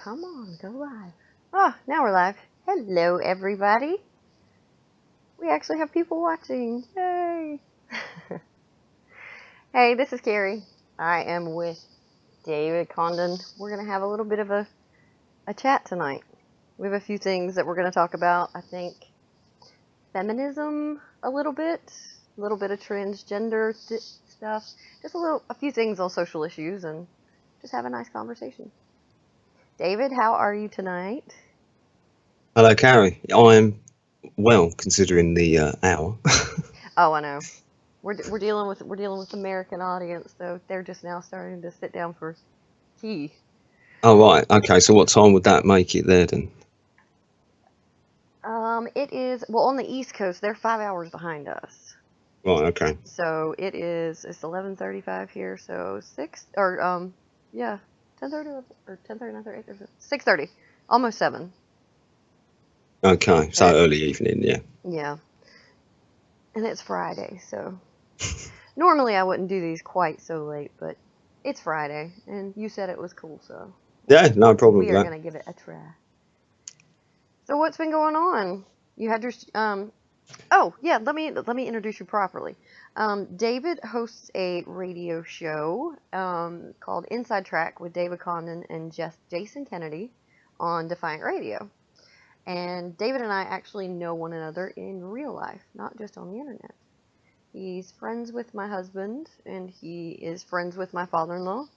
Come on, go live. Oh, now we're live. Hello, everybody. We actually have people watching. Yay! Hey, this is Kari. I am with David Condon. We're going to have a little bit of a chat tonight. We have a few things that we're going to talk about. I think feminism a little bit of transgender stuff, just a few things on social issues, and just have a nice conversation. David, how are you tonight? Hello, Kari. I am well, considering the hour. Oh, I know. We're dealing with American audience, so they're just now starting to sit down for tea. Oh, right. Okay, so what time would that make it there then? It is, well, on the East Coast, they're 5 hours behind us. Right, okay. So it's 11:35 here, so 10:30 or 10:30, 6:30, almost 7. Okay, so early evening, yeah. Yeah. And it's Friday, so normally I wouldn't do these quite so late, but it's Friday, and you said it was cool, so yeah, no problem. We are going to give it a try. So what's been going on? You had your oh yeah, let me introduce you properly. David hosts a radio show called Inside Track with David Condon and Jason Kennedy on Defiant Radio. And David and I actually know one another in real life, not just on the internet. He's friends with my husband, and he is friends with my father-in-law.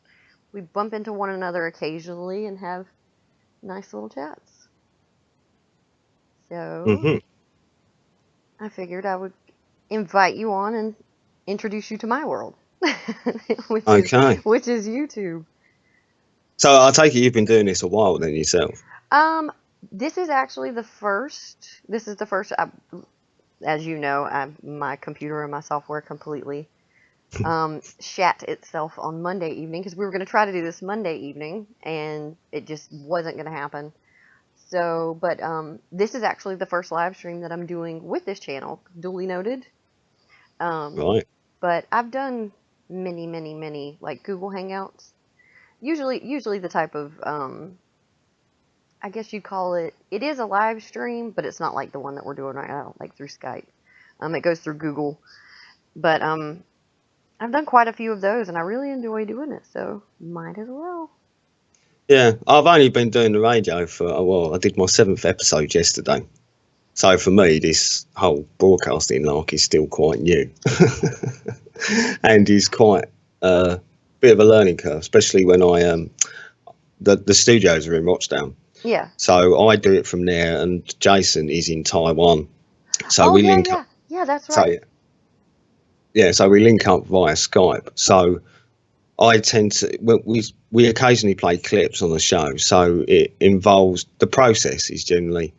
We bump into one another occasionally and have nice little chats. So I figured I would invite you on and introduce you to my world, which is YouTube. So I take it you've been doing this a while then yourself? This is actually the first. This is the first. As you know, my computer and my software completely shat itself on Monday evening, because we were going to try to do this Monday evening, and it just wasn't going to happen. So, but this is actually the first live stream that I'm doing with this channel, Duly Noted. Right. But I've done many like Google Hangouts. Usually the type of I guess you'd call it is a live stream, but it's not like the one that we're doing right now, like through Skype. It goes through Google. But I've done quite a few of those, and I really enjoy doing it, so might as well. Yeah, I've only been doing the radio for a while. I did my 7th episode yesterday. So for me, this whole broadcasting lark is still quite new. And is quite a bit of a learning curve, especially when I the studios are in Rochdale. Yeah. So I do it from there, and Jason is in Taiwan. So we link up. Yeah, that's right. So we link up via Skype. So I tend to, we occasionally play clips on the show. So it involves, the process is generally,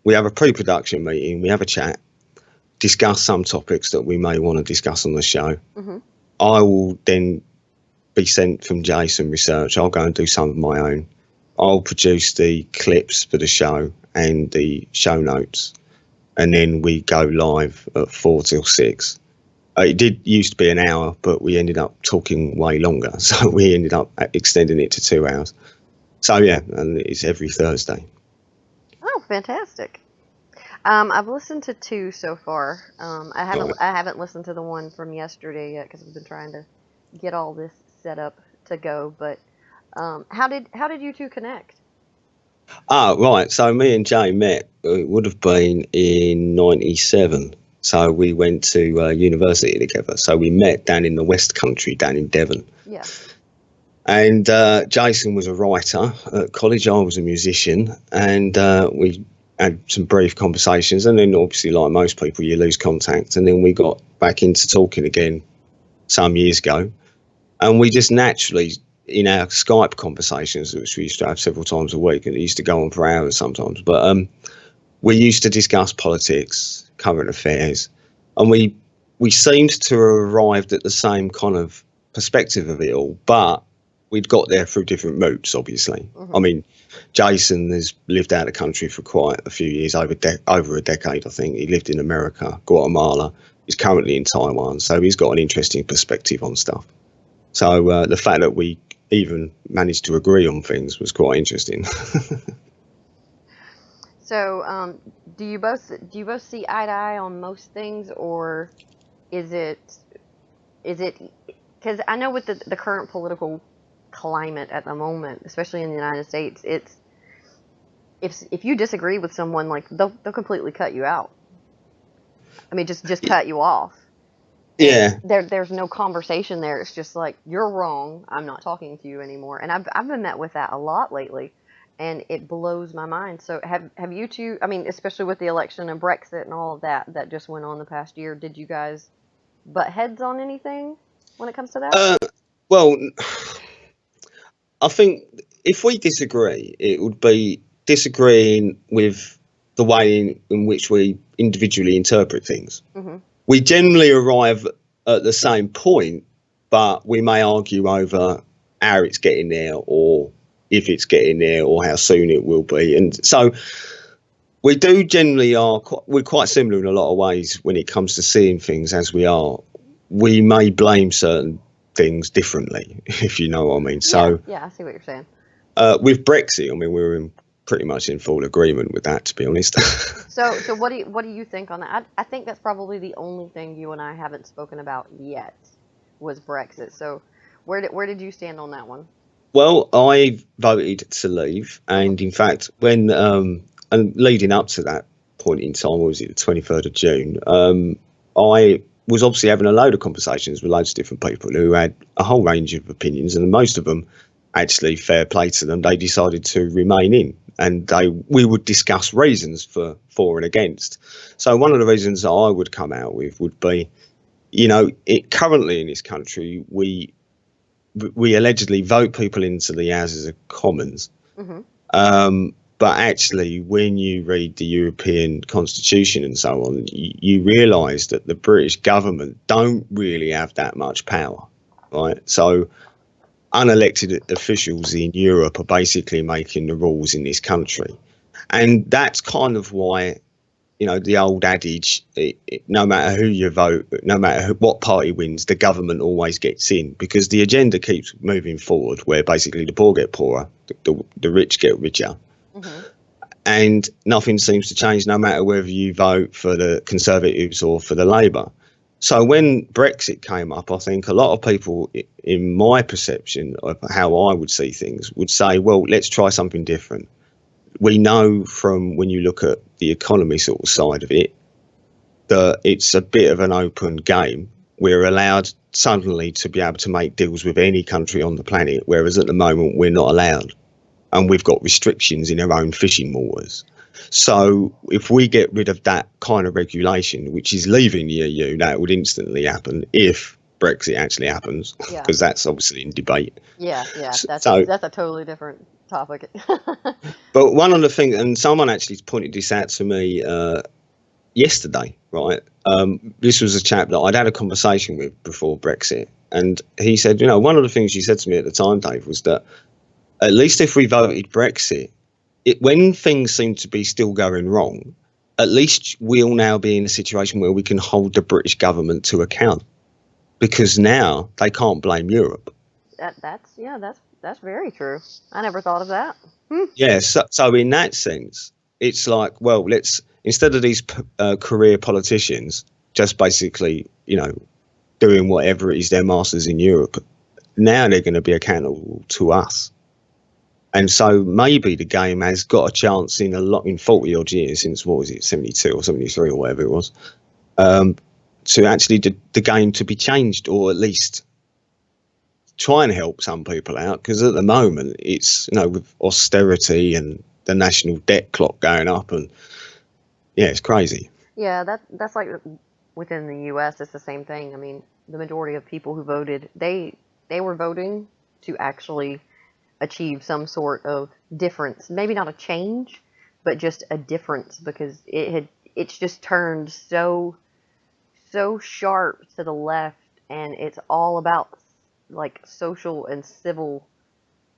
we have a pre-production meeting, we have a chat, discuss some topics that we may want to discuss on the show. Mm-hmm. I will then be sent from Jason research. I'll go and do some of my own. I'll produce the clips for the show and the show notes, and then we go live at 4 till 6. It did used to be an hour, but we ended up talking way longer, so we ended up extending it to 2 hours. So yeah, and it's every Thursday. Oh, fantastic! I've listened to 2 so far. I haven't listened to the one from yesterday yet, because I've been trying to get all this set up to go. But how did you two connect? Right. So me and Jay met. It would have been in '97. So we went to university together. So we met down in the West Country, down in Devon. Yeah. And Jason was a writer at college. I was a musician, and we had some brief conversations. And then, obviously, like most people, you lose contact. And then we got back into talking again some years ago, and we just naturally, in our Skype conversations, which we used to have several times a week, and it used to go on for hours sometimes, but we used to discuss politics, current affairs, and we seemed to have arrived at the same kind of perspective of it all, but we'd got there through different routes, obviously. Mm-hmm. I mean, Jason has lived out of the country for quite a few years, over a decade, I think. He lived in America, Guatemala. He's currently in Taiwan, so he's got an interesting perspective on stuff. So the fact that even managed to agree on things was quite interesting. So, do you both see eye to eye on most things, or is it because I know with the current political climate at the moment, especially in the United States, it's if you disagree with someone, like they'll completely cut you out. I mean, just cut you off. And Yeah. there's no conversation there. It's just like, you're wrong. I'm not talking to you anymore. And I've been met with that a lot lately, and it blows my mind. So have you two? I mean, especially with the election and Brexit and all of that just went on the past year. Did you guys butt heads on anything when it comes to that? Well, I think if we disagree, it would be disagreeing with the way in which we individually interpret things. Mm-hmm. We generally arrive at the same point, but we may argue over how it's getting there, or if it's getting there, or how soon it will be. And so we do generally we're quite similar in a lot of ways when it comes to seeing things as we are. We may blame certain things differently, if you know what I mean. So yeah, I see what you're saying. with Brexit, I mean, we were pretty much in full agreement with that, to be honest. So what do you think on that? I think that's probably the only thing you and I haven't spoken about yet was Brexit. So where did you stand on that one? Well, I voted to leave, and in fact, when and leading up to that point in time, what was it, the 23rd of June? I was obviously having a load of conversations with loads of different people who had a whole range of opinions, and most of them, actually, fair play to them, they decided to remain in, and we would discuss reasons for and against. So one of the reasons that I would come out with would be, currently in this country, we allegedly vote people into the Houses of Commons. Mm-hmm. But actually, when you read the European Constitution and so on, you realise that the British government don't really have that much power, right? So unelected officials in Europe are basically making the rules in this country. And that's kind of why, the old adage, no matter who you vote, no matter what party wins, the government always gets in, because the agenda keeps moving forward where basically the poor get poorer, the rich get richer. Mm-hmm. And nothing seems to change no matter whether you vote for the Conservatives or for the Labour. So when Brexit came up, I think a lot of people, in my perception of how I would see things, would say, well, let's try something different. We know from when you look at the economy sort of side of it, that it's a bit of an open game. We're allowed suddenly to be able to make deals with any country on the planet, whereas at the moment we're not allowed. And we've got restrictions in our own fishing waters. So if we get rid of that kind of regulation, which is leaving the EU, that would instantly happen if Brexit actually happens, because that's obviously in debate. Yeah, that's a totally different topic. But one of the things, and someone actually pointed this out to me yesterday, right? This was a chap that I'd had a conversation with before Brexit, and he said, one of the things you said to me at the time, Dave, was that at least if we voted Brexit, when things seem to be still going wrong, at least we'll now be in a situation where we can hold the British government to account, because now they can't blame Europe. That's very true. I never thought of that. Yeah, so in that sense, it's like, well, let's, instead of these career politicians just basically, doing whatever it is their masters in Europe, now they're going to be accountable to us. And so maybe the game has got a chance in 40 odd years, since, what was it, 72 or 73 or whatever it was, to actually the game to be changed, or at least try and help some people out. Because at the moment it's, with austerity and the national debt clock going up, and it's crazy. Yeah, that's like within the U.S. it's the same thing. I mean, the majority of people who voted, they were voting to actually achieve some sort of difference. Maybe not a change, but just a difference, because it's just turned so sharp to the left, and it's all about like social and civil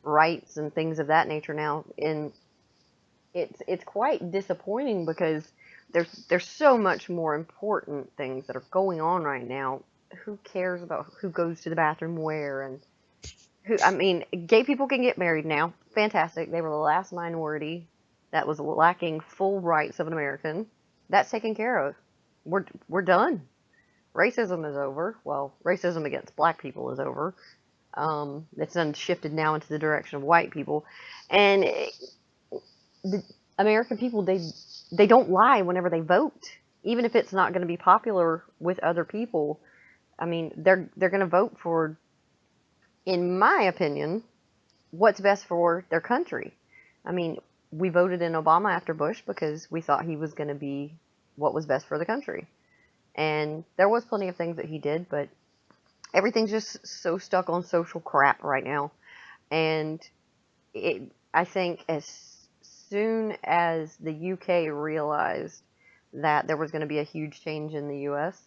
rights and things of that nature now. And it's quite disappointing, because there's so much more important things that are going on right now. Who cares about who goes to the bathroom where, and Who, I mean, gay people can get married now. Fantastic. They were the last minority that was lacking full rights of an American. That's taken care of. We're done. Racism is over. Well, racism against black people is over. It's then shifted now into the direction of white people, and the American people, they don't lie whenever they vote, even if it's not going to be popular with other people. I mean, they're going to vote for, in my opinion, what's best for their country. I mean, we voted in Obama after Bush because we thought he was going to be what was best for the country. And there was plenty of things that he did, but everything's just so stuck on social crap right now. And I think as soon as the UK realized that there was going to be a huge change in the US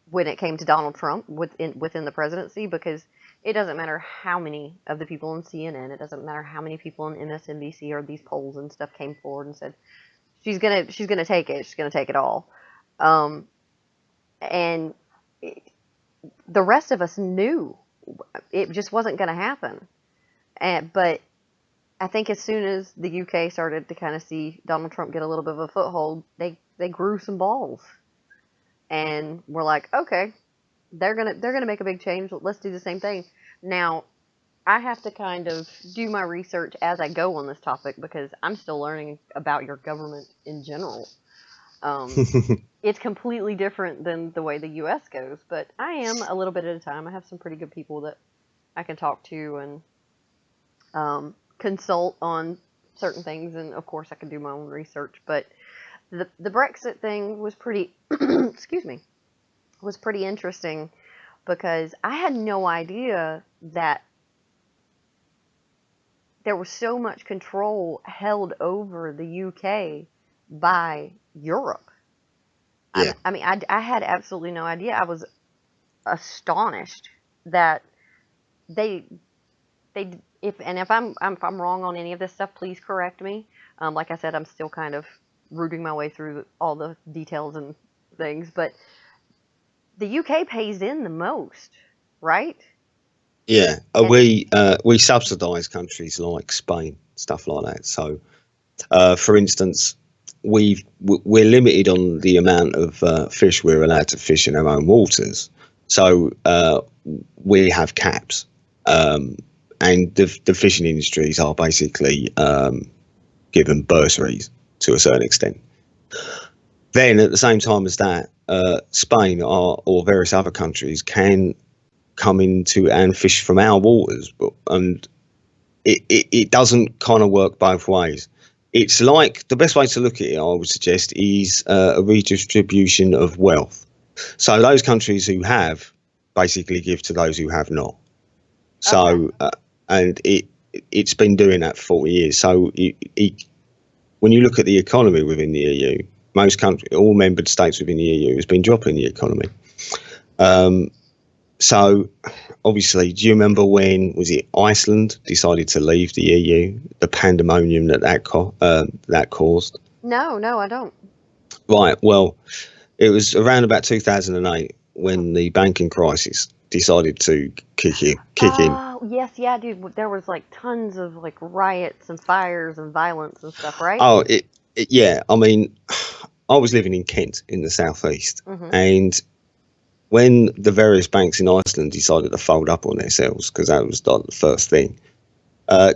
when it came to Donald Trump within the presidency, because it doesn't matter how many of the people on CNN, it doesn't matter how many people on MSNBC or these polls and stuff came forward and said she's gonna take it, she's gonna take it all, and the rest of us knew it just wasn't gonna happen. But I think as soon as the UK started to kind of see Donald Trump get a little bit of a foothold, they grew some balls, and we're like, okay, they're gonna make a big change. Let's do the same thing. Now, I have to kind of do my research as I go on this topic because I'm still learning about your government in general. It's completely different than the way the U.S. goes, but I am a little bit at a time. I have some pretty good people that I can talk to and consult on certain things, and of course I can do my own research. But the Brexit thing was pretty, excuse me, was pretty interesting because I had no idea that there was so much control held over the UK by Europe. Yeah. I mean, I had absolutely no idea. I was astonished that they if I'm wrong on any of this stuff, please correct me. Like I said, I'm still kind of rooting my way through all the details and things, but the UK pays in the most, right? Yeah, And we subsidise countries like Spain, stuff like that. So, for instance, we're limited on the amount of fish we're allowed to fish in our own waters. So we have caps, and the fishing industries are basically given bursaries to a certain extent. Then, at the same time as that, Spain or various other countries can come into and fish from our waters, and it doesn't kind of work both ways. It's like the best way to look at it, I would suggest, is a redistribution of wealth. So those countries who have basically give to those who have not. So and it's been doing that for 40 years. So when you look at the economy within the EU, most countries, all member states within the EU, has been dropping the economy. So, obviously, do you remember when, was it Iceland decided to leave the EU? The pandemonium that caused? no, I don't. Right, well, it was around about 2008 when the banking crisis decided to kick in. Oh, yes, yeah, dude. There was like tons of like riots and fires and violence and stuff, right? Oh, yeah, I mean, I was living in Kent in the southeast, and when the various banks in Iceland decided to fold up on themselves, because that was like the first thing,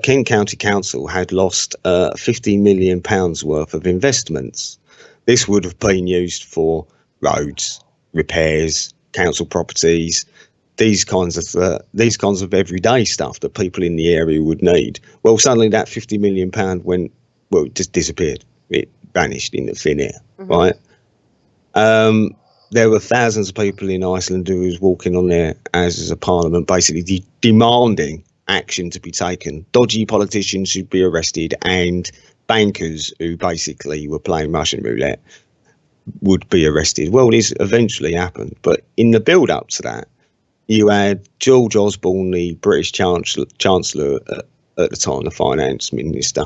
Kent County Council had lost £50 million worth of investments. This would have been used for roads, repairs, council properties, these kinds of everyday stuff that people in the area would need. Well, suddenly that £50 million it just disappeared. It vanished in the thin air, right? There were thousands of people in Iceland who was walking on their houses of parliament, basically demanding action to be taken. Dodgy politicians should be arrested, and bankers who basically were playing Russian roulette would be arrested. Well, this eventually happened, but in the build-up to that, you had George Osborne, the British Chancellor at the time, the Finance Minister.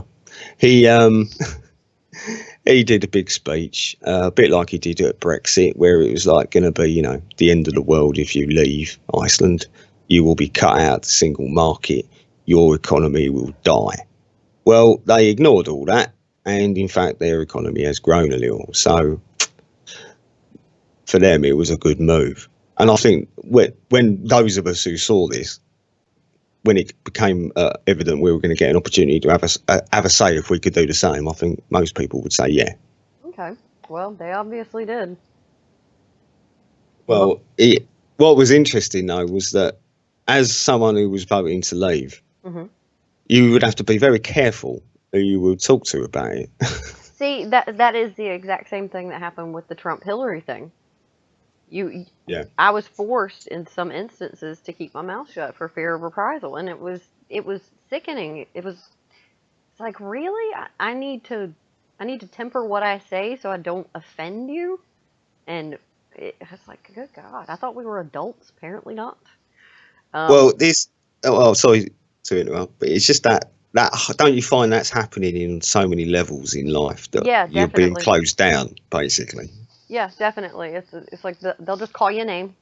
He did a big speech, a bit like he did at Brexit, where it was like going to be, the end of the world if you leave Iceland. you will be cut out of the single market, your economy will die. Well, they ignored all that, and in fact, their economy has grown a little. So for them, it was a good move. And I think when those of us who saw this, when it became evident we were going to get an opportunity to have a say if we could do the same, I think most people would say yeah. Okay. Well, they obviously did. Well, what was interesting though was that as someone who was voting to leave, Mm-hmm. you would have to be very careful who you would talk to about it. See, that is the exact same thing that happened with the Trump Hillary thing. Yeah. I was forced in some instances to keep my mouth shut for fear of reprisal, and it was sickening. It's like, really, I need to temper what I say so I don't offend you, and it's like, good God, I thought we were adults. Apparently not. Well, sorry to interrupt, but it's just that don't you find that's happening in so many levels in life that Yeah, you're being definitely. closed down, basically. Yeah, definitely. It's like they'll just call you a name,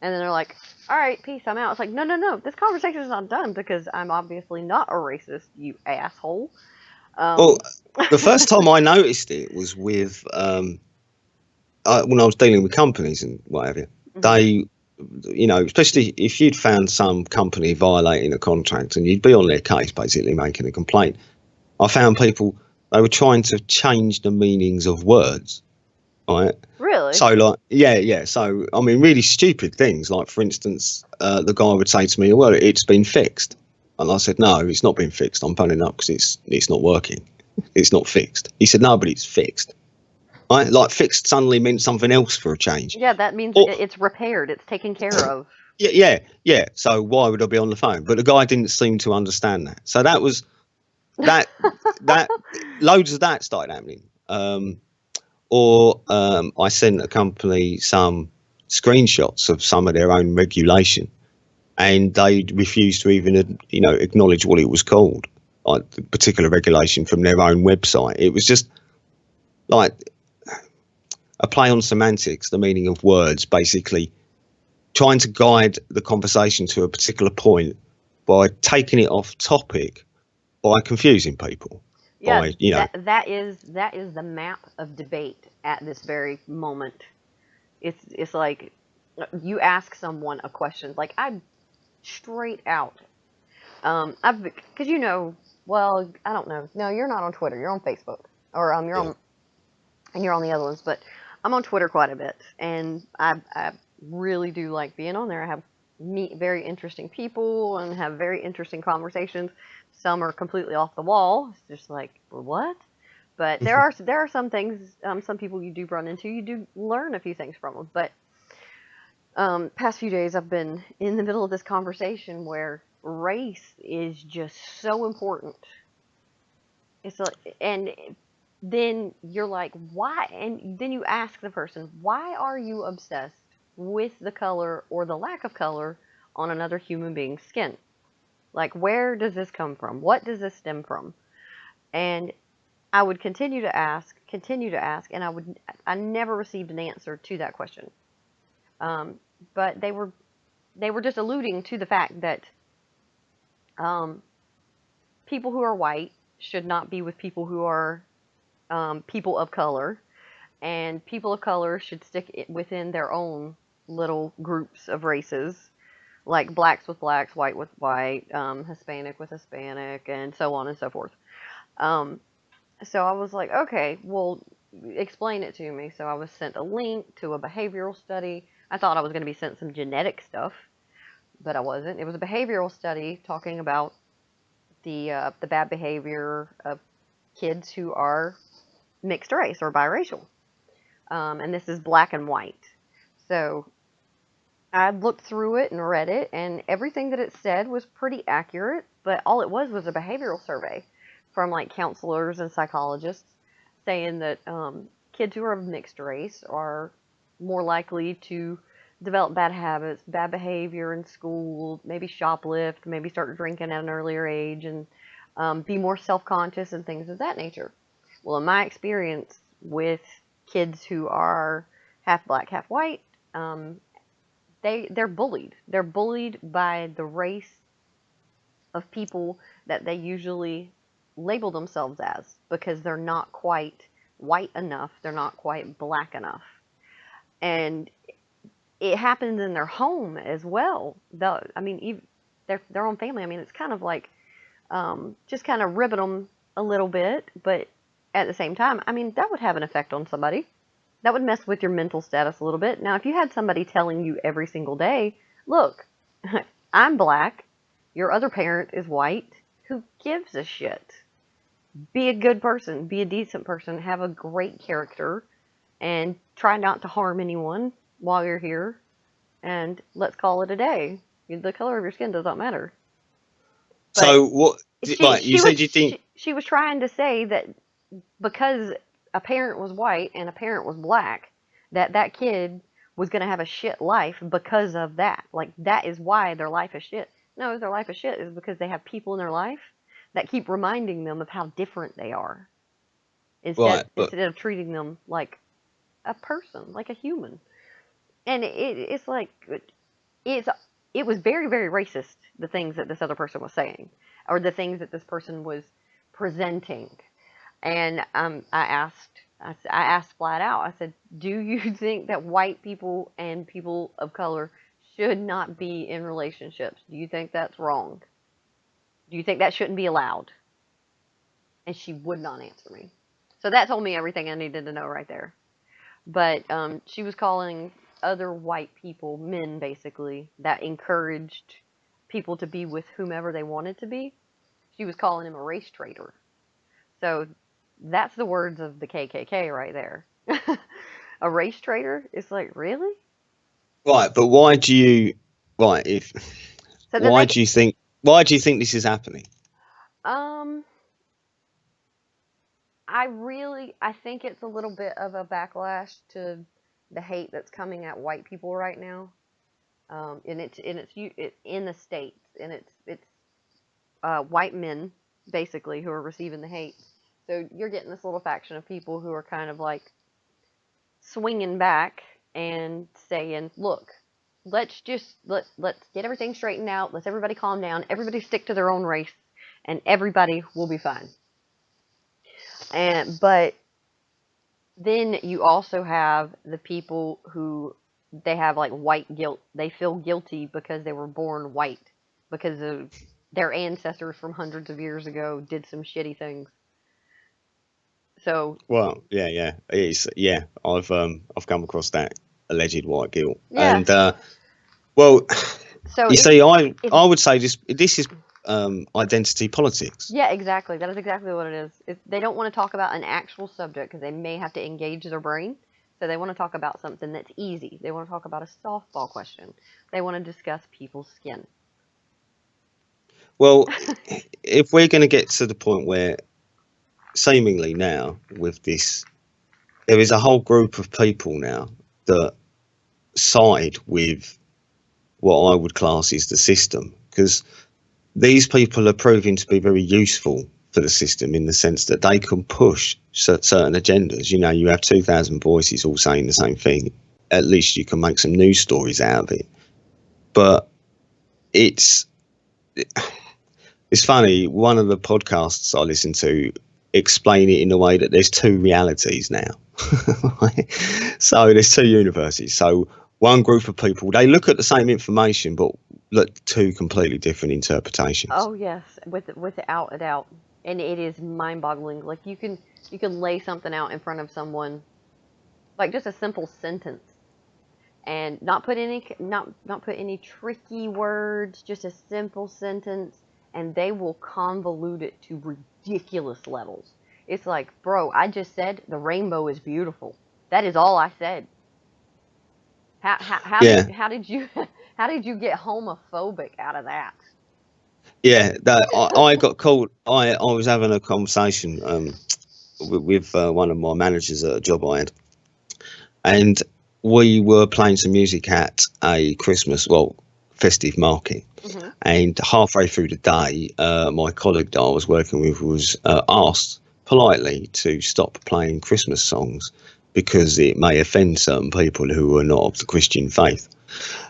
and then they're like, all right, peace, I'm out. It's like, no, no, no, this conversation is not done because I'm obviously not a racist, you asshole. Well, Um, the first time I noticed it was with when I was dealing with companies and whatever. mhm. They, especially if you'd found some company violating a contract and you'd be on their case, basically making a complaint. I found people, they were trying to change the meanings of words, right? Really? So like, yeah. So I mean, really stupid things. Like for instance, the guy would say to me, "Well, it's been fixed," and I said, "No, it's not been fixed. I'm phoning up because it's not working. It's not fixed." He said, "No, but it's fixed." Right? Like fixed suddenly meant something else for a change. Yeah, that means Or it's repaired, it's taken care of. yeah. So why would I be on the phone? But the guy didn't seem to understand that. So that was that that loads of that started happening. Or I sent a company some screenshots of some of their own regulation, and they refused to even, acknowledge what it was called, like the particular regulation from their own website. It was just like a play on semantics, the meaning of words, basically trying to guide the conversation to a particular point by taking it off topic, by confusing people, Yeah, by that is the map of debate at this very moment. It's like you ask someone a question, like I straight out, I've because well, I don't know. No, you're not on Twitter. You're on Facebook, or you're yeah. on and you're on the other ones, but I'm on Twitter quite a bit, and I really do like being on there. I have meet very interesting people and have very interesting conversations. Some are completely off the wall. It's just like, what? But there are some things, some people you do run into, you do learn a few things from them. But past few days, I've been in the middle of this conversation where race is just so important. It's like, and then you're like, why? And then you ask the person, why are you obsessed with the color or the lack of color on another human being's skin? Like, where does this come from? What does this stem from? And I would continue to ask, and I never received an answer to that question. But they were just alluding to the fact that um, people who are white should not be with people who are people of color, and people of color should stick within their own little groups of races, like blacks with blacks, white with white, Hispanic with Hispanic, and so on and so forth. Um, so I was like, okay, well, explain it to me. So I was sent a link to a behavioral study. I thought I was going to be sent some genetic stuff, but I wasn't. It was a behavioral study talking about the bad behavior of kids who are mixed race or biracial. And this is black and white. So I looked through it and read it, and everything that it said was pretty accurate, but all it was a behavioral survey from like counselors and psychologists saying that kids who are of mixed race are more likely to develop bad habits, bad behavior in school, maybe shoplift, maybe start drinking at an earlier age, and be more self conscious and things of that nature. Well, in my experience with kids who are half black, half white, um, they're bullied. They're bullied by the race of people that they usually label themselves as, because they're not quite white enough, they're not quite black enough. And it happens in their home as well. I mean, even their own family. I mean, it's kind of like just kind of ribbing them a little bit, but at the same time, I mean, that would have an effect on somebody. That would mess with your mental status a little bit. Now, if you had somebody telling you every single day, look, I'm black, your other parent is white, who gives a shit? Be a good person, be a decent person, have a great character, and try not to harm anyone while you're here, and let's call it a day. The color of your skin does not matter. But So what? Like you she was said, you think she was trying to say that because a parent was white and a parent was black, that kid was going to have a shit life because of that. Like, that is why their life is shit. No, their life is shit is because they have people in their life that keep reminding them of how different they are, right? But instead of treating them like a person, like a human. And it's like it's it was very, very racist, the things that this other person was saying, or the things that this person was presenting. And I asked flat out, I said, do you think that white people and people of color should not be in relationships? Do you think that's wrong? Do you think that shouldn't be allowed? And she would not answer me. So that told me everything I needed to know right there. But she was calling other white people, men basically, that encouraged people to be with whomever they wanted to be. She was calling him a race traitor. So that's the words of the KKK right there. A race traitor? It's like, really? right, but why do you? Right, if So then why they, do you think? Why do you think this is happening? um, I think it's a little bit of a backlash to the hate that's coming at white people right now. And it's in the states, and it's white men basically who are receiving the hate. So you're getting this little faction of people who are kind of like swinging back and saying, "Look, let's get everything straightened out. Let's everybody calm down. Everybody stick to their own race, and everybody will be fine." But then you also have the people who they have like white guilt. They feel guilty because they were born white, because of their ancestors from hundreds of years ago did some shitty things. So Well, yeah. I've come across that alleged white guilt, yeah, and well, so you see, if I would say this is identity politics. yeah, exactly. That is exactly what it is. They don't want to talk about an actual subject because they may have to engage their brain. So they want to talk about something that's easy. They want to talk about a softball question. They want to discuss people's skin. Well, if we're going to get to the point where seemingly now with this, there is a whole group of people now that side with what I would class as the system, because these people are proving to be very useful for the system in the sense that they can push certain agendas. You know, you have 2,000 voices all saying the same thing. At least you can make some news stories out of it. But it's funny. One of the podcasts I listen to explain it in a way that there's two realities now. So there's two universes. So one group of people, they look at the same information, but look two completely different interpretations. Oh yes, without a doubt, and it is mind-boggling. Like you can lay something out in front of someone, like just a simple sentence, and not put any tricky words, just a simple sentence, and they will convolute it to ridiculous levels. It's like, bro, I just said the rainbow is beautiful. That is all I said. Yeah, How did you how did you get homophobic out of that? yeah. That I got called. I was having a conversation with one of my managers at a job I had, and we were playing some music at a festive market. Mm-hmm. And halfway through the day, my colleague that I was working with was asked politely to stop playing Christmas songs because it may offend certain people who are not of the Christian faith.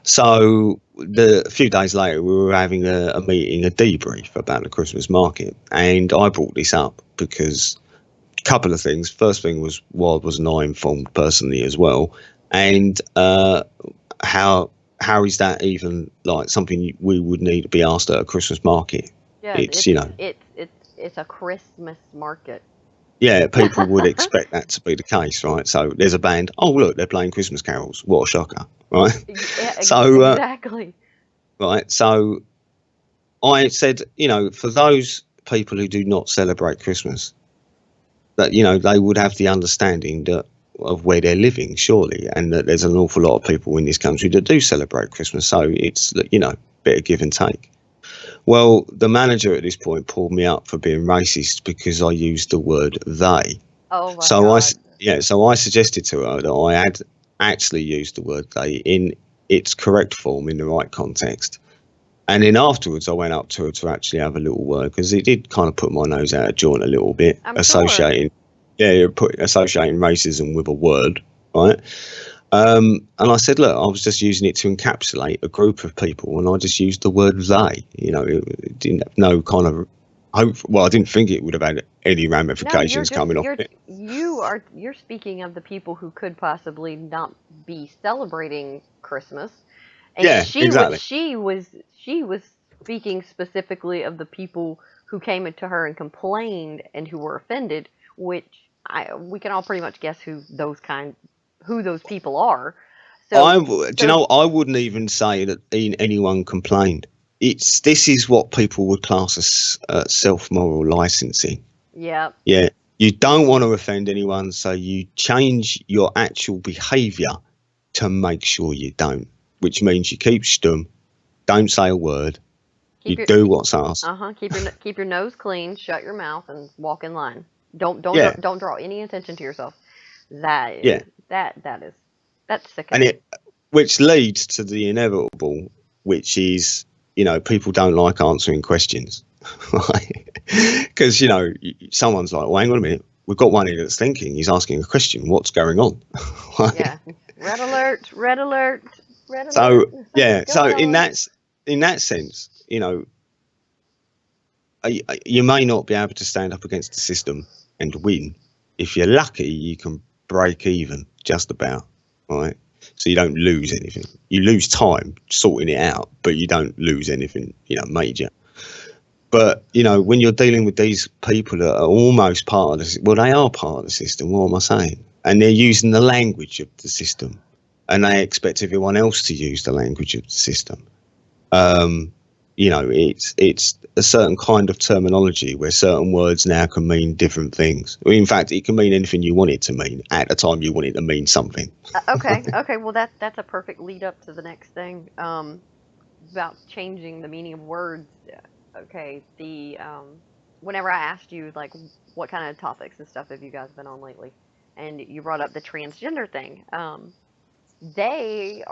So a few days later, we were having a meeting, a debrief about the Christmas market, and I brought this up because a couple of things. First thing was, why wasn't I informed personally as well, and how is that even like something we would need to be asked at a Christmas market? Yeah, It's, you know, it's a Christmas market. yeah, people would expect that to be the case, right? So there's a band. Oh, look, they're playing Christmas carols. What a shocker, right? Yeah, So, exactly. right. So I said, for those people who do not celebrate Christmas, that, they would have the understanding that of where they're living, surely, and that there's an awful lot of people in this country that do celebrate Christmas. So it's, bit of give and take. Well, the manager at this point pulled me up for being racist because I used the word they. Oh my So God. so I suggested to her that I had actually used the word they in its correct form in the right context. And then afterwards, I went up to her to actually have a little word because it did kind of put my nose out of joint a little bit, I'm associating racism with a word, right? And I said, look, I was just using it to encapsulate a group of people, and I just used the word they. It didn't have no kind of hope. Well, I didn't think it would have had any ramifications coming off it. You're speaking of the people who could possibly not be celebrating Christmas. And Yeah, exactly. she was speaking specifically of the people who came into her and complained and who were offended, which we can all pretty much guess who those people are. So I wouldn't even say that anyone complained. This is what people would class as self-moral licensing. yeah. Yeah. You don't want to offend anyone, so you change your actual behaviour to make sure you don't, which means you keep stum, don't say a word, do what's asked. Keep your nose clean, shut your mouth, and walk in line. Don't draw any attention to yourself. That's sickening. Which leads to the inevitable, which is, people don't like answering questions. Because, someone's like, well, hang on a minute, we've got one here that's thinking, he's asking a question, what's going on? Yeah. Red alert, red alert, red alert. So, yeah, so in that sense, you may not be able to stand up against the system and win. If you're lucky, you can break even, just about, right? So you don't lose anything. You lose time sorting it out, but you don't lose anything, major. But, when you're dealing with these people that are almost part of they are part of the system, what am I saying? And they're using the language of the system, and they expect everyone else to use the language of the system. It's a certain kind of terminology where certain words now can mean different things. In fact, it can mean anything you want it to mean at the time you want it to mean something. Okay. Well, that's a perfect lead up to the next thing about changing the meaning of words. Okay, whenever I asked you like what kind of topics and stuff have you guys been on lately, and you brought up the transgender thing. They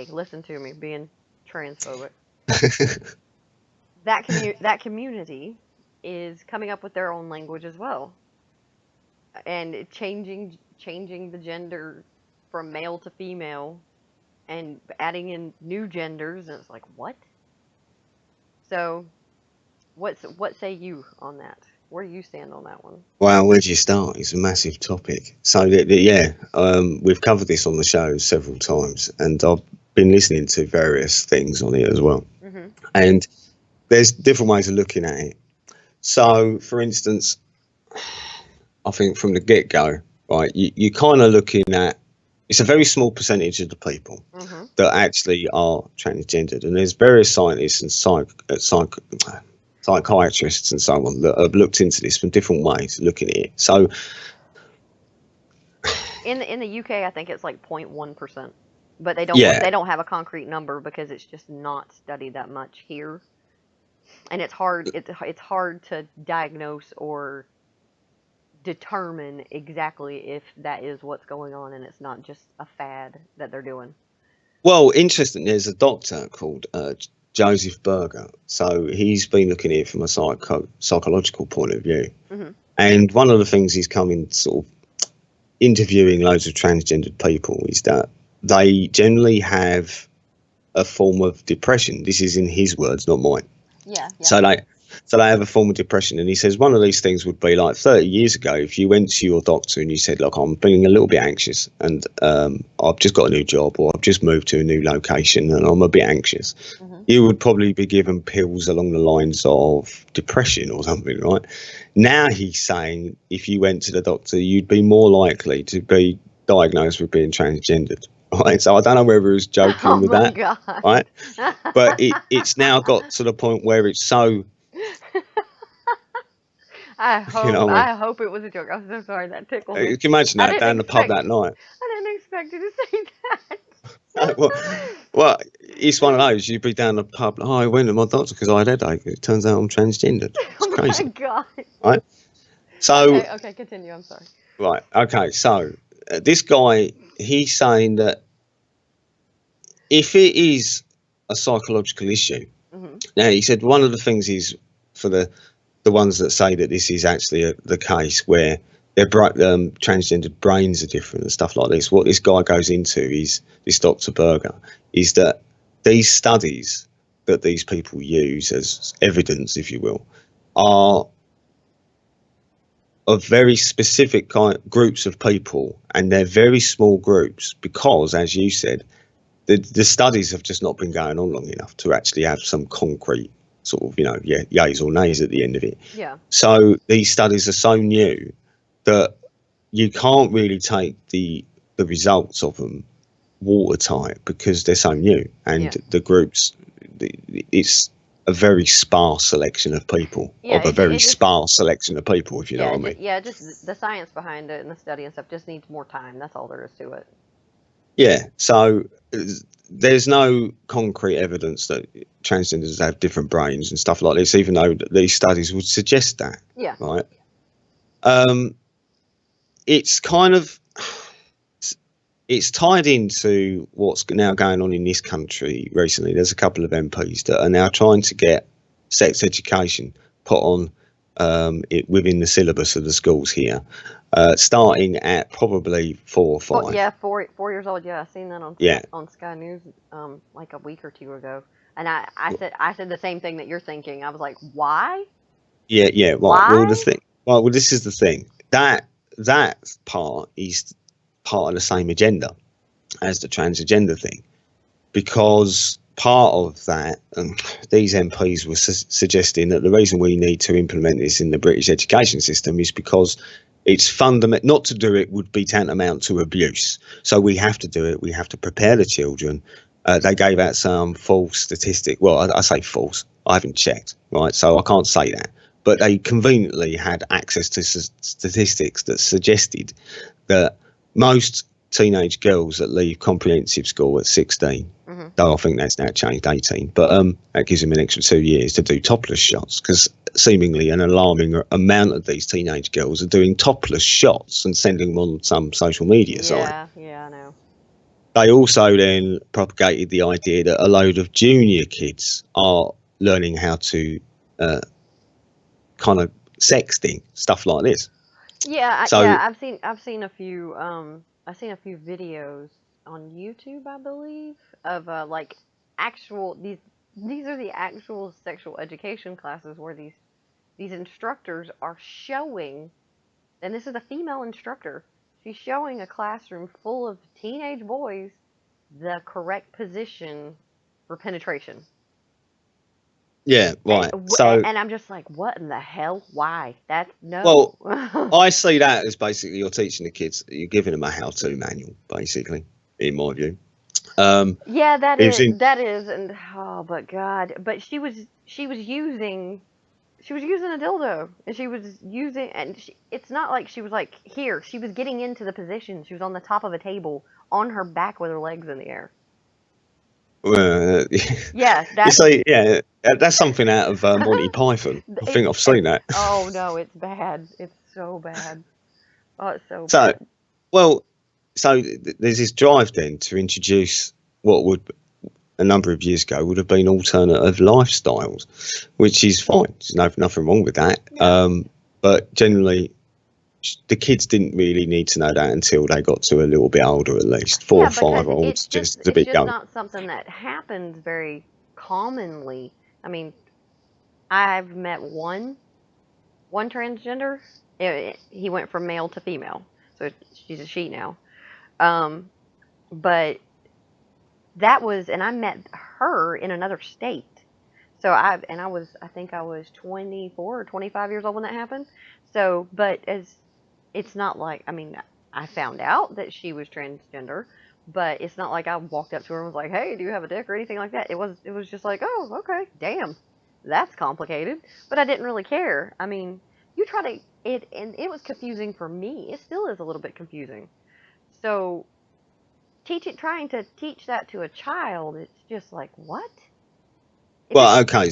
listen to me being transphobic. that community is coming up with their own language as well, and changing the gender from male to female, and adding in new genders, and it's like, what? So, what say you on that? Where do you stand on that one? Well, where do you start? It's a massive topic. So, we've covered this on the show several times, and I've been listening to various things on it as well. Mm-hmm. And there's different ways of looking at it. So, for instance, I think from the get-go, right, you're kind of looking at, it's a very small percentage of the people that actually are transgendered, and there's various scientists and psychiatrists and so on that have looked into this from different ways, looking at it. So in the UK, I think it's like 0.1%, but they don't have a concrete number because it's just not studied that much here, and it's hard to diagnose or determine exactly if that is what's going on, and it's not just a fad that they're doing. Well, interesting. There's a doctor called Joseph Berger. So he's been looking at it from a psychological point of view. Mm-hmm. And one of the things he's come in sort of interviewing loads of transgendered people is that they generally have a form of depression. This is in his words, not mine. Yeah. So they have a form of depression, and he says one of these things would be like 30 years ago, if you went to your doctor and you said, look, I'm feeling a little bit anxious, and I've just got a new job, or I've just moved to a new location and I'm a bit anxious, you would probably be given pills along the lines of depression or something, right? Now he's saying if you went to the doctor, you'd be more likely to be diagnosed with being transgendered. Right, so I don't know whether he was joking with that, God. right? But it's now got to the point where it's so. I hope You know what I mean? I hope it was a joke. I'm so sorry, that tickled me. You can imagine that down the pub that night. I didn't expect you to say that. Well, it's one of those. You'd be down the pub. Oh, I went to my doctor because I had a headache. It turns out I'm transgendered. It's crazy. Oh my God. Right? So. Okay, continue. I'm sorry. Right. Okay. So this guy, he's saying that if it is a psychological issue, now he said one of the things is for the ones that say that this is actually the case where their transgendered brains are different and stuff like this. What this guy goes into is, this Dr. Berger, is that these studies that these people use as evidence, if you will, are of very specific groups of people, and they're very small groups because, as you said, the studies have just not been going on long enough to actually have some concrete sort of, yays or nays at the end of it. Yeah. So these studies are so new that you can't really take the results of them watertight because they're so new, and the groups, it's a very sparse selection of people, sparse selection of people, if you know what I mean. Yeah, just the science behind it and the study and stuff just needs more time. That's all there is to it. Yeah, so there's no concrete evidence that transgenders have different brains and stuff like this, even though these studies would suggest that. Yeah. Right. It's kind of, it's tied into what's now going on in this country recently. There's a couple of MPs that are now trying to get sex education put on it within the syllabus of the schools here, starting at probably 4 or 5. Oh, yeah, 4 years old. Yeah, I seen that on Sky News like a week or two ago. And I said the same thing that you're thinking. I was like, why? Yeah, right. Why? Well, this is the thing. That part is part of the same agenda as the transgender thing, because part of that, these MPs were suggesting that the reason we need to implement this in the British education system is because it's fundamental. Not to do it would be tantamount to abuse. So we have to do it. We have to prepare the children. They gave out some false statistic. Well, I say false. I haven't checked, right? So I can't say that. But they conveniently had access to statistics that suggested that most teenage girls that leave comprehensive school at 16, though I think that's now changed 18, but that gives them an extra 2 years to do topless shots, because seemingly an alarming amount of these teenage girls are doing topless shots and sending them on some social media site. Yeah, I know. They also then propagated the idea that a load of junior kids are learning how to kind of sexting, stuff like this. Yeah, I've seen a few videos on YouTube, I believe, of like actual these are the actual sexual education classes where these instructors are showing, and this is a female instructor. She's showing a classroom full of teenage boys the correct position for penetration. Yeah, right. And I'm just like, what in the hell? Why? Well, I see that as basically you're teaching the kids, you're giving them a how-to manual, basically, in my view. Yeah, that is, and oh, but God, but she was using a dildo, and she was using, and it's not like she was like here. She was getting into the position. She was on the top of a table on her back with her legs in the air. Yeah, that's something out of Monty Python. I think I've seen that. Oh no, it's bad. It's so bad. Oh, it's so bad. So there's this drive then to introduce what would a number of years ago would have been alternative lifestyles, which is fine. There's nothing wrong with that. Yeah. But generally, the kids didn't really need to know that until they got to a little bit older, at least 4 Yeah, or 5. because I was just a bit young. not something that happens very commonly. I mean, I've met one transgender. He went from male to female, so she's a she now. But that was, and I met her in another state. So I think I was 24 or 25 years old when that happened. So, but it's not like, I mean, I found out that she was transgender, but it's not like I walked up to her and was like, "Hey, do you have a dick?" or anything like that. It was just like, "Oh, okay, damn, that's complicated." But I didn't really care. I mean, you try to it, and it was confusing for me. It still is a little bit confusing. So trying to teach that to a child, it's just like, what? Well, okay.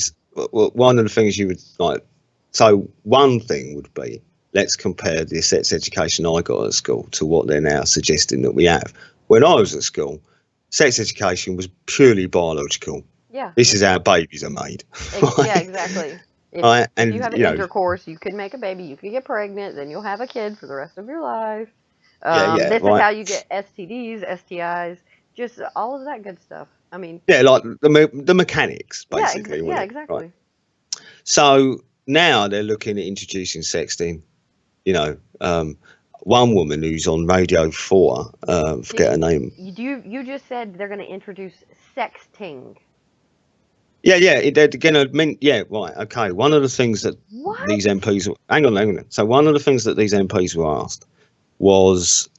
Well, one of the things you would like, so one thing would be, let's compare the sex education I got at school to what they're now suggesting that we have. When I was at school, sex education was purely biological. Yeah. This is how babies are made. Yeah, exactly. If you have an intercourse, you could make a baby, you could get pregnant, then you'll have a kid for the rest of your life. This is how you get STDs, STIs, just all of that good stuff. I mean, yeah, like the mechanics, basically. Yeah, exactly. Right? So now they're looking at introducing sexting. You know, one woman who's on Radio 4, forget her name. You just said they're going to introduce sexting. Yeah, they're going to yeah, right, okay. One of the things that these MPs, hang on. So one of the things that these MPs were asked was,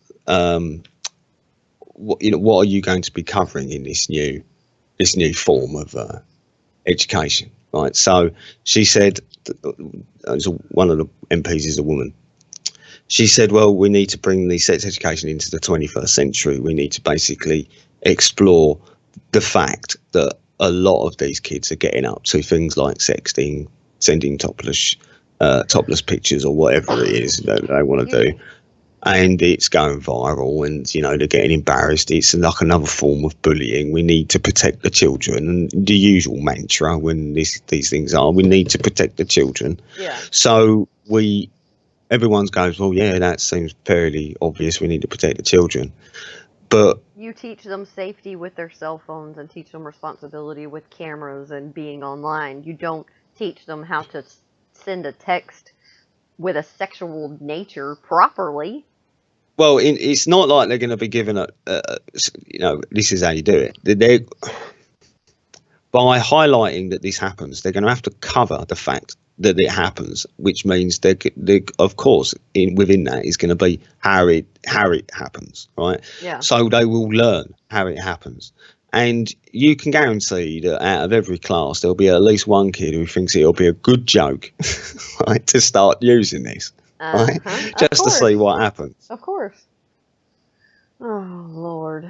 what are you going to be covering in this new form of education, right? So she said, one of the MPs is a woman. She said, well, we need to bring the sex education into the 21st century. We need to basically explore the fact that a lot of these kids are getting up to things like sexting, sending topless pictures or whatever it is that they want to do. And it's going viral, and they're getting embarrassed. It's like another form of bullying. We need to protect the children, and the usual mantra when these things are, we need to protect the children. Yeah. So everyone goes, well, yeah, that seems fairly obvious. We need to protect the children, but you teach them safety with their cell phones and teach them responsibility with cameras and being online. You don't teach them how to send a text with a sexual nature properly. Well, it's not like they're going to be given this is how you do it. They're, by highlighting that this happens, they're going to have to cover the fact that it happens, which means they of course within that is going to be how it happens, right? Yeah. So they will learn how it happens, and you can guarantee that out of every class there'll be at least one kid who thinks it'll be a good joke, right, to start using this. Right? Just to see what happens. Of course. Oh, Lord.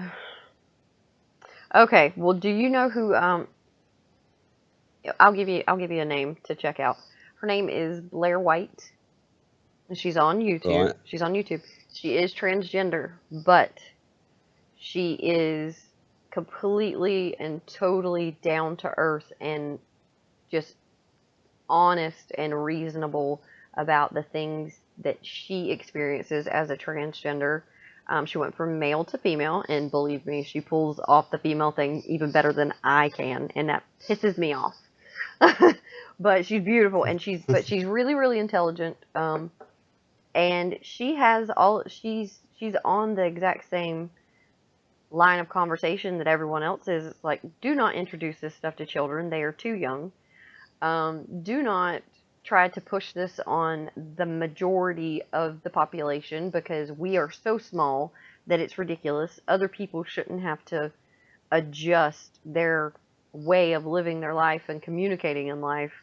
Okay, well, do you know who I'll give you a name to check out. Her name is Blair White. And she's on YouTube. Right. She's on YouTube. She is transgender, but she is completely and totally down to earth and just honest and reasonable about the things that she experiences as a transgender. She went from male to female, and believe me, she pulls off the female thing even better than I can, and that pisses me off. But she's beautiful, and she's really, really intelligent. And she has she's on the exact same line of conversation that everyone else is. It's like, do not introduce this stuff to children. They are too young. Do not try to push this on the majority of the population, because we are so small that it's ridiculous. Other people shouldn't have to adjust their way of living their life and communicating in life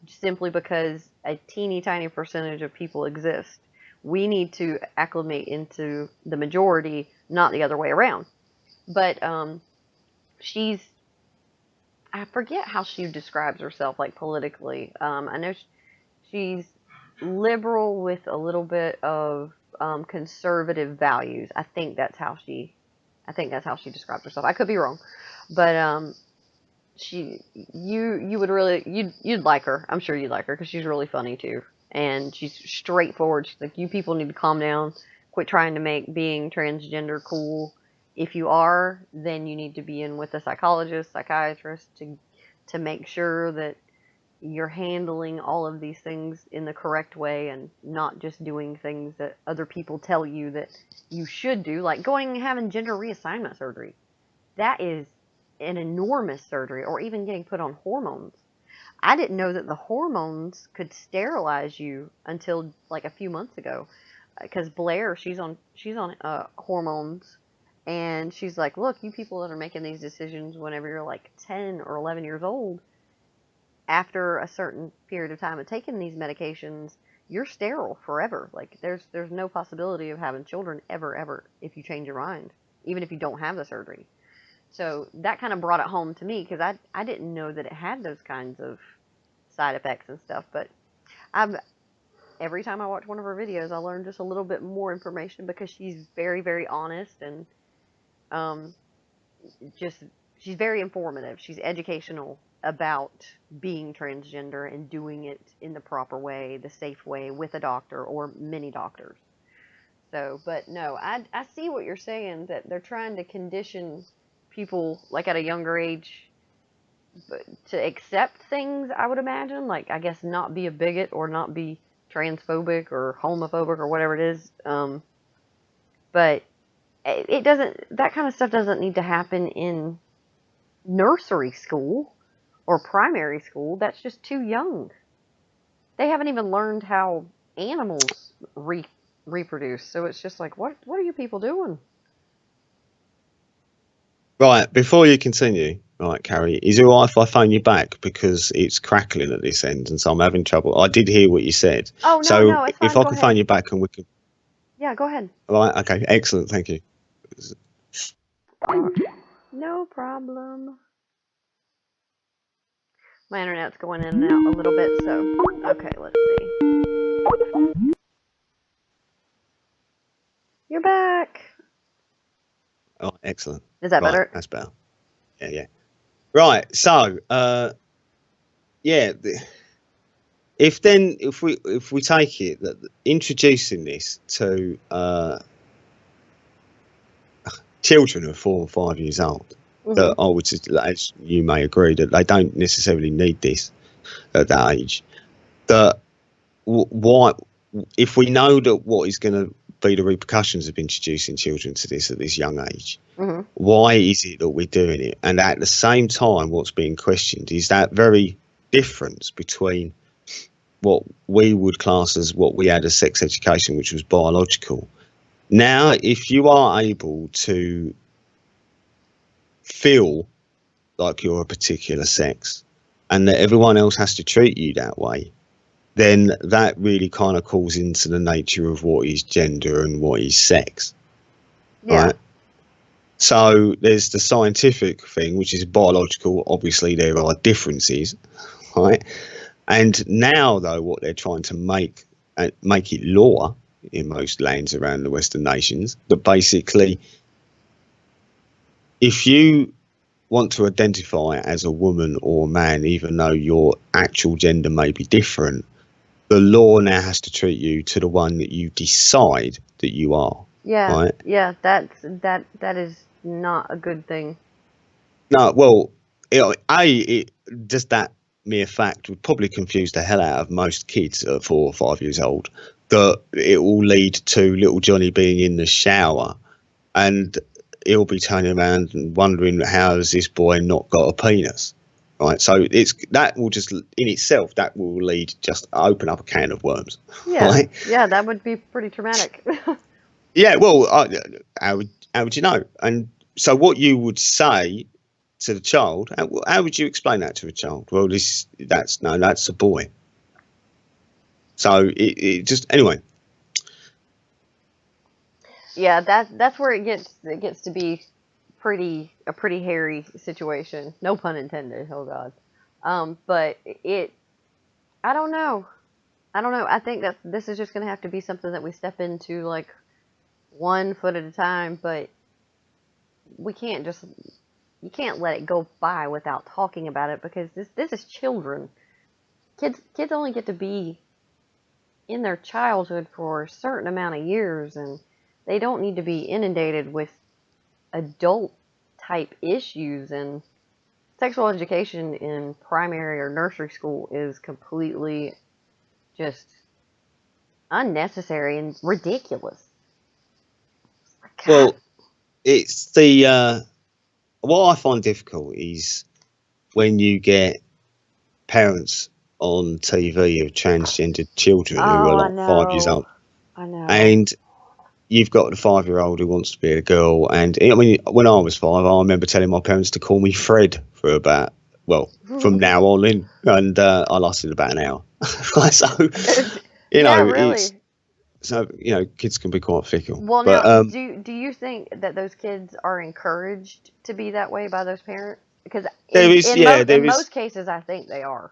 simply because a teeny tiny percentage of people exist. We need to acclimate into the majority, not the other way around. But I forget how she describes herself, like, politically. I know she's liberal with a little bit of conservative values. I think that's how she describes herself. I could be wrong, but you would really you'd like her. I'm sure you'd like her because she's really funny too. And she's straightforward. She's like, you people need to calm down. Quit trying to make being transgender cool. If you are, then you need to be in with a psychologist, psychiatrist to make sure that you're handling all of these things in the correct way and not just doing things that other people tell you that you should do, like going and having gender reassignment surgery. That is an enormous surgery, or even getting put on hormones. I didn't know that the hormones could sterilize you until like a few months ago, because Blair, she's on hormones, and she's like, look, you people that are making these decisions whenever you're like 10 or 11 years old, after a certain period of time of taking these medications, you're sterile forever. Like there's no possibility of having children ever if you change your mind, even if you don't have the surgery. So that kind of brought it home to me, because I didn't know that it had those kinds of side effects and stuff. But I've every time I watch one of her videos, I learn just a little bit more information, because she's very honest, and um, just she's very informative. She's educational about being transgender and doing it in the proper way, the safe way, with a doctor or many doctors. So, but no, I see what you're saying, that they're trying to condition people like at a younger age, but to accept things, I would imagine, like I guess not be a bigot or not be transphobic or homophobic or whatever it is. But it doesn't, that kind of stuff doesn't need to happen in nursery school or primary school. That's just too young. They haven't even learned how animals reproduce. So it's just like, what are you people doing? Right, before you continue, right, Kari, is it all right if I phone you back, because it's crackling at this end and so I'm having trouble. I did hear what you said. Oh, So no, it's if fine. I Go can phone ahead. you back and we can. Yeah, go ahead. Right, okay, excellent, thank you. No problem. My internet's going in and out a little bit, so okay, let's see. You're back. Oh, excellent. Is that Right, better? that's better. Yeah. Right, so yeah, if we take it that introducing this to children of 4 or 5 years old, that I would, as you may agree, that they don't necessarily need this at that age. That why, if we know that what is going to be the repercussions of introducing children to this at this young age, why is it that we're doing it? And at the same time, what's being questioned is that very difference between what we would class as what we had as sex education, which was biological. Now, if you are able to feel like you're a particular sex and that everyone else has to treat you that way, then that really kind of calls into the nature of what is gender and what is sex. Yeah. Right? So there's the scientific thing, which is biological. Obviously, there are differences, right? And now, though, what they're trying to make it law in most lands around the Western nations, that basically, if you want to identify as a woman or a man, even though your actual gender may be different, the law now has to treat you to the one that you decide that you are. Yeah. Right? Yeah. That is not a good thing. No, well, just that mere fact would probably confuse the hell out of most kids at 4 or 5 years old. That it will lead to little Johnny being in the shower, and he'll be turning around and wondering, how has this boy not got a penis? Right, so that will just in itself, that will lead, just open up a can of worms. Yeah. Right? Yeah, that would be pretty traumatic. Yeah, well, how would you know? And so what you would say to the child, how would you explain that to a child? Well, that's a boy. So it just, anyway. Yeah, that's where it gets to be a pretty hairy situation. No pun intended. Oh God. But I don't know. I think that this is just gonna have to be something that we step into like 1 foot at a time. But we can't just you can't let it go by without talking about it, because this is children. Kids only get to be in their childhood for a certain amount of years, and they don't need to be inundated with adult type issues. And sexual education in primary or nursery school is completely just unnecessary and ridiculous. God. Well, it's the what I find difficult is when you get parents on TV of transgender children who Oh, are I like 5 years know. old, I know. and you've got the 5-year-old who wants to be a girl. And I mean, when I was 5, I remember telling my parents to call me Fred for about, well, from now on in, and I lasted about an hour. So, you Yeah, know, it's really. so kids can be quite fickle. Well, But now, do you think that those kids are encouraged to be that way by those parents? Because there is, yeah, in there is, most cases, I think they are.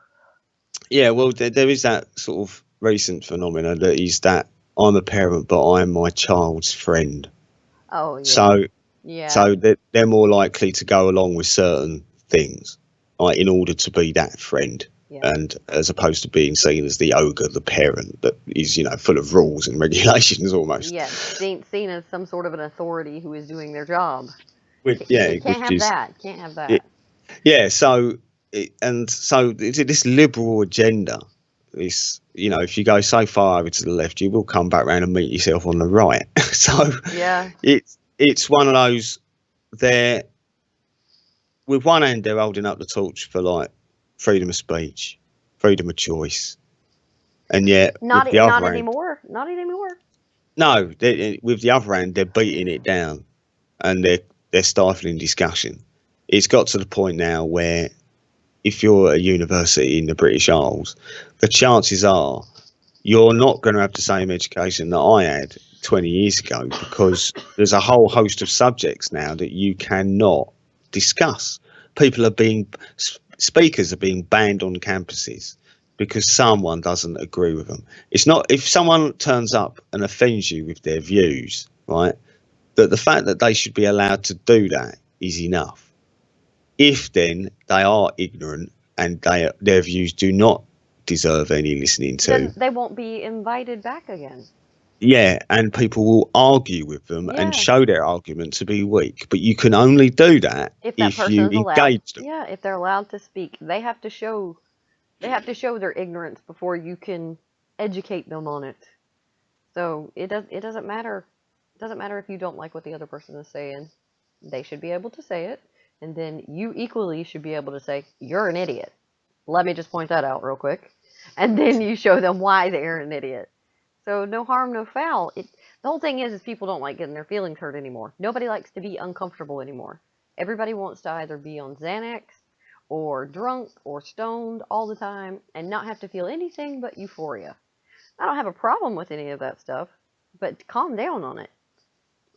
yeah. Well, there is that sort of recent phenomena that is that I'm a parent, but I'm my child's friend. Oh yeah, So yeah, So they're more likely to go along with certain things, like in order to be that friend, yeah, and as opposed to being seen as the ogre, the parent that is, full of rules and regulations almost. yeah. Seen as some sort of an authority who is doing their job. Can't Which have is that. Can't have it, that. yeah. So this liberal agenda. This, if you go so far over to the left, you will come back round and meet yourself on the right. So Yeah. it's one of those. They're with one hand they're holding up the torch for like freedom of speech, freedom of choice, and yet with the Not other hand, anymore. Not anymore. no, with the other hand they're beating it down and they're stifling discussion. It's got to the point now where if you're at a university in the British Isles, the chances are you're not going to have the same education that I had 20 years ago because there's a whole host of subjects now that you cannot discuss. People are being speakers are being banned on campuses because someone doesn't agree with them. It's not if someone turns up and offends you with their views, right? That the fact that they should be allowed to do that is enough. If then they are ignorant and their views do not deserve any listening to, Then they won't be invited back again. yeah, and people will argue with them and Yeah. show their argument to be weak. But you can only do that If that if you person's allowed, engage them. yeah, if they're allowed to speak, they have to show their ignorance before you can educate them on it. So it doesn't matter. It doesn't matter if you don't like what the other person is saying. They should be able to say it, and then you equally should be able to say you're an idiot. Let me just point that out real quick, and then you show them why they're an idiot. So no harm, no foul. The whole thing is people don't like getting their feelings hurt anymore. Nobody likes to be uncomfortable anymore. Everybody wants to either be on Xanax or drunk or stoned all the time and not have to feel anything but euphoria. I don't have a problem with any of that stuff, but calm down on it.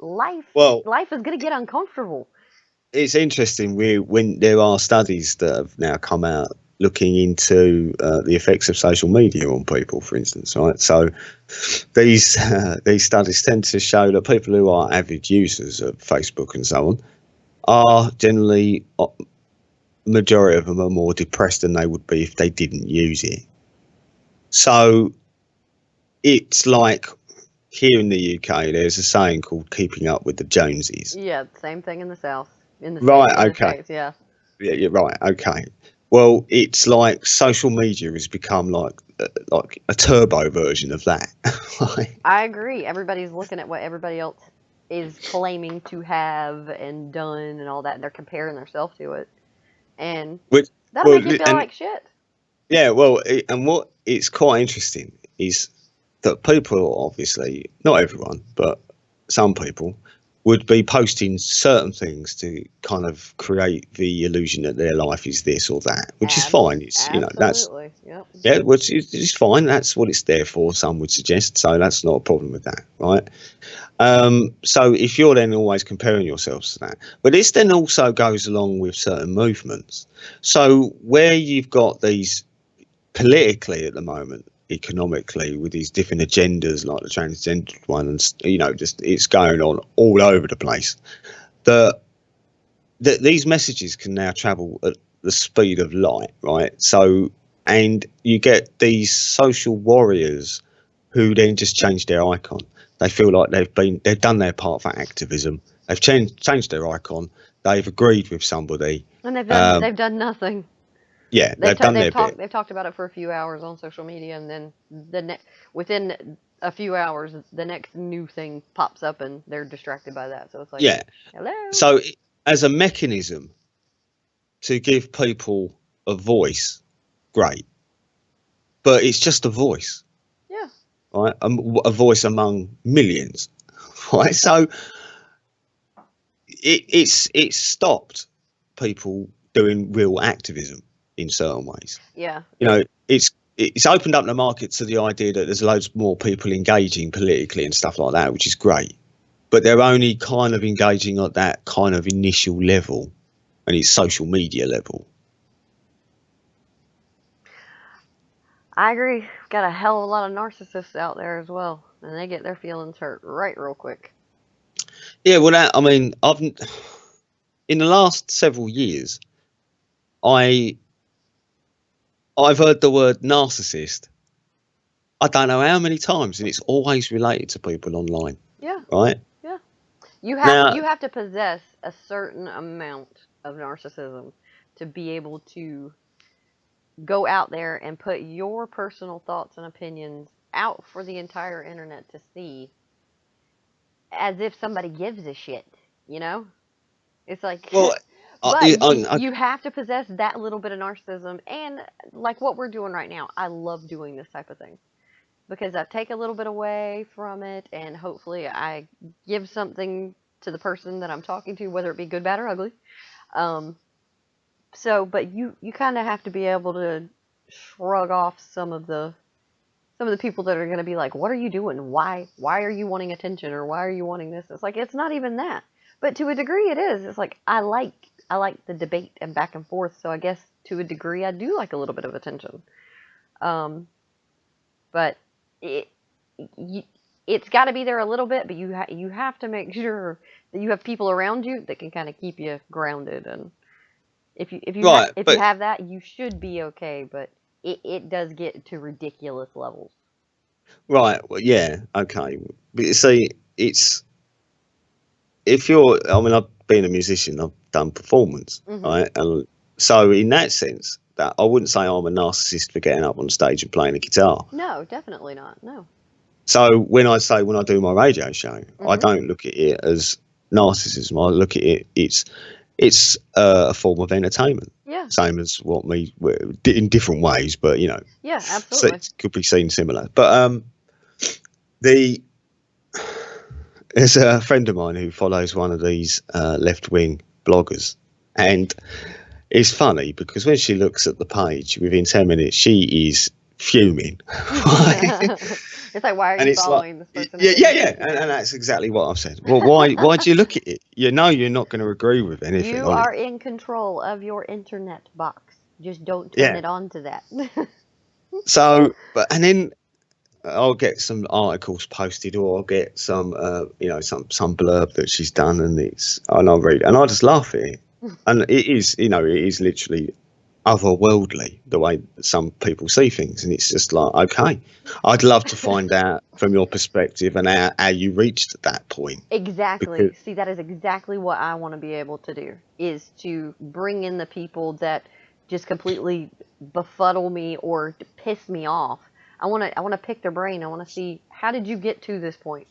Well, Life is gonna get uncomfortable. it's interesting. When there are studies that have now come out looking into the effects of social media on people, for instance, right? So these studies tend to show that people who are avid users of Facebook and so on are generally majority of them are more depressed than they would be if they didn't use it. So it's like here in the UK, there's a saying called "keeping up with the Joneses." Yeah, same thing in the South, Right. in the Okay. States. Yeah, Yeah. You're right. Okay. Well, it's like social media has become like a turbo version of that. Like, I agree. Everybody's looking at what everybody else is claiming to have and done and all that, and they're comparing themselves to it, and which, that'll well, make you feel and like shit. yeah, well, and what it's quite interesting is that people, obviously, not everyone, but some people, would be posting certain things to kind of create the illusion that their life is this or that, which is fine. It's that's Absolutely. Yep. yeah, which is fine. That's what it's there for. Some would suggest, so that's not a problem with that, right? So if you're then always comparing yourselves to that, but this then also goes along with certain movements. So where you've got these politically at the moment, economically, with these different agendas like the transgender one, and just it's going on all over the place. That these messages can now travel at the speed of light, right? So, and you get these social warriors who then just change their icon. They feel like they've done their part for activism. They've changed their icon. They've agreed with somebody. And Um, they've done nothing. yeah, they've done their bit. They've talked about it for a few hours on social media, and then within a few hours, the next new thing pops up, and they're distracted by that. So it's like, Yeah. hello. So as a mechanism to give people a voice, great. But it's just a voice. Yeah. Right? A voice among millions. Right? So it's stopped people doing real activism in certain ways. Yeah. You know, it's opened up the market to the idea that there's loads more people engaging politically and stuff like that, which is great. But they're only kind of engaging at that kind of initial level, and it's social media level. I agree. Got a hell of a lot of narcissists out there as well, and they get their feelings hurt real quick. Yeah, well, in the last several years, I've heard the word narcissist. I don't know how many times, and it's always related to people online. Yeah. Right. Yeah. You have to possess a certain amount of narcissism to be able to go out there and put your personal thoughts and opinions out for the entire internet to see, as if somebody gives a shit, you know? It's like, well, you have to possess that little bit of narcissism, and like what we're doing right now, I love doing this type of thing because I take a little bit away from it, and hopefully I give something to the person that I'm talking to, whether it be good, bad, or ugly. But you kind of have to be able to shrug off some of the people that are going to be like, what are you doing? Why are you wanting attention, or why are you wanting this? It's like, it's not even that. But to a degree it is. It's like, I like the debate and back and forth. So I guess to a degree I do like a little bit of attention. But it's got to be there a little bit, but you have to make sure that you have people around you that can kind of keep you grounded. And if you have that, you should be okay. But it does get to ridiculous levels. Right. Well, yeah. Okay. But you see, I've been a musician. I've done performance, right? And so in that sense, that I wouldn't say I'm a narcissist for getting up on stage and playing a guitar. No, definitely not. No. So when I do my radio show, I don't look at it as narcissism. I look at it, it's a form of entertainment. Yeah. Same as in different ways, but Yeah, absolutely. It could be seen similar. But there's a friend of mine who follows one of these left-wing bloggers, and it's funny because when she looks at the page, within 10 minutes, she is fuming. It's like, why are you following this person? Yeah. And that's exactly what I've said. Well, why do you look at it? You know you're not going to agree with anything. You are in control of your internet box. Just don't turn it on to that. So, and then I'll get some articles posted, or I'll get some, some blurb that she's done, and I'll read, and I just laugh at it. And it is literally otherworldly the way some people see things, and it's just like, okay, I'd love to find out from your perspective and how you reached that point. Exactly. See, that is exactly what I want to be able to do, is to bring in the people that just completely befuddle me or piss me off. I want to pick their brain. I want to see, how did you get to this point?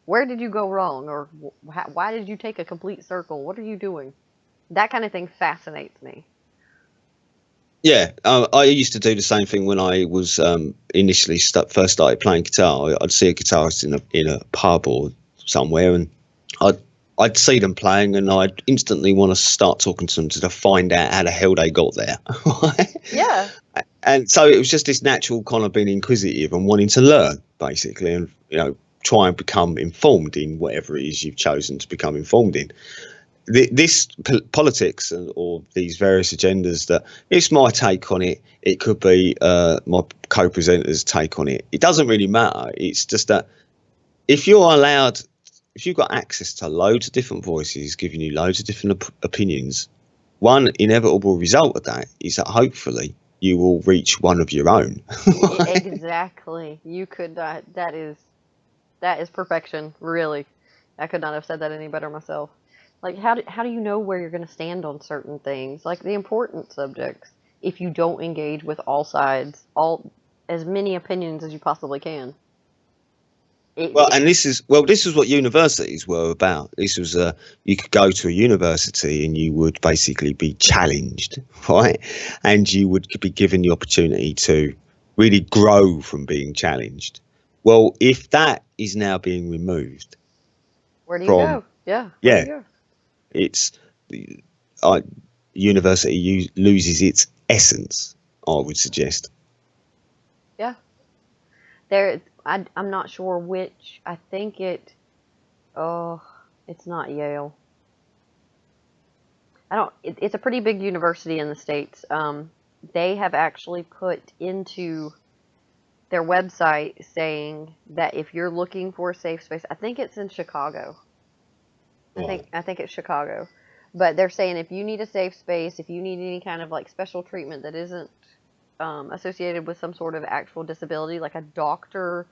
Where did you go wrong? Or why did you take a complete circle? What are you doing? That kind of thing fascinates me. Yeah, I used to do the same thing when I was initially first started playing guitar. I'd see a guitarist in a pub or somewhere, and I'd see them playing, and I'd instantly want to start talking to them to find out how the hell they got there. Yeah. And so it was just this natural kind of being inquisitive and wanting to learn, basically, and try and become informed in whatever it is you've chosen to become informed in. This politics or these various agendas, that it's my take on it. It could be my co-presenter's take on it. It doesn't really matter. It's just that if you've got access to loads of different voices giving you loads of different opinions, one inevitable result of that is that hopefully you will reach one of your own. Exactly. You could not. That is perfection. Really, I could not have said that any better myself. Like, how do you know where you're going to stand on certain things, like the important subjects, if you don't engage with all sides, all as many opinions as you possibly can? Well, It and this is what universities were about. This was you could go to a university and you would basically be challenged, right? And you would be given the opportunity to really grow from being challenged. Well, if that is now being removed Where do you from, go? Yeah, where do yeah, you go? it's uh, university loses its essence, I would suggest. Yeah, there. I'm not sure which. I think it. Oh, it's not Yale. I don't. It's a pretty big university in the states. They have actually put into their website saying that if you're looking for a safe space, I think it's in Chicago. Right. I think it's Chicago. But they're saying if you need a safe space, if you need any kind of like special treatment that isn't associated with some sort of actual disability, like a doctor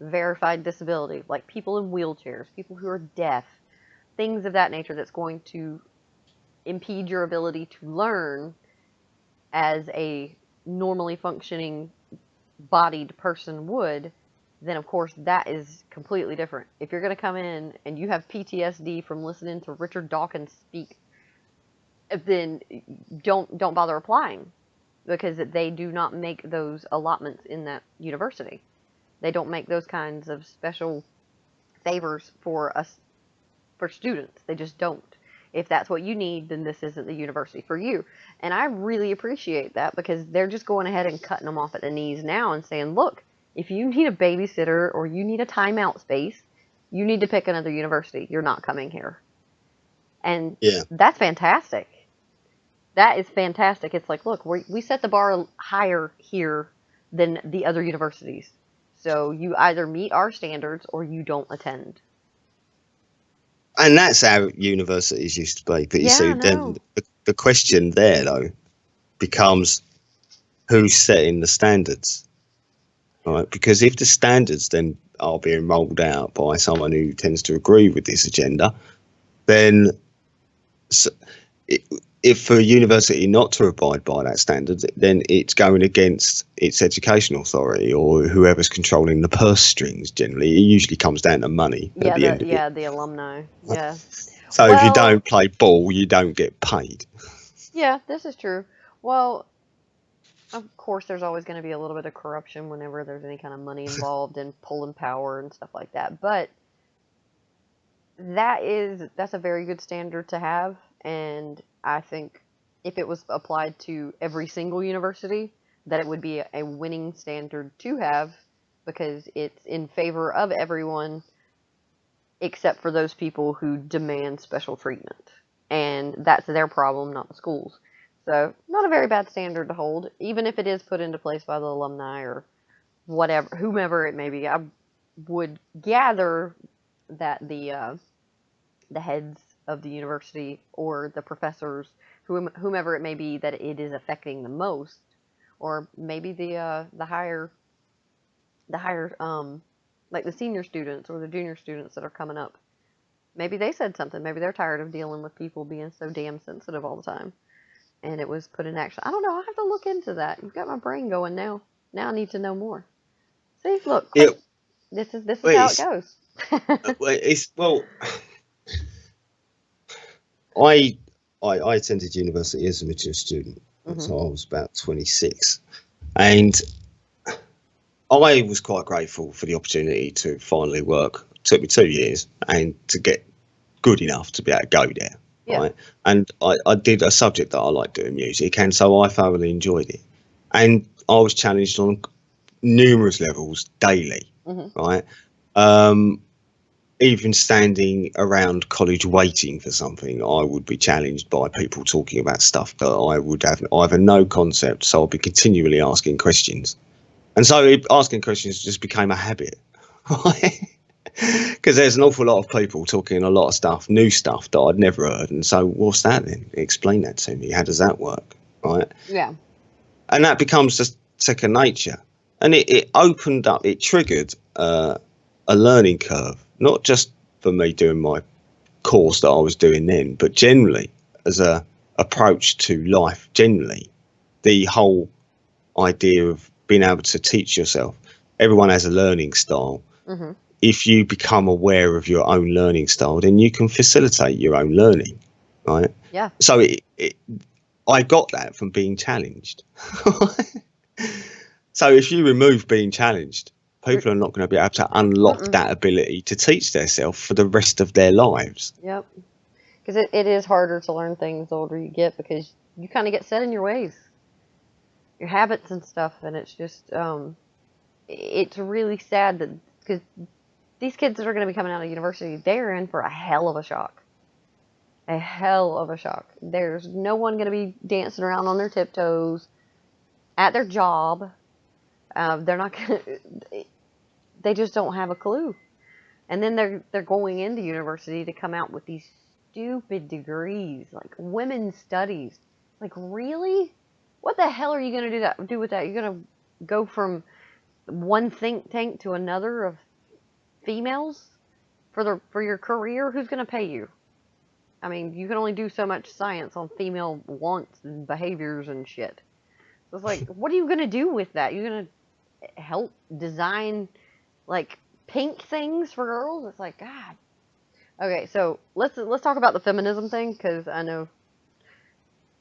verified disability, like people in wheelchairs, people who are deaf, things of that nature that's going to impede your ability to learn as a normally functioning bodied person would, then of course that is completely different. If you're going to come in and you have PTSD from listening to Richard Dawkins speak, then don't bother applying, because they do not make those allotments in that university. They don't make those kinds of special favors for us, for students. They just don't. If that's what you need, then this isn't the university for you. And I really appreciate that, because they're just going ahead and cutting them off at the knees now and saying, look, if you need a babysitter or you need a timeout space, you need to pick another university. You're not coming here. And Yeah. that's fantastic. That is fantastic. It's like, look, we set the bar higher here than the other universities. So you either meet our standards or you don't attend. And that's how universities used to be. But you Yeah, see, I know. then the question there, though, becomes who's setting the standards, right? Because if the standards then are being rolled out by someone who tends to agree with this agenda, then if for a university not to abide by that standard, then it's going against its educational authority or whoever's controlling the purse strings. Generally, it usually comes down to money at the end of it. The alumni. Yeah. So if you Well, don't play ball, you don't get paid. yeah, this is true. Well, of course, there's always going to be a little bit of corruption whenever there's any kind of money involved in pulling power and stuff like that. But that's a very good standard to have, and I think if it was applied to every single university, that it would be a winning standard to have, because it's in favor of everyone except for those people who demand special treatment. And that's their problem, not the schools. So, not a very bad standard to hold, even if it is put into place by the alumni or whatever, whomever it may be. I would gather that the heads of the university or the professors, whomever it may be, that it is affecting the most, or maybe the higher like the senior students or the junior students that are coming up. Maybe they said something. Maybe they're tired of dealing with people being so damn sensitive all the time, and it was put in action. I don't know. I have to look into that. You've got my brain going now. Now I need to know more. See, look, Yeah, this is well, how it goes. well, I attended university as a mature student, Hmm. so I was about 26, and I was quite grateful for the opportunity to finally work. It took me 2 years and to get good enough to be able to go there, Yeah. right? And I did a subject that I like doing, music, and so I thoroughly enjoyed it. And I was challenged on numerous levels daily, Hmm. right? Even standing around college waiting for something, I would be challenged by people talking about stuff that I would have either no concept, so I'd be continually asking questions. And so asking questions just became a habit, right? Because there's an awful lot of people talking a lot of stuff, new stuff that I'd never heard. And so what's that then? Explain that to me. How does that work, right? Yeah. and that becomes just second nature. And it opened up, it triggered a learning curve, not just for me doing my course that I was doing then, but generally as a approach to life. Generally, the whole idea of being able to teach yourself. Everyone has a learning style. Mm-hmm. If you become aware of your own learning style, then you can facilitate your own learning, right? Yeah. So I got that from being challenged. So if you remove being challenged, people are not going to be able to unlock that ability to teach themselves for the rest of their lives. Yep. Because it is harder to learn things the older you get, because you kind of get set in your ways, your habits and stuff, and it's just it's really sad that, because these kids that are going to be coming out of university, they're in for a hell of a shock. A hell of a shock. There's no one going to be dancing around on their tiptoes at their job. They're not going to, they just don't have a clue. And then they're going into university to come out with these stupid degrees, like women's studies. Like, really? What the hell are you going to do with that? You're going to go from one think tank to another of females for your career? Who's going to pay you? I mean, you can only do so much science on female wants and behaviors and shit. So it's like, what are you going to do with that? You're going to help design, like, pink things for girls? It's like, God. Okay, so let's talk about the feminism thing, because I know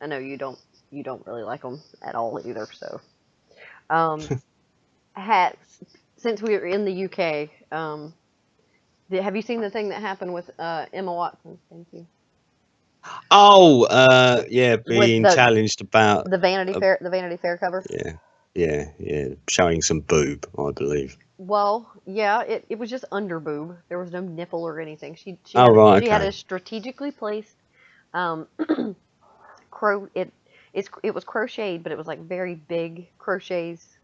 you don't really like them at all either. So, had since we were in the UK, have you seen the thing that happened with Emma Watson? Thank you. Oh, yeah, With being challenged about the Vanity Fair cover. yeah, showing some boob, I believe. Well, yeah, it was just under boob. There was no nipple or anything. She Right, she had okay. a strategically placed um it was crocheted, but it was like very big crochets,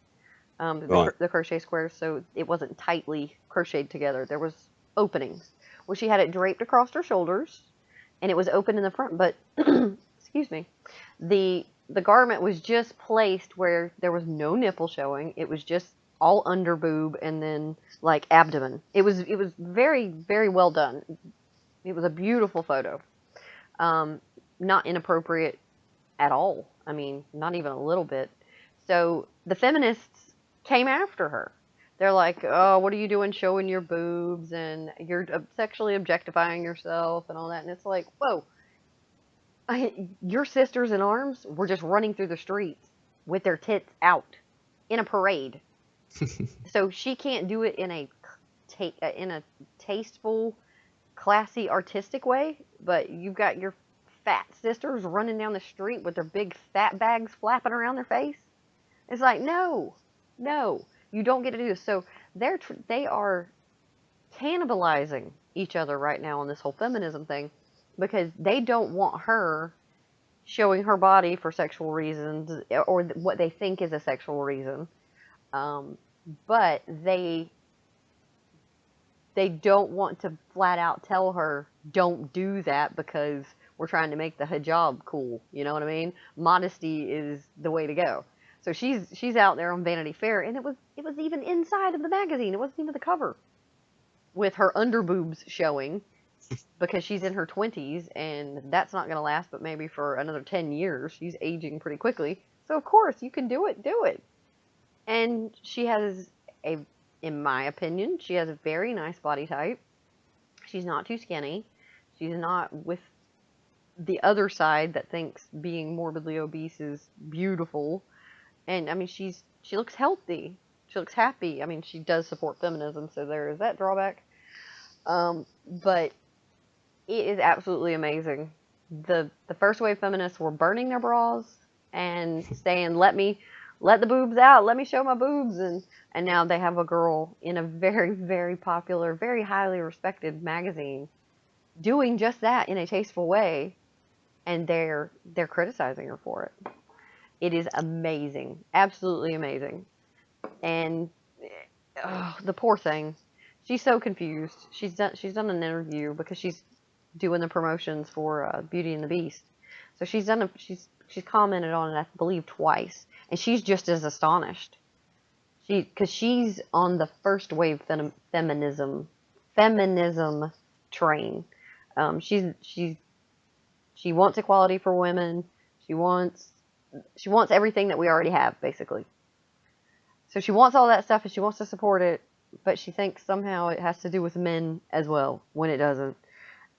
Right. the crochet squares, so it wasn't tightly crocheted together. There was openings. Well, she had it draped across her shoulders, and it was open in the front, but excuse me, the garment was just placed where there was no nipple showing. It was just all under boob and then like abdomen. It was very, very well done. It was a beautiful photo. Not inappropriate at all. I mean, not even a little bit. So the feminists came after her. They're like, "Oh, what are you doing showing your boobs, and you're sexually objectifying yourself and all that." And it's like, whoa, your sisters in arms were just running through the streets with their tits out in a parade. So she can't do it in a tasteful, classy, artistic way, but you've got your fat sisters running down the street with their big fat bags flapping around their face. It's like, no, you don't get to do this. So they are cannibalizing each other right now on this whole feminism thing, because they don't want her showing her body for sexual reasons, or what they think is a sexual reason. But they don't want to flat out tell her, don't do that, because we're trying to make the hijab cool. You know what I mean? Modesty is the way to go. So she's out there on Vanity Fair, and it was even inside of the magazine. It wasn't even the cover, with her underboobs showing, because she's in her 20s, and that's not going to last but maybe for another 10 years. She's aging pretty quickly. So of course you can do it. And she has in my opinion, she has a very nice body type. She's not too skinny. She's not with the other side that thinks being morbidly obese is beautiful. And I mean, she looks healthy. She looks happy. I mean, she does support feminism, so there is that drawback. But it is absolutely amazing. The first wave feminists were burning their bras and saying, let the boobs out, let me show my boobs, and now they have a girl in a very, very popular, very highly respected magazine doing just that in a tasteful way, and they're criticizing her for it. It is amazing, absolutely amazing. And the poor thing, she's so confused. She's done an interview because she's doing the promotions for Beauty and the Beast. So she's She's commented on it, I believe, twice, and she's just as astonished. Because she's on the first wave feminism train. She wants equality for women. She wants everything that we already have, basically. So she wants all that stuff and she wants to support it, but she thinks somehow it has to do with men as well when it doesn't.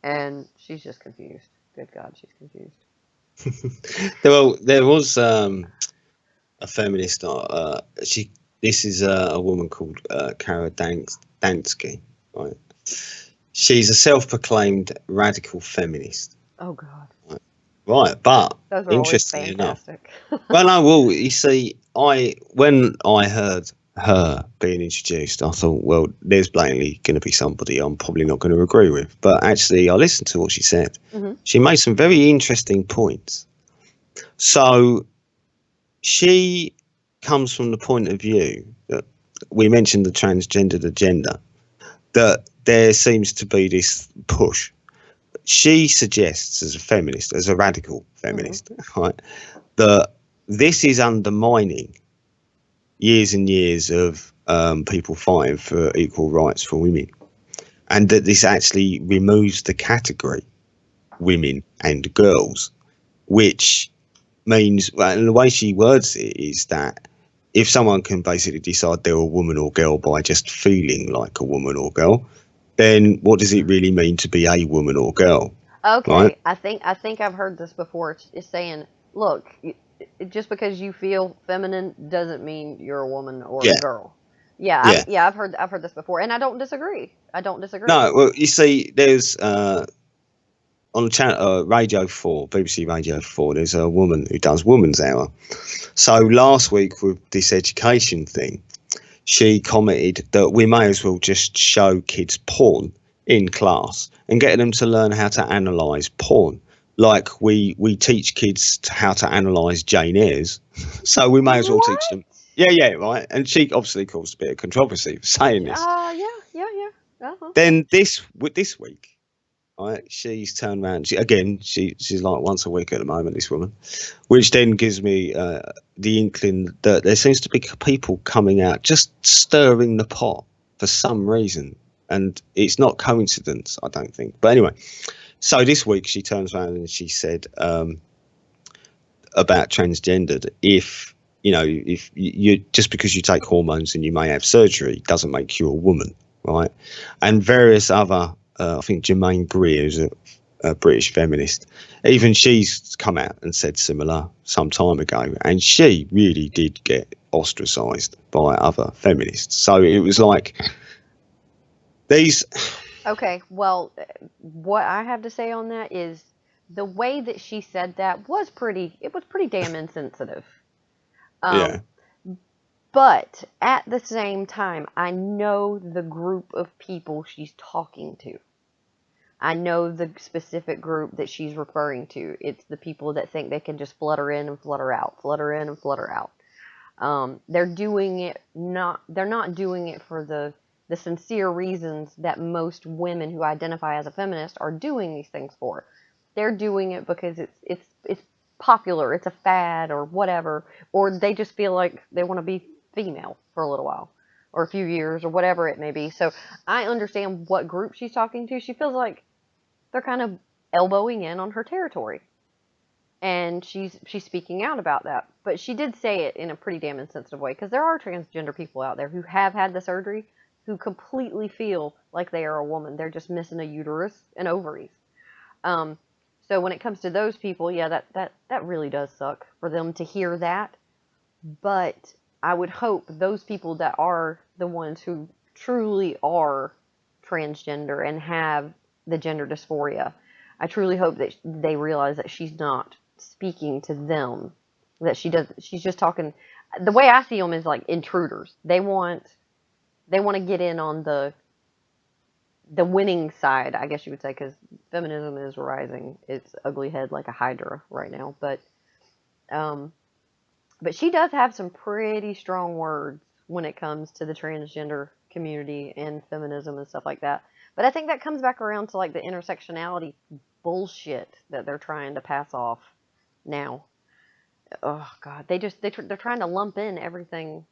And she's just confused. Good God, she's confused. Well, there was a feminist. This is a woman called Kara Dansky. Right, she's a self-proclaimed radical feminist. Oh God. Right, but Those are always interestingly enough, fantastic. well, no, well, you see, when I heard her being introduced, I thought, well, there's blatantly going to be somebody I'm probably not going to agree with. But actually, I listened to what she said. Mm-hmm. She made some very interesting points. So she comes from the point of view that we mentioned the transgendered agenda, that there seems to be this push. She suggests, as a feminist, as a radical feminist, right, that this is undermining years and years of people fighting for equal rights for women, and that this actually removes the category women and girls, which means, well, and the way she words it is that if someone can basically decide they're a woman or girl by just feeling like a woman or girl, then what does it really mean to be a woman or girl? Okay, right? I think I've heard this before. It's saying, look, just because you feel feminine doesn't mean you're a woman or Yeah, a girl. Yeah, yeah. I've heard this before, and I don't disagree. No, well, you see, there's on the channel Radio 4, BBC Radio 4, there's a woman who does Woman's Hour. So last week with this education thing, she commented that we may as well just show kids porn in class and get them to learn how to analyse porn. Like we teach kids how to analyse Jane Eyre's, so we may as well teach them. Yeah, right. And she obviously caused a bit of controversy for saying this. Yeah. Uh-huh. Then this week, right, she's turned around. She's like once a week at the moment, this woman, which then gives me the inkling that there seems to be people coming out just stirring the pot for some reason, and it's not coincidence, I don't think. But anyway, so this week she turns around and she said about transgendered, if you just because you take hormones and you may have surgery doesn't make you a woman, right? And various other I think Germaine Greer is a British feminist. Even she's come out and said similar some time ago, and she really did get ostracised by other feminists. So it was like these. Okay, well, what I have to say on that is the way that she said that was pretty damn insensitive. Yeah. But at the same time, I know the group of people she's talking to. I know the specific group that she's referring to. It's the people that think they can just flutter in and flutter out, flutter in and flutter out. They're not doing it for the sincere reasons that most women who identify as a feminist are doing these things for. They're doing it because it's popular, it's a fad or whatever, or they just feel like they want to be female for a little while or a few years or whatever it may be. So I understand what group she's talking to. She feels like they're kind of elbowing in on her territory. And she's speaking out about that. But she did say it in a pretty damn insensitive way, because there are transgender people out there who have had the surgery who completely feel like they are a woman. They're just missing a uterus and ovaries. So when it comes to those people, yeah, that really does suck for them to hear that. But I would hope those people that are the ones who truly are transgender and have the gender dysphoria, I truly hope that they realize that she's not speaking to them, that she's just talking. The way I see them is like intruders. They want to get in on the winning side, I guess you would say, because feminism is rising its ugly head like a hydra right now. But she does have some pretty strong words when it comes to the transgender community and feminism and stuff like that. But I think that comes back around to like the intersectionality bullshit that they're trying to pass off now. oh God, they're trying to lump in everything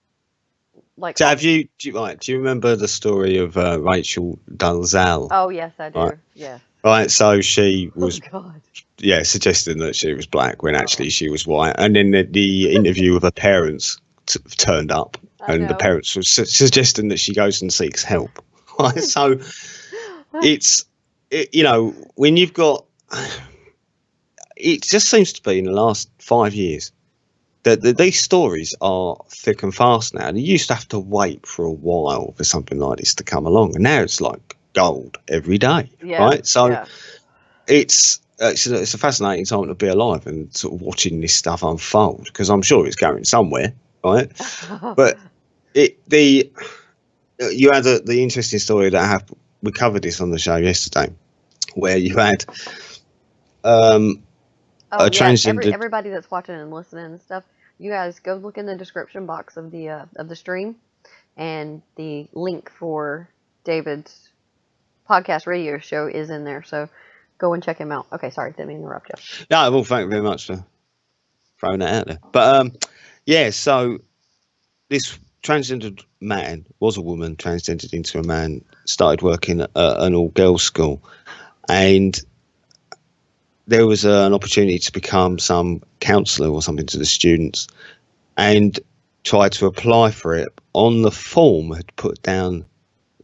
like. So do you remember the story of Rachel Dolezal? Oh yes, I Right, do. Yes. right. So she Oh was, God. yeah, suggesting that she was black when Oh, actually she was white. And then the interview with her parents turned up, I and the know. parents were suggesting that she goes and seeks help. Right, so it's, when you've got, it just seems to be in the last 5 years that these stories are thick and fast now. You used to have to wait for a while for something like this to come along, and now it's like gold every day, Yeah, right? So yeah. it's a fascinating time to be alive and sort of watching this stuff unfold, because I'm sure it's going somewhere, right? But the you had the interesting story that happened. We covered this on the show yesterday, where you had um, Oh a yeah, transgendered. everybody that's watching and listening and stuff, you guys go look in the description box of the stream, and the link for David's podcast radio show is in there. So go and check him out. Okay, sorry, didn't mean to interrupt you. No, well, thank you very much for throwing that out there. But yeah, so this transgendered man was a woman, transgendered into a man, started working at an all-girls school, and there was an opportunity to become some counsellor or something to the students, and tried to apply for it. On the form, had put down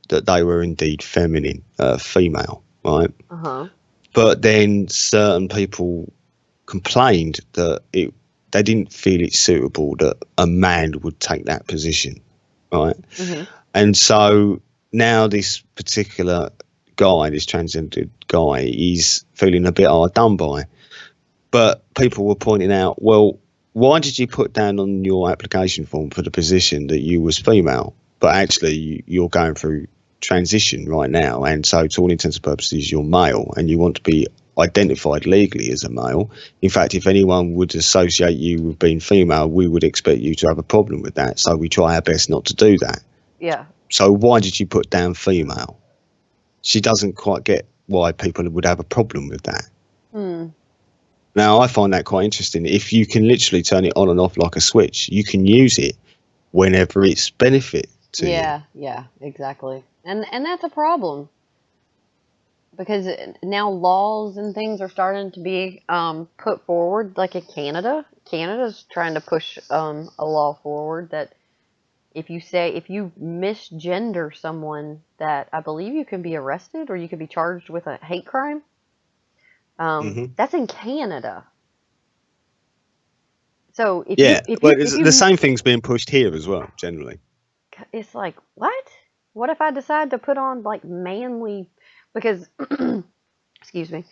that they were indeed feminine, female, right? Uh-huh. But then certain people complained that they didn't feel it suitable that a man would take that position, right? Mm-hmm. And so now this particular guy, this transgendered guy, is feeling a bit hard done by. But people were pointing out, well, why did you put down on your application form for the position that you was female, but actually you're going through transition right now, and so to all intents and purposes you're male, and you want to be identified legally as a male. In fact, if anyone would associate you with being female, we would expect you to have a problem with that, so we try our best not to do that. Yeah. So why did you put down female? She doesn't quite get why people would have a problem with that. Hmm. Now, I find that quite interesting. If you can literally turn it on and off like a switch, you can use it whenever it's benefit to you. Yeah, exactly. And that's a problem, because now laws and things are starting to be put forward, like in Canada. Canada's trying to push a law forward that if you misgender someone, that I believe you can be arrested or you could be charged with a hate crime. That's in Canada. So Yeah, well, if the you, same thing's being pushed here as well, generally. it's like, what? What if I decide to put on like manly, because excuse me,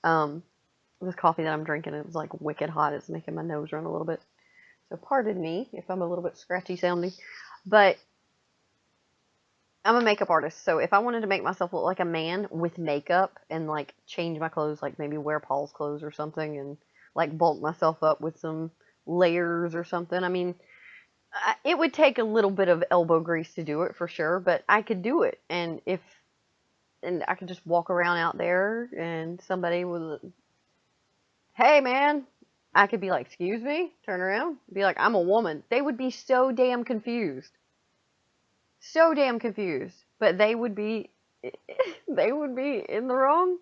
this coffee that I'm drinking, it was like wicked hot. It's making my nose run a little bit. So pardon me if I'm a little bit scratchy sounding, but I'm a makeup artist. So if I wanted to make myself look like a man with makeup and like change my clothes, like maybe wear Paul's clothes or something, and like bulk myself up with some layers or something, I mean, it would take a little bit of elbow grease to do it for sure, but I could do it. And I could just walk around out there and somebody was, hey man, I could be like, excuse me, turn around, be like, I'm a woman. They would be so damn confused. So damn confused. But they would be in the wrong.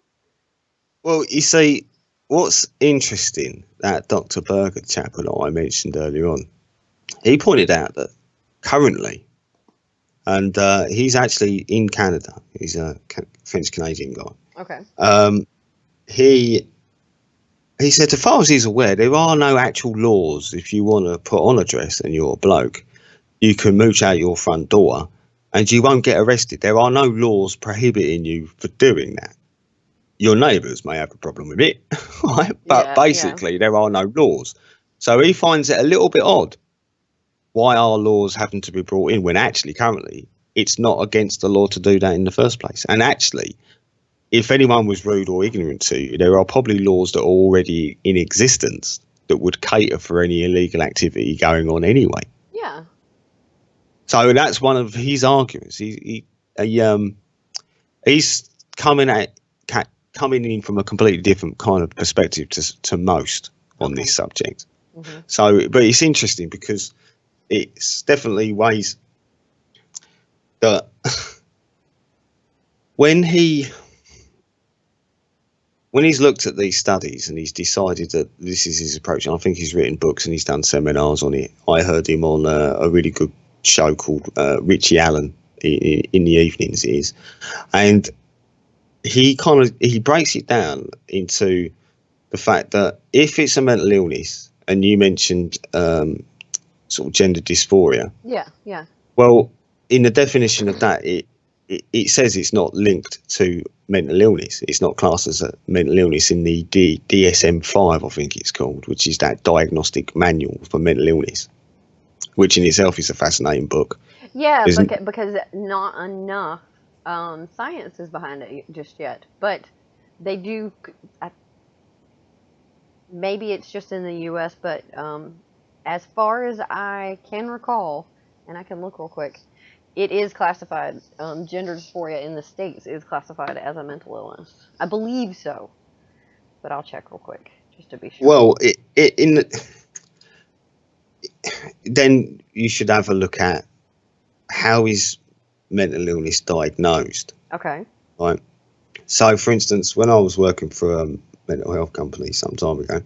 Well, you see, what's interesting, that Dr. Berger chap that I mentioned earlier on, he pointed out that currently, and he's actually in Canada, he's a French-Canadian guy. Okay. He said, as far as he's aware, there are no actual laws. If you want to put on a dress and you're a bloke, you can mooch out your front door and you won't get arrested. There are no laws prohibiting you for doing that. Your neighbours may have a problem with it, right? But Yeah, yeah. basically, there are no laws. So he finds it a little bit odd why our laws happen to be brought in when actually, currently, it's not against the law to do that in the first place. And actually, if anyone was rude or ignorant to you, there are probably laws that are already in existence that would cater for any illegal activity going on anyway. Yeah. So that's one of his arguments. He's coming in from a completely different kind of perspective to most on this subject. So, but it's interesting because it's definitely ways that when he's looked at these studies and he's decided that this is his approach, and I think he's written books and he's done seminars on it. I heard him on a really good show called Richie Allen in the evenings, it is, and he breaks it down into the fact that if it's a mental illness, and you mentioned sort of gender dysphoria. Yeah. Well, in the definition of that, it says it's not linked to mental illness. It's not classed as a mental illness in the DSM-5, I think it's called, which is that diagnostic manual for mental illness, which in itself is a fascinating book. Yeah, because not enough science is behind it just yet. But they do, maybe it's just in the U.S., but as far as I can recall, and I can look real quick, it is classified, gender dysphoria in the States is classified as a mental illness. I believe so, but I'll check real quick just to be sure. Well, then you should have a look at how is mental illness diagnosed. Okay. Right. So, for instance, when I was working for a mental health company some time ago,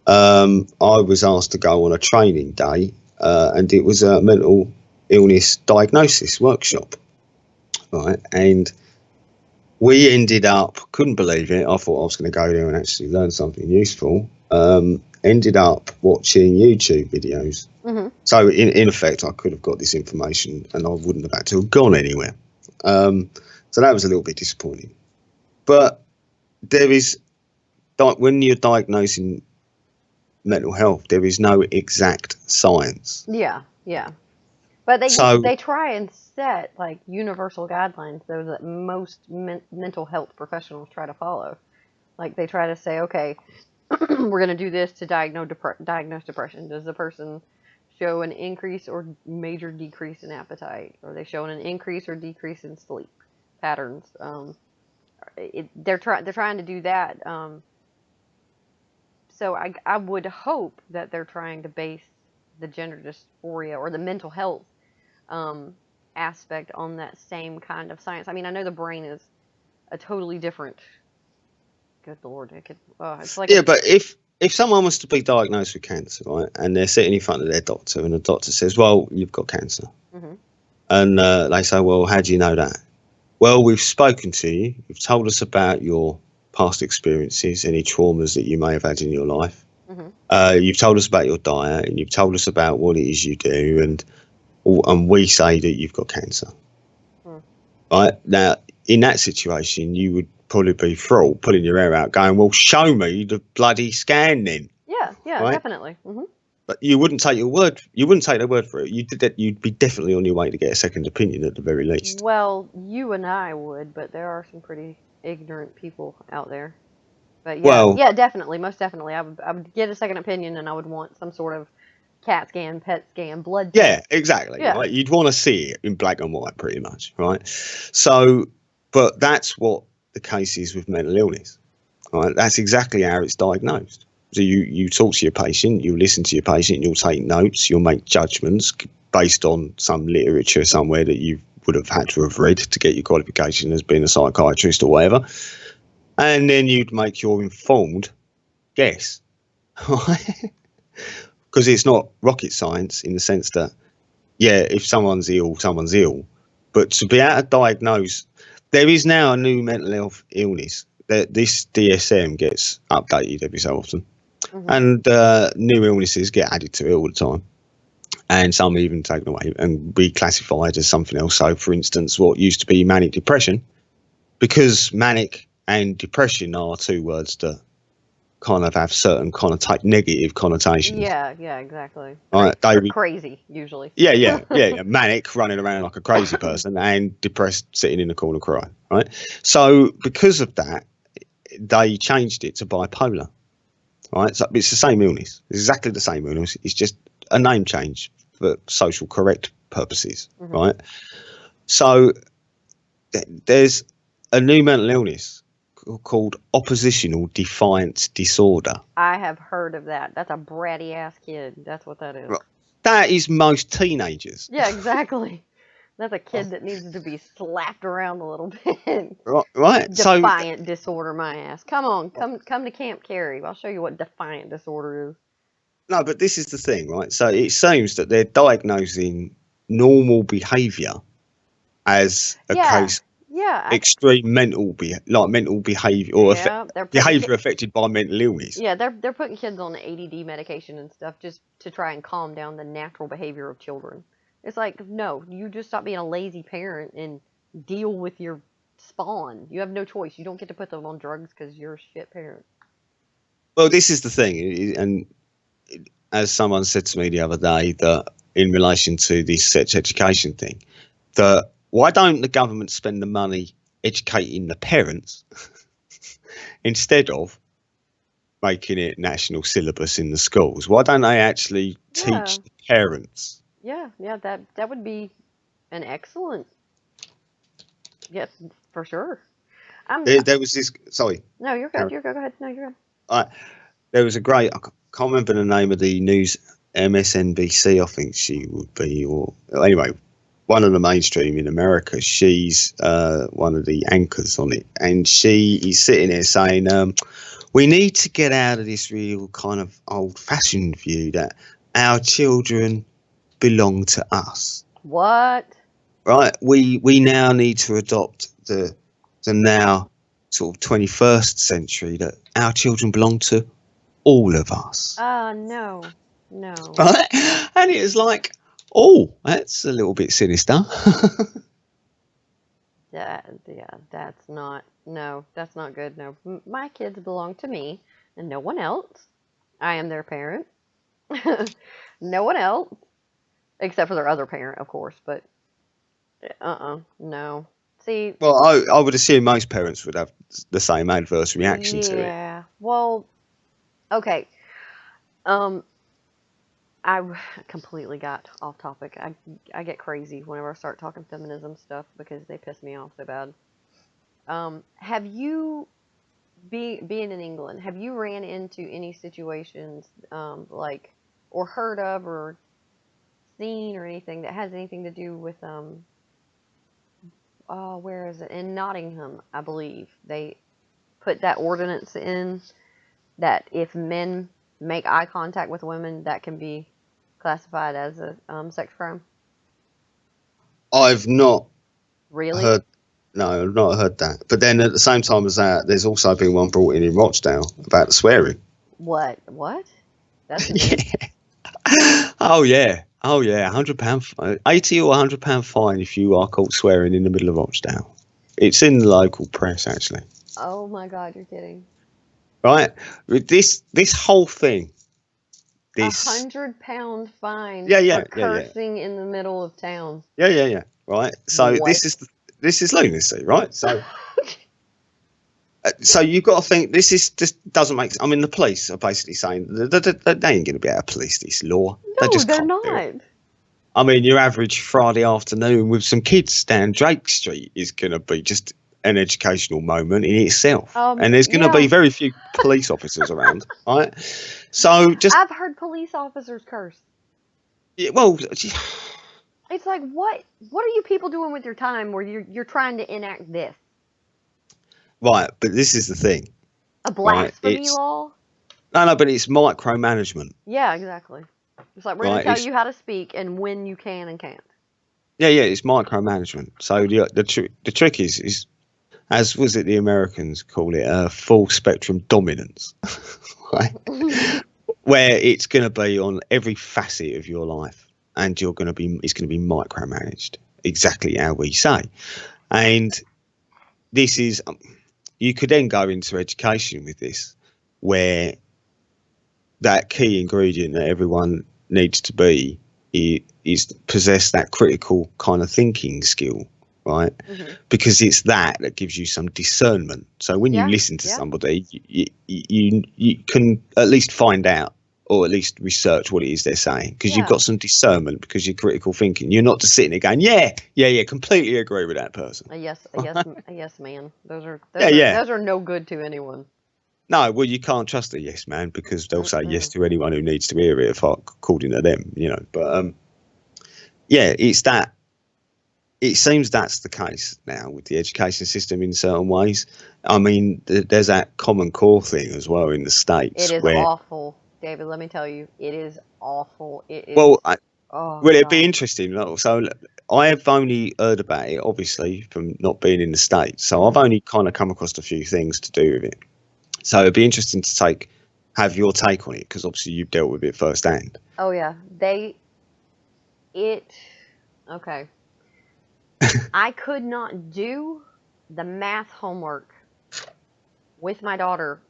I was asked to go on a training day, and it was a mental illness diagnosis workshop, right? And we ended up, couldn't believe it, I thought I was going to go there and actually learn something useful, ended up watching YouTube videos. So in effect, I could have got this information and I wouldn't have had to have gone anywhere. So that was a little bit disappointing. But there is, when you're diagnosing mental health, there is no exact science. Yeah. But they try and set like universal guidelines, though, that most mental health professionals try to follow. Like they try to say, okay, we're going to do this to diagnose depression. Does the person show an increase or major decrease in appetite? Or are they showing an increase or decrease in sleep patterns? They're trying to do that. So I would hope that they're trying to base the gender dysphoria or the mental health aspect on that same kind of science. I mean, I know the brain is a totally different. Good Lord, it's like but if someone was to be diagnosed with cancer, right, and they're sitting in front of their doctor, and the doctor says, "Well, you've got cancer," and they say, "Well, how do you know that?" Well, we've spoken to you. You've told us about your past experiences, any traumas that you may have had in your life. You've told us about your diet, and you've told us about what it is you do, and we say that you've got cancer. Right now, in that situation, you would probably be thrilled, pulling your hair out, going, "Well, show me the bloody scan, then." Yeah, right? Definitely. But you wouldn't take your word. You wouldn't take their word for it. You'd be definitely on your way to get a second opinion at the very least. Well, you and I would, but there are some pretty ignorant people out there. But yeah, definitely, most definitely, I would get a second opinion, and I would want some sort of CAT scan, PET scan, blood test. Yeah, exactly. Yeah. Right? You'd want to see it in black and white, pretty much, right? So, but that's what the case is with mental illness, right? That's exactly how it's diagnosed. So you talk to your patient, you listen to your patient, you'll take notes, you'll make judgments based on some literature somewhere that you would have had to have read to get your qualification as being a psychiatrist or whatever, and then you'd make your informed guess, right? Because it's not rocket science in the sense that, yeah, if someone's ill, someone's ill. But to be able to diagnose, there is now a new mental health illness. This DSM gets updated every so often. And new illnesses get added to it all the time. And some even taken away and reclassified as something else. So, for instance, what used to be manic depression, because manic and depression are two words that kind of have certain negative connotations. Yeah, exactly. Right, crazy usually. Yeah. Manic, running around like a crazy person, and depressed, sitting in the corner crying. Right. So because of that, they changed it to bipolar. Right. So it's the same illness, exactly the same illness. It's just a name change for social correct purposes. Right. So there's a new mental illness called oppositional defiance disorder. I have heard of that. That's a bratty ass kid. That's what that is. Right. That is most teenagers. Yeah, exactly. That's a kid that needs to be slapped around a little bit. Right. Defiant disorder, my ass. Come on, come to Camp Kari. I'll show you what defiant disorder is. No, but this is the thing, right? So it seems that they're diagnosing normal behaviour as a case. Yeah. Extreme mental behaviour or behaviour affected by mental illness. Yeah, they're putting kids on ADD medication and stuff just to try and calm down the natural behavior of children. It's like, no, you just stop being a lazy parent and deal with your spawn. You have no choice. You don't get to put them on drugs because you're a shit parent. Well, this is the thing, and as someone said to me the other day, that in relation to this sex education thing, that why don't the government spend the money educating the parents instead of making it national syllabus in the schools? Why don't they actually teach the parents? Yeah, that would be an excellent. Yes, for sure. There was this. Sorry. No, you're good. You're good. Go ahead. No, you're good. There was a great. I can't remember the name of the news. MSNBC, I think she would be, or anyway, one of the mainstream in America. She's one of the anchors on it, and she is sitting there saying, "We need to get out of this real kind of old-fashioned view that our children belong to us." What? Right. We now need to adopt the now sort of 21st century that our children belong to all of us. No. Right? And it was like, oh, that's a little bit sinister. That's not good. No, my kids belong to me and no one else. I am their parent. No one else, except for their other parent, of course. But no. See. Well, I would assume most parents would have the same adverse reaction to it. Yeah. Well, okay. I completely got off topic. I get crazy whenever I start talking feminism stuff because they piss me off so bad. Have you, being in England, have you ran into any situations like, or heard of, or seen, or anything that has anything to do with where is it? In Nottingham, I believe they put that ordinance in that if men make eye contact with women, that can be classified as a sex crime. I've not really heard. No, I've not heard that. But then at the same time as that, there's also been one brought in Rochdale about swearing. What? That's yeah. Oh yeah, £100, 80 or £100 fine if you are caught swearing in the middle of Rochdale. It's in the local press actually. Oh my God, you're kidding. Right, this whole thing. £100 fine. For cursing in the middle of town. Yeah. Right. So what? This is lunacy, right? So. So you've got to think this just doesn't make sense. I mean, the police are basically saying they ain't going to be able to police this law. No, they're not. I mean, your average Friday afternoon with some kids down Drake Street is going to be just an educational moment in itself. And there's going to be very few police officers around, right? So I've heard police officers curse. Yeah, well, it's like, what are you people doing with your time where you're trying to enact this? Right, but this is the thing. A blasphemy law? No, but it's micromanagement. Yeah, exactly. It's like, we're going to tell you how to speak and when you can and can't. Yeah, it's micromanagement. So the trick is, as was it the Americans call it, full spectrum dominance, right? Where it's going to be on every facet of your life, and it's going to be micromanaged exactly how we say. And this is, you could then go into education with this, where that key ingredient that everyone needs to be is possess that critical kind of thinking skill, right? Mm-hmm. Because it's that gives you some discernment. So when you listen to somebody, you can at least find out or at least research what it is they're saying, because you've Yeah. got some discernment, because you're critical thinking. You're not just sitting there going, yeah, completely agree with that person. A yes, a yes, man. Yeah. Those are no good to anyone. No, well, you can't trust a yes man, because they'll say yes Mm-mm. to anyone who needs to hear it, according to them, But yeah, it's that. It seems that's the case now with the education system in certain ways. I mean, there's that Common Core thing as well in the States It is where, awful, David. Let me tell you, it is awful. It is. well, Oh well, it'd be God. interesting. So I have only heard about it, obviously, from not being in the States. So I've Mhm. only kind of come across a few things to do with it. So it'd be interesting to have your take on it, because obviously you've dealt with it firsthand. Oh yeah. It. Okay. I could not do the math homework with my daughter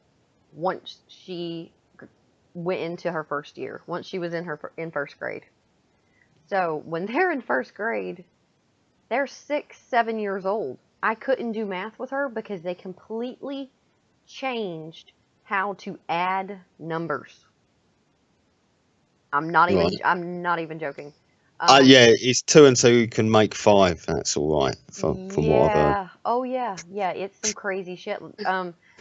once she went into her first year. Once she was in first grade. So when they're in first grade, they're 6, 7 years old. I couldn't do math with her because they completely changed how to add numbers. Right. I'm not even joking. Yeah, it's 2 and 2 can make 5. That's all right, from what I've heard. Yeah. Oh yeah. Yeah, it's some crazy shit.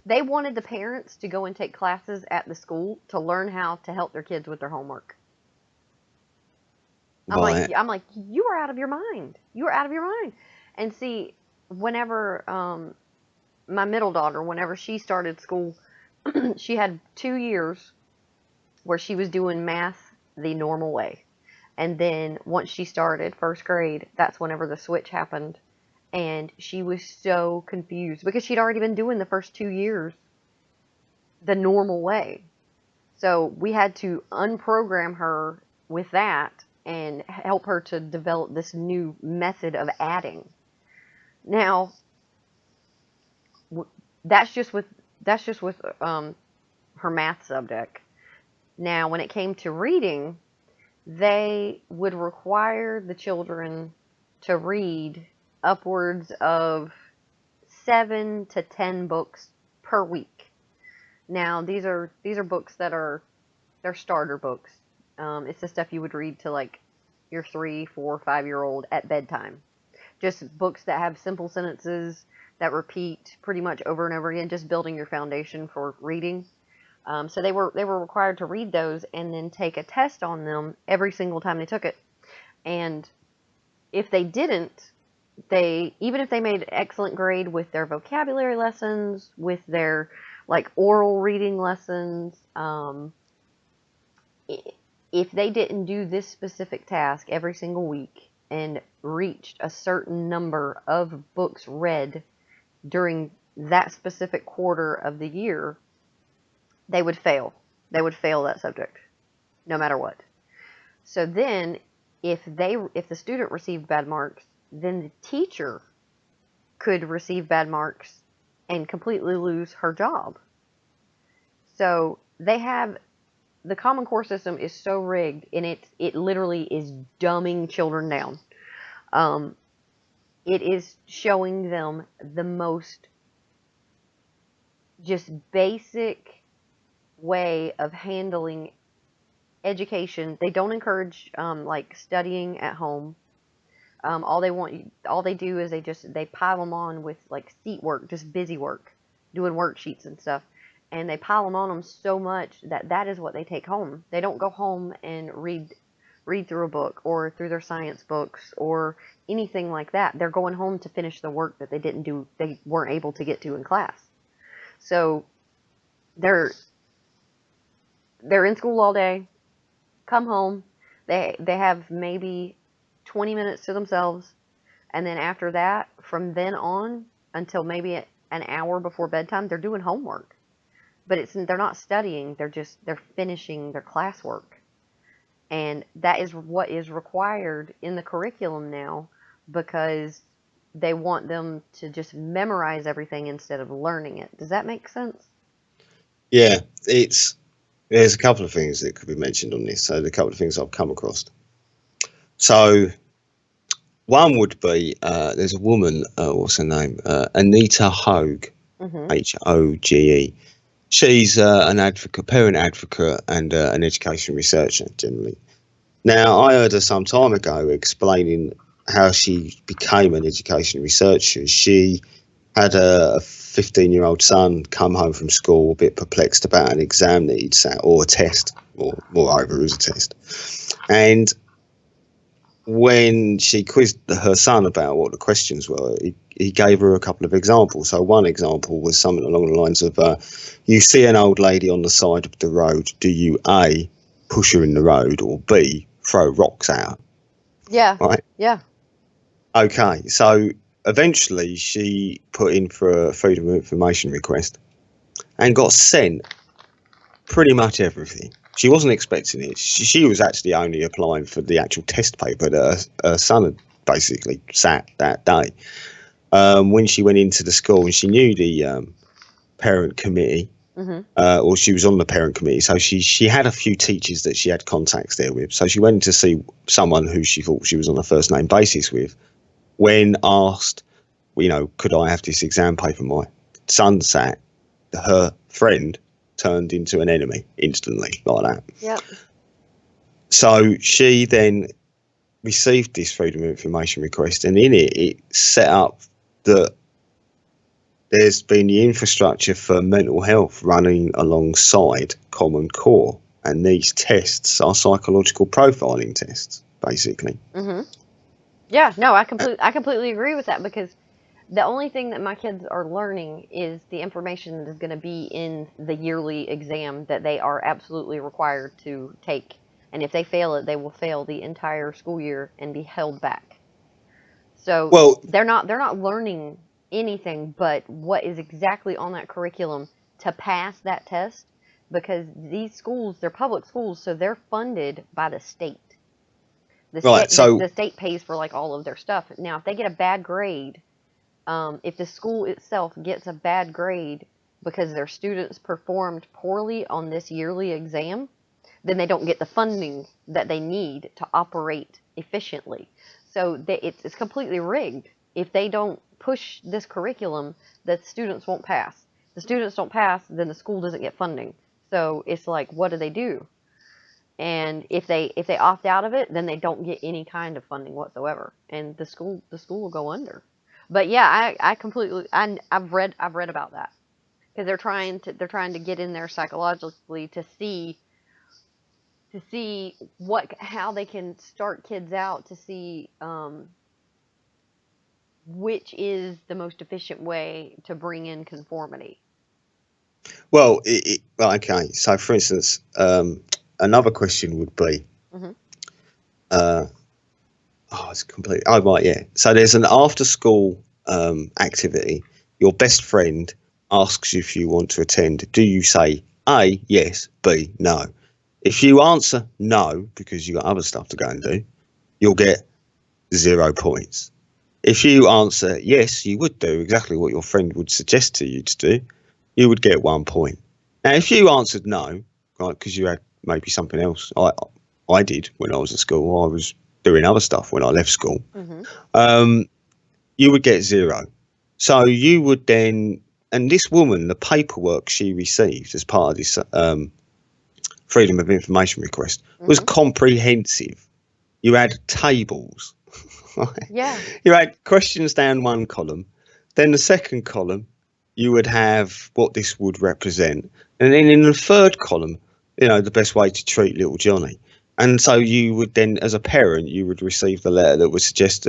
They wanted the parents to go and take classes at the school to learn how to help their kids with their homework. Right. I'm like, you are out of your mind. You are out of your mind. And see, whenever my middle daughter, whenever she started school, she had 2 years where she was doing math the normal way. And then once she started first grade, that's whenever the switch happened. And she was so confused because she'd already been doing the first 2 years the normal way. So we had to unprogram her with that and help her to develop this new method of adding. Now, that's just with her math subject. Now, when it came to reading, they would require the children to read upwards of 7 to 10 books per week. Now, these are books that they're starter books. It's the stuff you would read to like your 3, 4, 5 year old at bedtime. Just books that have simple sentences that repeat pretty much over and over again, just building your foundation for reading. So they were required to read those and then take a test on them every single time they took it. And if they didn't, even if they made an excellent grade with their vocabulary lessons, with their like oral reading lessons, if they didn't do this specific task every single week and reached a certain number of books read during that specific quarter of the year, they would fail. They would fail that subject, no matter what. So then, if the student received bad marks, then the teacher could receive bad marks and completely lose her job. So the Common Core system is so rigged, and it literally is dumbing children down. It is showing them the most just basic way of handling education. They don't encourage like studying at home. All they do is they pile them on with like seat work, just busy work, doing worksheets and stuff, and they pile them on them so much that is what they take home. They don't go home and read through a book or through their science books or anything like that. They're going home to finish the work that they weren't able to get to in class. So they're in school all day, come home, they have maybe 20 minutes to themselves, and then after that, from then on until maybe an hour before bedtime, they're doing homework. But they're not studying, they're finishing their classwork. And that is what is required in the curriculum now, because they want them to just memorize everything instead of learning it. Does that make sense? Yeah, there's a couple of things that could be mentioned on this. So, the couple of things I've come across. So, one would be there's a woman, what's her name? Anita Hogue, Mm-hmm. Hoge. She's an advocate, parent advocate, and an education researcher generally. Now, I heard her some time ago explaining how she became an education researcher. She had a 15-year-old son come home from school a bit perplexed about an exam that he'd sat, or a test, or moreover, it was a test. And when she quizzed her son about what the questions were, he gave her a couple of examples. So one example was something along the lines of, you see an old lady on the side of the road, do you A, push her in the road, or B, throw rocks at her? Yeah. Right? Yeah. Okay, so eventually she put in for a Freedom of Information request and got sent pretty much everything. She wasn't expecting it. She was actually only applying for the actual test paper that her son had basically sat that day. When she went into the school, and she knew the parent committee, or she was on the parent committee, so she had a few teachers that she had contacts there with. So she went to see someone who she thought she was on a first name basis with. When asked, could I have this exam paper? My son sat. Her friend turned into an enemy instantly, like that. Yep. So she then received this Freedom of Information request, and in it set up that there's been the infrastructure for mental health running alongside Common Core, and these tests are psychological profiling tests, basically. Yeah, no, I completely agree with that, because the only thing that my kids are learning is the information that is going to be in the yearly exam that they are absolutely required to take. And if they fail it, they will fail the entire school year and be held back. So they're not learning anything but what is exactly on that curriculum to pass that test, because these schools, they're public schools, so they're funded by the state. The state pays for like all of their stuff. Now, if they get a bad grade, if the school itself gets a bad grade because their students performed poorly on this yearly exam, then they don't get the funding that they need to operate efficiently. So it's completely rigged. If they don't push this curriculum, the students won't pass. The students don't pass, then the school doesn't get funding. So it's like, what do? And if they opt out of it, then they don't get any kind of funding whatsoever, and the school will go under. But yeah, I've read about that, because they're trying to get in there psychologically to see how they can start kids out to see which is the most efficient way to bring in conformity. Well, okay. So, for instance, another question would be, it's complete. Oh, right, yeah. So there's an after-school activity. Your best friend asks you if you want to attend. Do you say A, yes, B, no? If you answer no, because you've got other stuff to go and do, you'll get 0 points. If you answer yes, you would do exactly what your friend would suggest to you to do, you would get 1 point. Now, if you answered no, right, because you had maybe something else, I did when I was at school, I was doing other stuff when I left school, you would get 0. So you would then, and this woman, the paperwork she received as part of this Freedom of Information request was comprehensive. You had tables. Right? Yeah. You had questions down one column, then the second column you would have what this would represent, and then in the third column, the best way to treat little Johnny. And so you would then, as a parent, you would receive the letter that would suggest,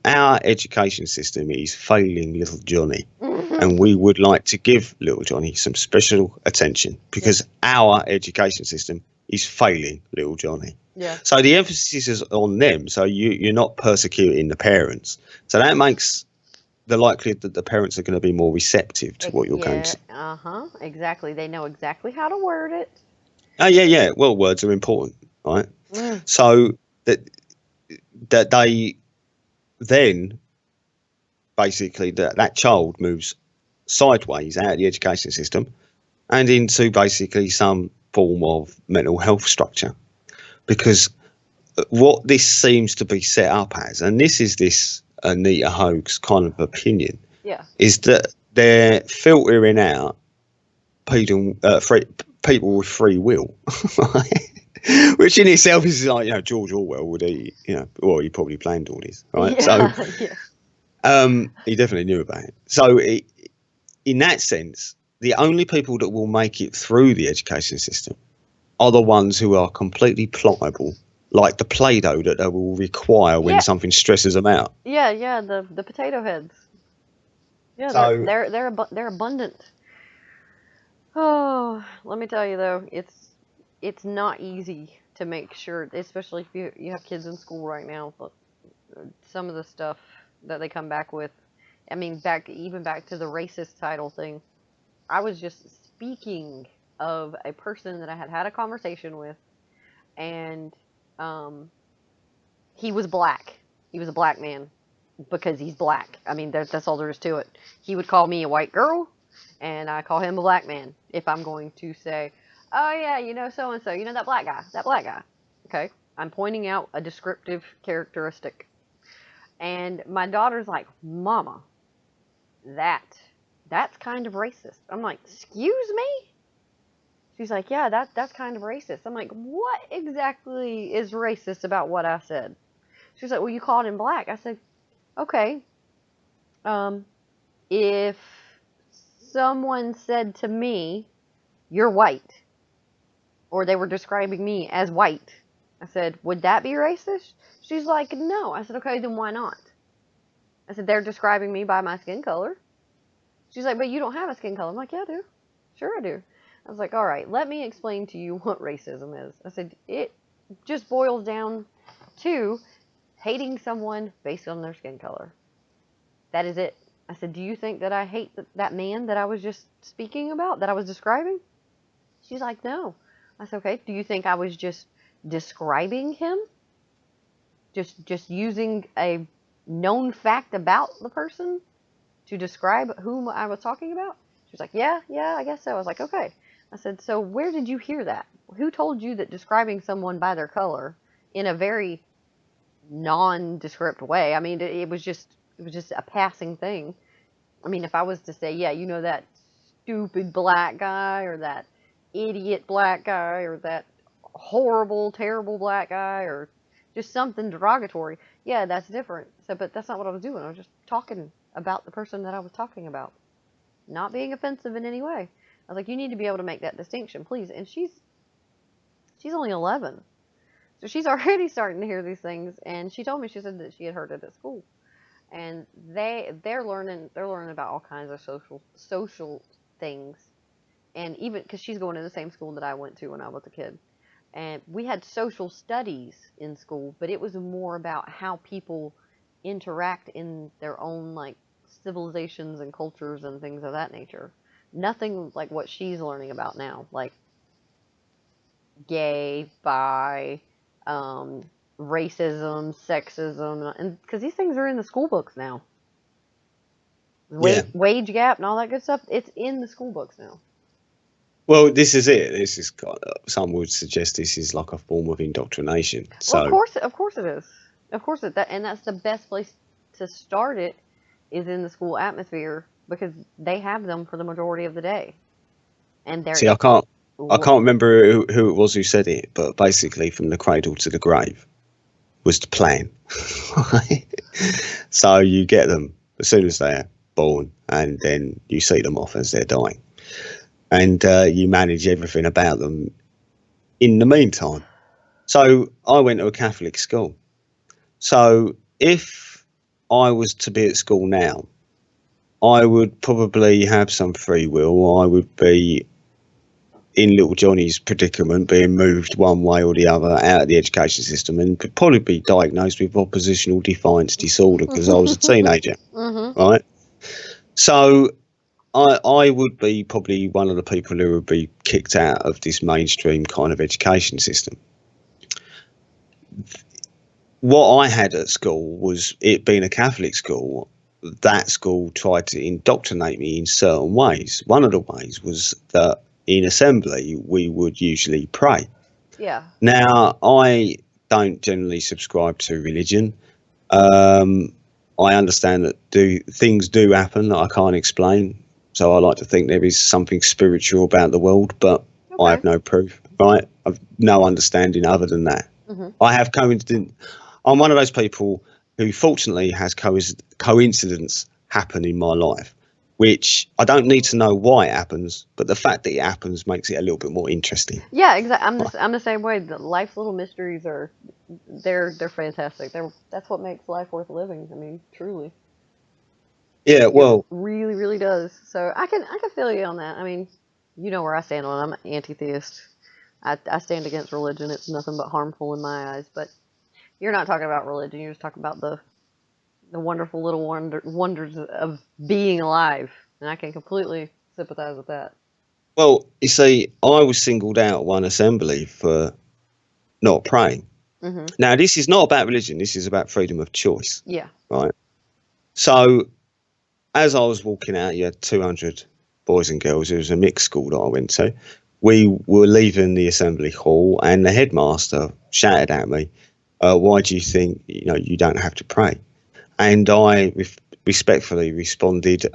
our education system is failing little Johnny, and we would like to give little Johnny some special attention because our education system is failing little Johnny. Yeah. So the emphasis is on them. So you're not persecuting the parents. So that makes the likelihood that the parents are going to be more receptive to what you're going to. Exactly. They know exactly how to word it. Oh, yeah. Well, words are important, right? So that they then basically that child moves sideways out of the education system and into basically some form of mental health structure. Because what this seems to be set up as, and this is this Anita Hogue's kind of opinion, is that they're filtering out people with free will, which in itself is like, you know, George Orwell would he, you know, well, he probably planned all this, right? Yeah, So yeah. he definitely knew about it. So in that sense, the only people that will make it through the education system are the ones who are completely pliable, like the Play-Doh that they will require when Yeah, something stresses them out. yeah, the potato heads. Yeah, So they're abundant. Oh, let me tell you though, it's not easy to make sure, especially if you have kids in school right now. But some of the stuff that they come back with, I mean, back to the racist title thing. I was just speaking of a person that I had a conversation with, and um, he was black. He was a black man because he's black. I mean, that's all there is to it. He would call me a white girl, and I call him a black man if I'm going to say, oh yeah, you know so and so, you know that black guy, that black guy. Okay, I'm pointing out a descriptive characteristic, and my daughter's like, Mama, that's kind of racist. I'm like, excuse me? She's like, yeah, that's kind of racist. I'm like, what exactly is racist about what I said? She's like, well, you called him black. I said, okay. If someone said to me, you're white, or they were describing me as white, I said, would that be racist? She's like, no. I said, okay, then why not? I said, they're describing me by my skin color. She's like, but you don't have a skin color. I'm like, yeah, I do. Sure, I do. I was like, all right, let me explain to you what racism is. I said, it just boils down to hating someone based on their skin color. That is it. I said, do you think that I hate that man that I was just speaking about, that I was describing? She's like, no. I said, okay, do you think I was just describing him? Just using a known fact about the person to describe whom I was talking about? She's like, yeah, I guess so. I was like, okay. I said, so where did you hear that? Who told you that describing someone by their color in a very nondescript way? I mean, it was just a passing thing. I mean, if I was to say, yeah, you know that stupid black guy, or that idiot black guy, or that horrible, terrible black guy, or just something derogatory, yeah, that's different. So, but that's not what I was doing. I was just talking about the person that I was talking about, not being offensive in any way. I was like, you need to be able to make that distinction, please. And she's only 11, so she's already starting to hear these things. And she told me, she said that she had heard it at school, and they're learning about all kinds of social things. And even because she's going to the same school that I went to when I was a kid, and we had social studies in school, but it was more about how people interact in their own, like, civilizations and cultures and things of that nature. Nothing like what she's learning about now, like gay, bi, racism, sexism, and because these things are in the school books now. yeah. Wage gap and all that good stuff, it's in the school books now. Well, this is it. This is some would suggest this is like a form of indoctrination. Well, So of course it is. Of course and that's the best place to start it, is in the school atmosphere, because they have them for the majority of the day, and they're see, I can't remember who it was who said it, but basically, from the cradle to the grave was the plan. So you get them as soon as they're born, and then you see them off as they're dying, and you manage everything about them in the meantime. So I went to a Catholic school. So if I was to be at school now, I would probably have some free will. I would be in little Johnny's predicament, being moved one way or the other out of the education system, and could probably be diagnosed with oppositional defiance disorder because I was a teenager, right? So I would be probably one of the people who would be kicked out of this mainstream kind of education system. What I had at school was, it being a Catholic school, that school tried to indoctrinate me in certain ways. One of the ways was that in assembly we would usually pray. Yeah. Now, I don't generally subscribe to religion. I understand that things do happen that I can't explain. So I like to think there is something spiritual about the world, but I have no proof, right? I've no understanding other than that. I have coincidence. I'm one of those people who fortunately has coincidence happen in my life, which I don't need to know why it happens, but the fact that it happens makes it a little bit more interesting. Yeah, exactly. I'm the same way. Life's little mysteries they're fantastic. That's what makes life worth living. I mean, truly. Yeah, well, it really, really does. So I can feel you on that. I mean, you know where I stand on it. I'm an anti-theist. I stand against religion. It's nothing but harmful in my eyes. But you're not talking about religion. You're just talking about the wonderful little wonders of being alive, and I can completely sympathize with that. well, you see, I was singled out one assembly for not praying. Now, this is not about religion. This is about freedom of choice. Yeah. Right. So, as I was walking out, you had 200 boys and girls. It was a mixed school that I went to. We were leaving the assembly hall, and the headmaster shouted at me, "Why do you think you don't have to pray?" And I respectfully responded,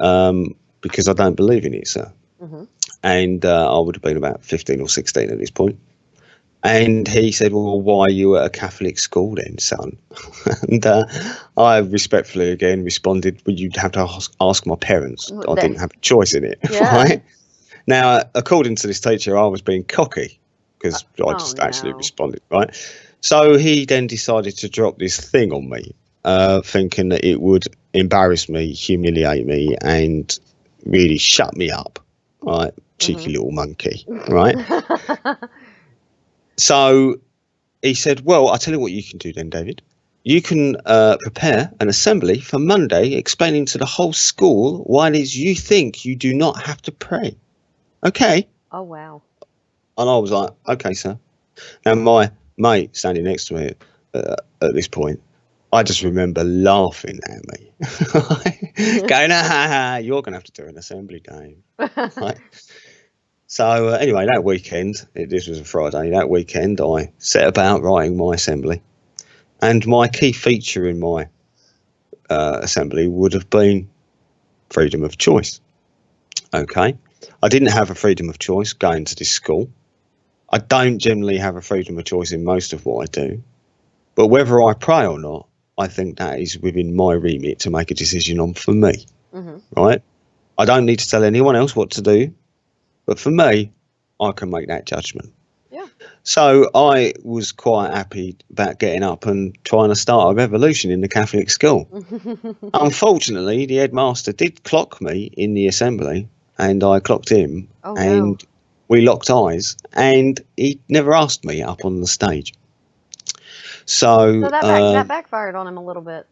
"Because I don't believe in it, sir." And I would have been about 15 or 16 at this point. And he said, "Well, why are you at a Catholic school then, son?" And I respectfully again responded, "Well, you'd have to ask my parents. I didn't have a choice in it." Yeah. Right? Now, according to this teacher, I was being cocky because I just actually responded. Right? So he then decided to drop this thing on me, thinking that it would embarrass me, humiliate me, and really shut me up. Right? Cheeky little monkey. Right? So he said, "Well, I'll tell you what you can do then, David. You can prepare an assembly for Monday explaining to the whole school why it is you think you do not have to pray. Okay?" Oh, wow. And I was like, "Okay, sir." Now, my mate standing next to me at this point, I just remember laughing at me. Going, "You're going to have to do an assembly game." Right? So anyway, that weekend, this was a Friday, that weekend I set about writing my assembly. And my key feature in my assembly would have been freedom of choice. Okay. I didn't have a freedom of choice going to this school. I don't generally have a freedom of choice in most of what I do. But whether I pray or not, I think that is within my remit to make a decision on for me. Right? I don't need to tell anyone else what to do. But for me, I can make that judgment. Yeah. So I was quite happy about getting up and trying to start a revolution in the Catholic school. Unfortunately, the headmaster did clock me in the assembly, and I clocked him, and we locked eyes, and he never asked me up on the stage. So that backfired on him a little bit.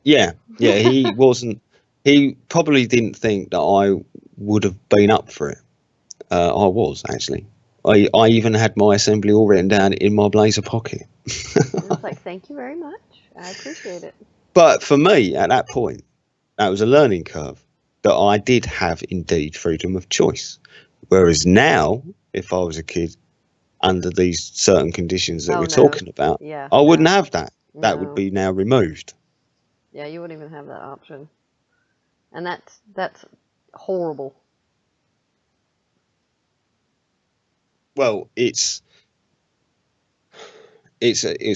Yeah, he wasn't. He probably didn't think that I would have been up for it. I was actually. I even had my assembly all written down in my blazer pocket. It's like, thank you very much. I appreciate it. But for me, at that point, that was a learning curve that I did have indeed freedom of choice. Whereas now, if I was a kid under these certain conditions that we're talking about, I wouldn't have that. That would be now removed. Yeah, you wouldn't even have that option. And that's horrible. Well, it's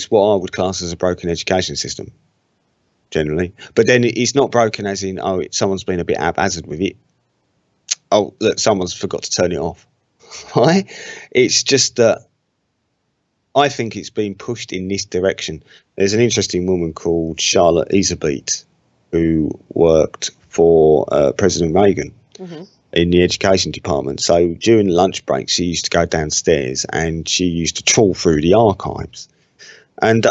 what I would class as a broken education system, generally. But then it's not broken as in, someone's been a bit haphazard with it. Oh, look, someone's forgot to turn it off. Right? It's just that I think it's been pushed in this direction. There's an interesting woman called Charlotte Iserbyt who worked for President Reagan. In the education department. So during lunch breaks, she used to go downstairs and she used to trawl through the archives. And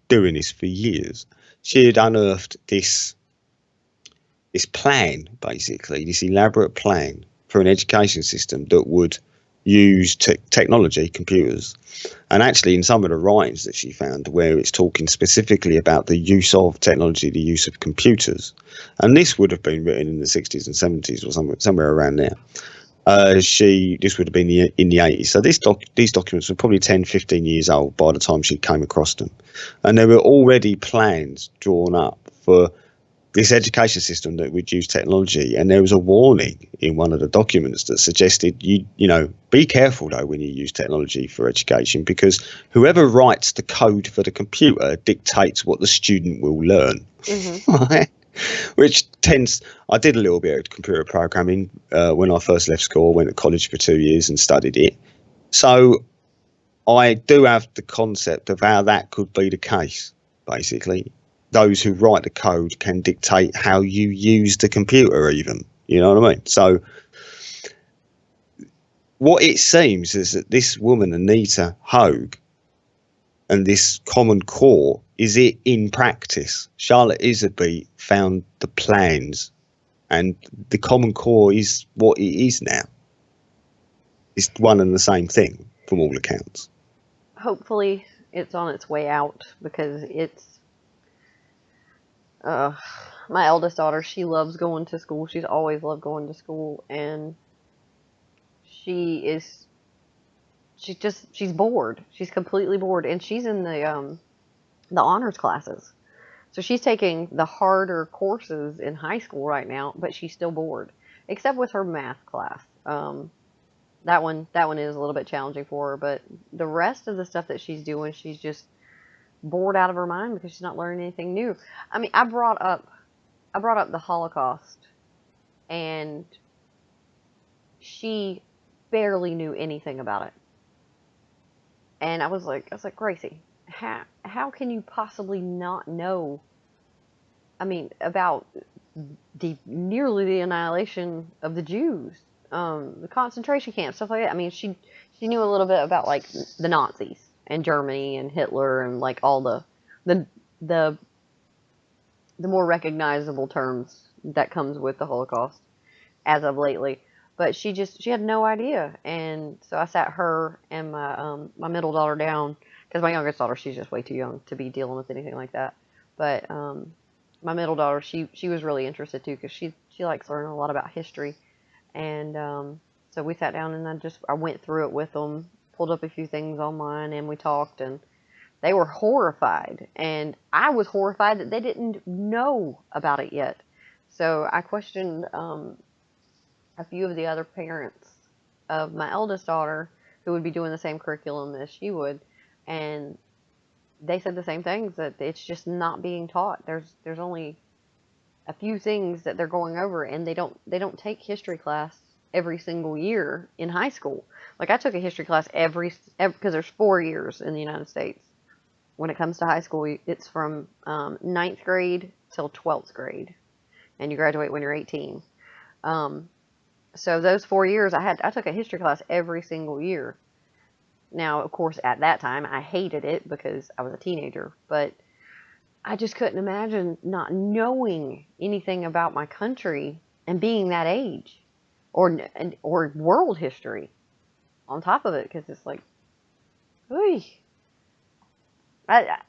doing this for years, she had unearthed this plan, basically, this elaborate plan for an education system that would use technology, computers, and actually in some of the writings that she found where it's talking specifically about the use of technology, the use of computers, and this would have been written in the 60s and 70s or somewhere around there. This would have been in the 80s. So these documents were probably 10, 15 years old by the time she came across them. And there were already plans drawn up for this education system that would use technology, and there was a warning in one of the documents that suggested you know, be careful though when you use technology for education, because whoever writes the code for the computer dictates what the student will learn. Right? Which tends, I did a little bit of computer programming when I first left school. I went to college for 2 years and studied it, so I do have the concept of how that could be the case. Basically, those who write the code can dictate how you use the computer even, you know what I mean? So what it seems is that this woman, Anita Hogue, and this Common Core, is it in practice. Charlotte Iserby found the plans, and the Common Core is what it is now. It's one and the same thing from all accounts. Hopefully it's on its way out, because it's my eldest daughter, she loves going to school. She's always loved going to school, and she's bored. She's completely bored, and she's in the honors classes. So she's taking the harder courses in high school right now, but she's still bored, except with her math class. That one is a little bit challenging for her, but the rest of the stuff that she's doing, she's just bored out of her mind because she's not learning anything new. I mean, I brought up the Holocaust, and she barely knew anything about it. And I was like, Gracie, how can you possibly not know, I mean, about nearly the annihilation of the Jews, the concentration camps, stuff like that. I mean, she knew a little bit about like the Nazis and Germany and Hitler and like all the more recognizable terms that comes with the Holocaust as of lately. But she had no idea, and so I sat her and my middle daughter down, because my youngest daughter, she's just way too young to be dealing with anything like that. But my middle daughter, she was really interested too, because she likes learning a lot about history, and so we sat down and I went through it with them, pulled up a few things online, and we talked, and they were horrified, and I was horrified that they didn't know about it yet. So I questioned a few of the other parents of my eldest daughter who would be doing the same curriculum as she would, and they said the same things, that it's just not being taught. There's only a few things that they're going over, and they don't take history class every single year in high school. Like, I took a history class every because there's 4 years in the United States. When it comes to high school, it's from 9th grade till 12th grade, and you graduate when you're 18. So those 4 years, I took a history class every single year. Now, of course, at that time, I hated it because I was a teenager, but I just couldn't imagine not knowing anything about my country and being that age, or world history on top of it, because it's like, ooh.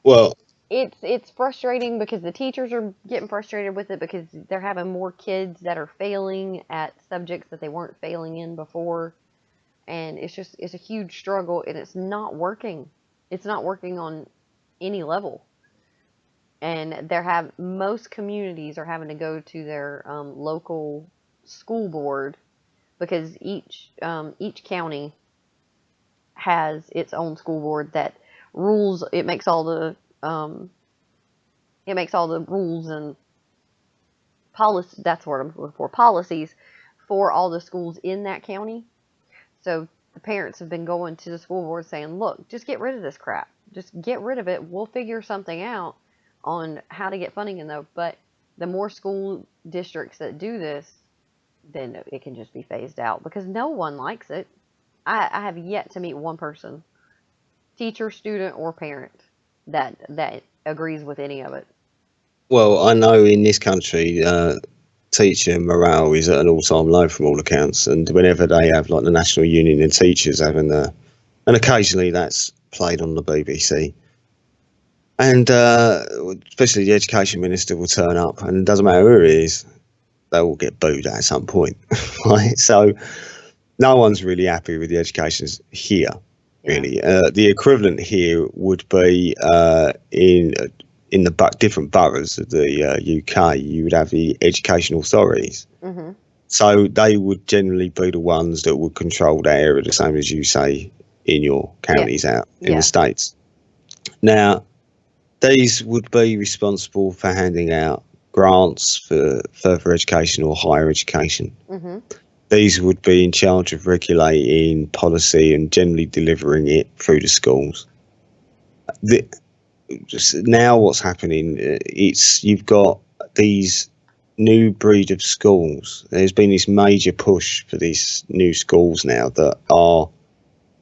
Well, it's frustrating because the teachers are getting frustrated with it, because they're having more kids that are failing at subjects that they weren't failing in before, and it's a huge struggle, and it's not working. It's not working on any level, and most communities are having to go to their local school board, because each county has its own school board that rules. It makes all the rules and policy. That's what I'm looking for. Policies for all the schools in that county. So the parents have been going to the school board saying, "Look, just get rid of this crap. Just get rid of it. We'll figure something out on how to get funding in though." But the more school districts that do this, then it can just be phased out, because no one likes it. I have yet to meet one person, teacher, student, or parent, that agrees with any of it. well, I know in this country, teacher morale is at an all-time low from all accounts, and whenever they have like the National Union of Teachers having and occasionally that's played on the BBC, and especially the education minister will turn up, and it doesn't matter who it is, they will get booed at some point. Right? So no one's really happy with the education here, really. The equivalent here would be in in the different boroughs of the UK, you would have the education authorities. Mm-hmm. So they would generally be the ones that would control that area, the same as you say in your counties out in the States. Now, these would be responsible for handing out grants for further education or higher education. Mm-hmm. These would be in charge of regulating policy and generally delivering it through the schools. Now what's happening, you've got these new breed of schools. There's been this major push for these new schools now that are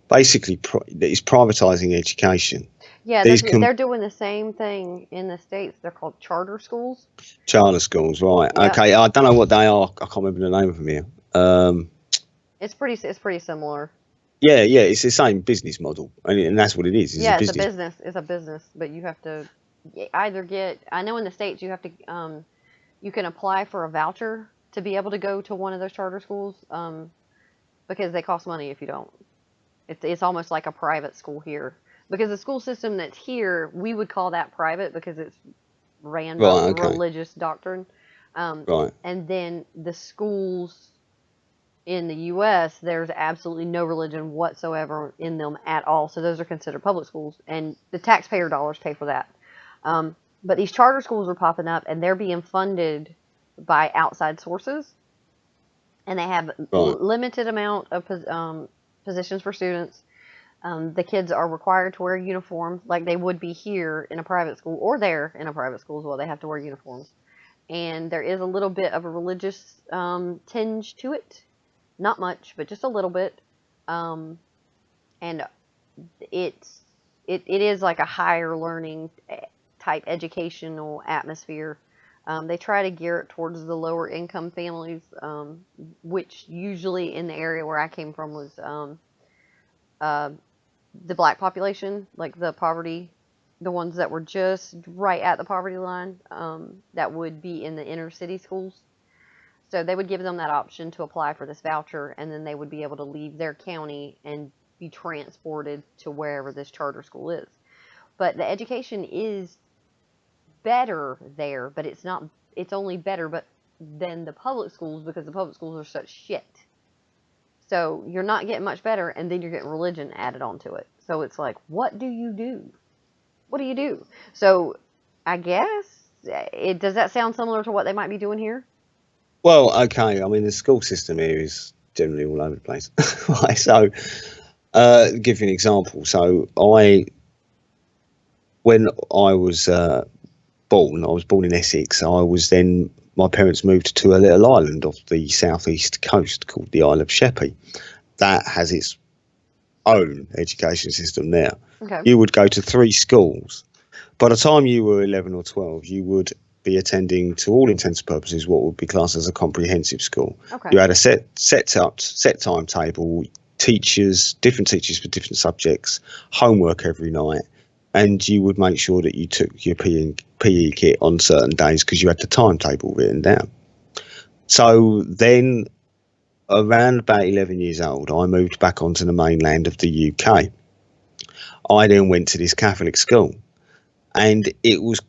basically it's privatizing education. Yeah, they're doing the same thing in the States. They're called charter schools. Charter schools, right? Yep. Okay, I don't know what they are. I can't remember the name of them here. It's pretty similar. Yeah, it's the same business model, and that's what it is. It's a business. It's a business, but you have to either get. I know in the States you have to. You can apply for a voucher to be able to go to one of those charter schools, because they cost money if you don't. It's almost like a private school here, because the school system that's here, we would call that private because it's ran by religious doctrine. Right. And then the schools in the U.S., there's absolutely no religion whatsoever in them at all. So those are considered public schools, and the taxpayer dollars pay for that. But these charter schools are popping up, and they're being funded by outside sources, and they have limited amount of positions for students. The kids are required to wear uniforms like they would be here in a private school, or there in a private school as well. They have to wear uniforms. And there is a little bit of a religious tinge to it. Not much, but just a little bit. And it is like a higher learning type educational atmosphere. They try to gear it towards the lower income families, which usually in the area where I came from was the black population, like the poverty, the ones that were just right at the poverty line, that would be in the inner city schools. So they would give them that option to apply for this voucher, and then they would be able to leave their county and be transported to wherever this charter school is. But the education is better there, but it's only better than the public schools, because the public schools are such shit. So you're not getting much better, and then you're getting religion added onto it. So it's like, what do you do? What do you do? So I guess, does that sound similar to what they might be doing here? Well, okay. I mean, the school system here is generally all over the place. Right, so, give you an example. So when I was born in Essex. My parents moved to a little island off the southeast coast called the Isle of Sheppey. That has its own education system now. Okay. You would go to 3 schools. By the time you were 11 or 12, you would be attending, to all intents and purposes, what would be classed as a comprehensive school. Okay. You had a set timetable, different teachers for different subjects, homework every night, and you would make sure that you took your PE kit on certain days because you had the timetable written down. So then, around about 11 years old, I moved back onto the mainland of the UK. I then went to this Catholic school, and it was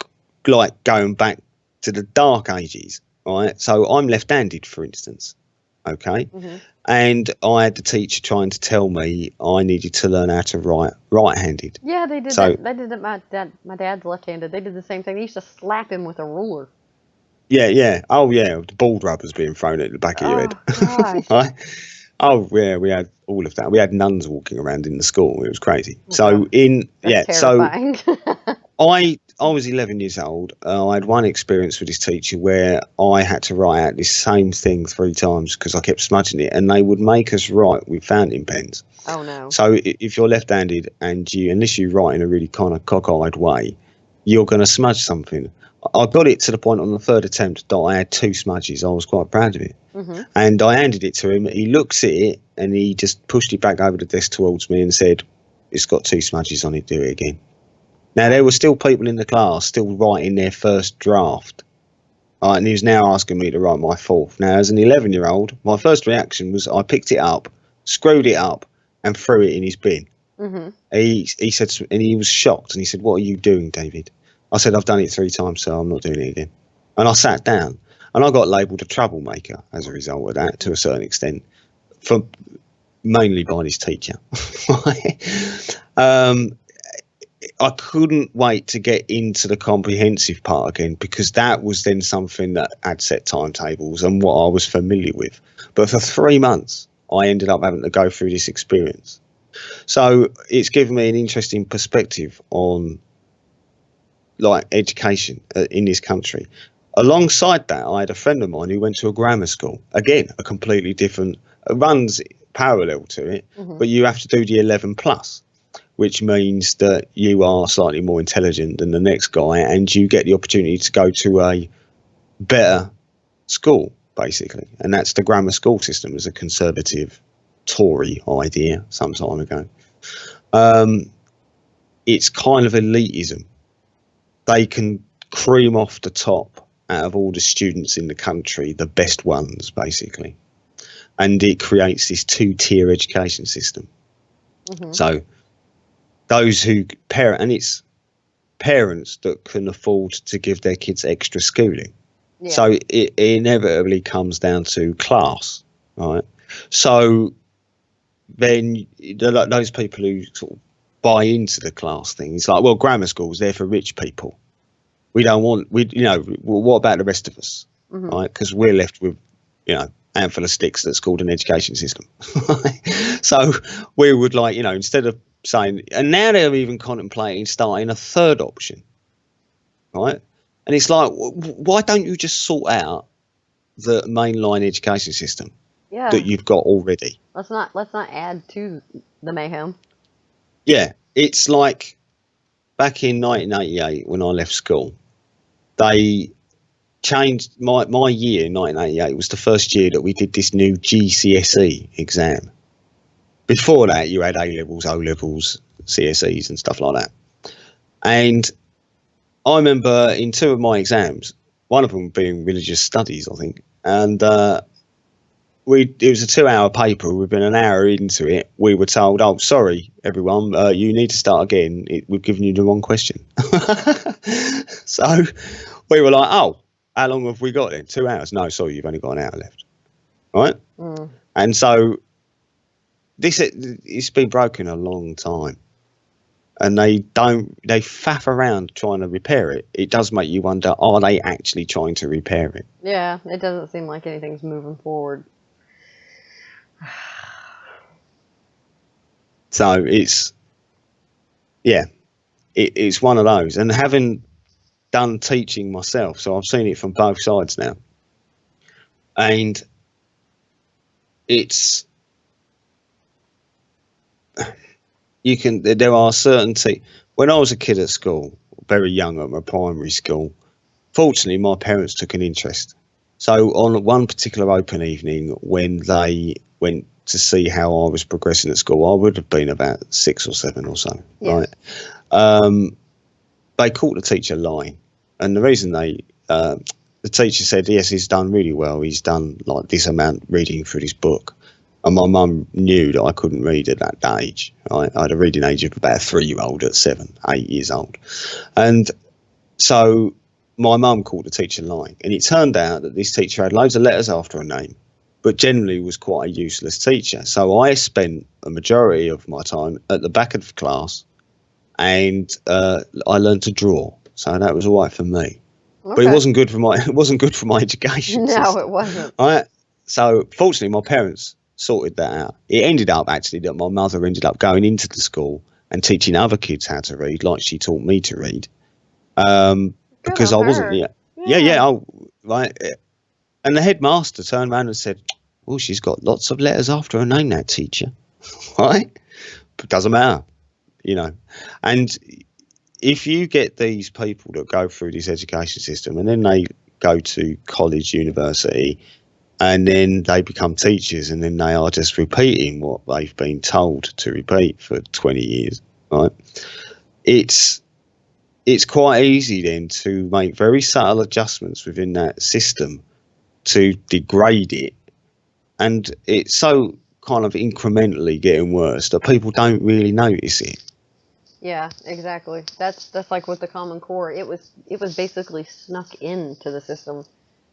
like going back to the dark ages, right? So I'm left-handed, for instance, okay? Mm-hmm. And I had the teacher trying to tell me I needed to learn how to write right-handed. Yeah, they did that. They did that. My dad's left-handed. They did the same thing. They used to slap him with a ruler. Yeah. Oh, yeah. The ball rubbers being thrown at the back of your head. Gosh. Right? Oh, yeah. We had all of that. We had nuns walking around in the school. It was crazy. So That's terrifying. I was 11 years old. I had one experience with this teacher where I had to write out this same thing 3 times because I kept smudging it, and they would make us write with fountain pens. Oh no! So if you're left-handed and unless you write in a really kind of cock-eyed way, you're going to smudge something. I got it to the point on the 3rd attempt that I had 2 smudges. I was quite proud of it. Mm-hmm. And I handed it to him. He looks at it and he just pushed it back over the desk towards me and said, "It's got 2 smudges on it. Do it again." Now, there were still people in the class still writing their first draft. And he was now asking me to write my 4th. Now, as an 11-year-old, my first reaction was I picked it up, screwed it up, and threw it in his bin. Mm-hmm. He said, and he was shocked, and he said, "What are you doing, David?" I said, I've done it 3 times, so I'm not doing it again. And I sat down, and I got labelled a troublemaker as a result of that, to a certain extent, mainly by this teacher. I couldn't wait to get into the comprehensive part again, because that was then something that had set timetables and what I was familiar with. But for 3 months, I ended up having to go through this experience. So it's given me an interesting perspective on like education in this country. Alongside that, I had a friend of mine who went to a grammar school. Again, a completely different, runs parallel to it, but you have to do the 11 plus, which means that you are slightly more intelligent than the next guy, and you get the opportunity to go to a better school, basically. And that's the grammar school system, as a conservative Tory idea some time ago. It's kind of elitism. They can cream off the top out of all the students in the country, the best ones, basically. And it creates this 2-tier education system. So those who parent, and it's parents that can afford to give their kids extra schooling. Yeah. So it inevitably comes down to class, right? So then those people who sort of buy into the class thing, it's like, well, grammar schools, they're for rich people. We don't want, what about the rest of us, right? Because we're left with, handful of sticks that's called an education system. So we would instead of saying, and now they're even contemplating starting a third option, right? And it's like, why don't you just sort out the mainline education system that you've got already? Let's not add to the mayhem. Yeah, it's like back in 1988 when I left school, they changed my year in 1988 was the first year that we did this new GCSE exam. Before that, you had A-levels, O-levels, CSEs and stuff like that. And I remember in 2 of my exams, one of them being religious studies, I think, and it was a 2-hour paper. We've been an hour into it. We were told, "Oh, sorry, everyone, you need to start again. We've given you the wrong question." So we were like, "Oh, how long have we got then? 2 hours? No, sorry, you've only got an hour left." Right? And so it's been broken a long time, and they faff around trying to repair it. It does make you wonder, are they actually trying to repair it? Yeah, it doesn't seem like anything's moving forward. So it's one of those. And having done teaching myself, so I've seen it from both sides now, and there are certain when I was a kid at school, very young at my primary school, fortunately my parents took an interest. So on one particular open evening, when they went to see how I was progressing at school, I would have been about 6 or 7 or so, right? They caught the teacher lying, and the reason the teacher said, yes, he's done really well, he's done like this amount reading through this book. And my mum knew that I couldn't read at that age. I had a reading age of about a 3-year-old at 7, 8 years old. And so my mum caught the teacher lying. And it turned out that this teacher had loads of letters after her name, but generally was quite a useless teacher. So I spent a majority of my time at the back of the class, and I learned to draw. So that was all right for me. Okay. But it wasn't good for my education. No, system. It wasn't. Right. So fortunately, my parents sorted that out. It ended up actually that my mother ended up going into the school and teaching other kids how to read, like she taught me to read, because I wasn't. Right. And the headmaster turned around and said, "Well, she's got lots of letters after her name, that teacher." Right? It doesn't matter, And if you get these people that go through this education system and then they go to college, university, and then they become teachers, and then they are just repeating what they've been told to repeat for 20 years, right? It's quite easy then to make very subtle adjustments within that system to degrade it. And it's so kind of incrementally getting worse that people don't really notice it. Yeah, exactly. That's like with the Common Core. It was basically snuck into the system,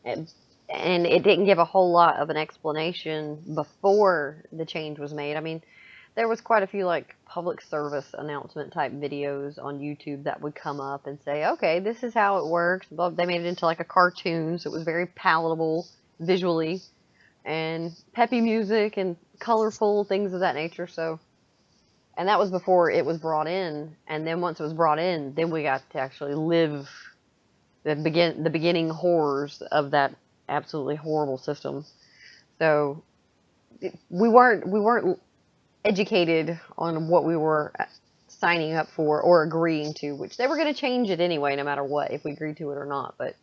and, and it didn't give a whole lot of an explanation before the change was made. I mean, there was quite a few like public service announcement type videos on YouTube that would come up and say, "Okay, this is how it works." But they made it into like a cartoon, so it was very palatable visually and peppy music and colorful things of that nature. So, and that was before it was brought in. And then once it was brought in, then we got to actually live the beginning horrors of that absolutely horrible system. So we weren't educated on what we were signing up for or agreeing to, which they were going to change it anyway, no matter what, if we agreed to it or not. But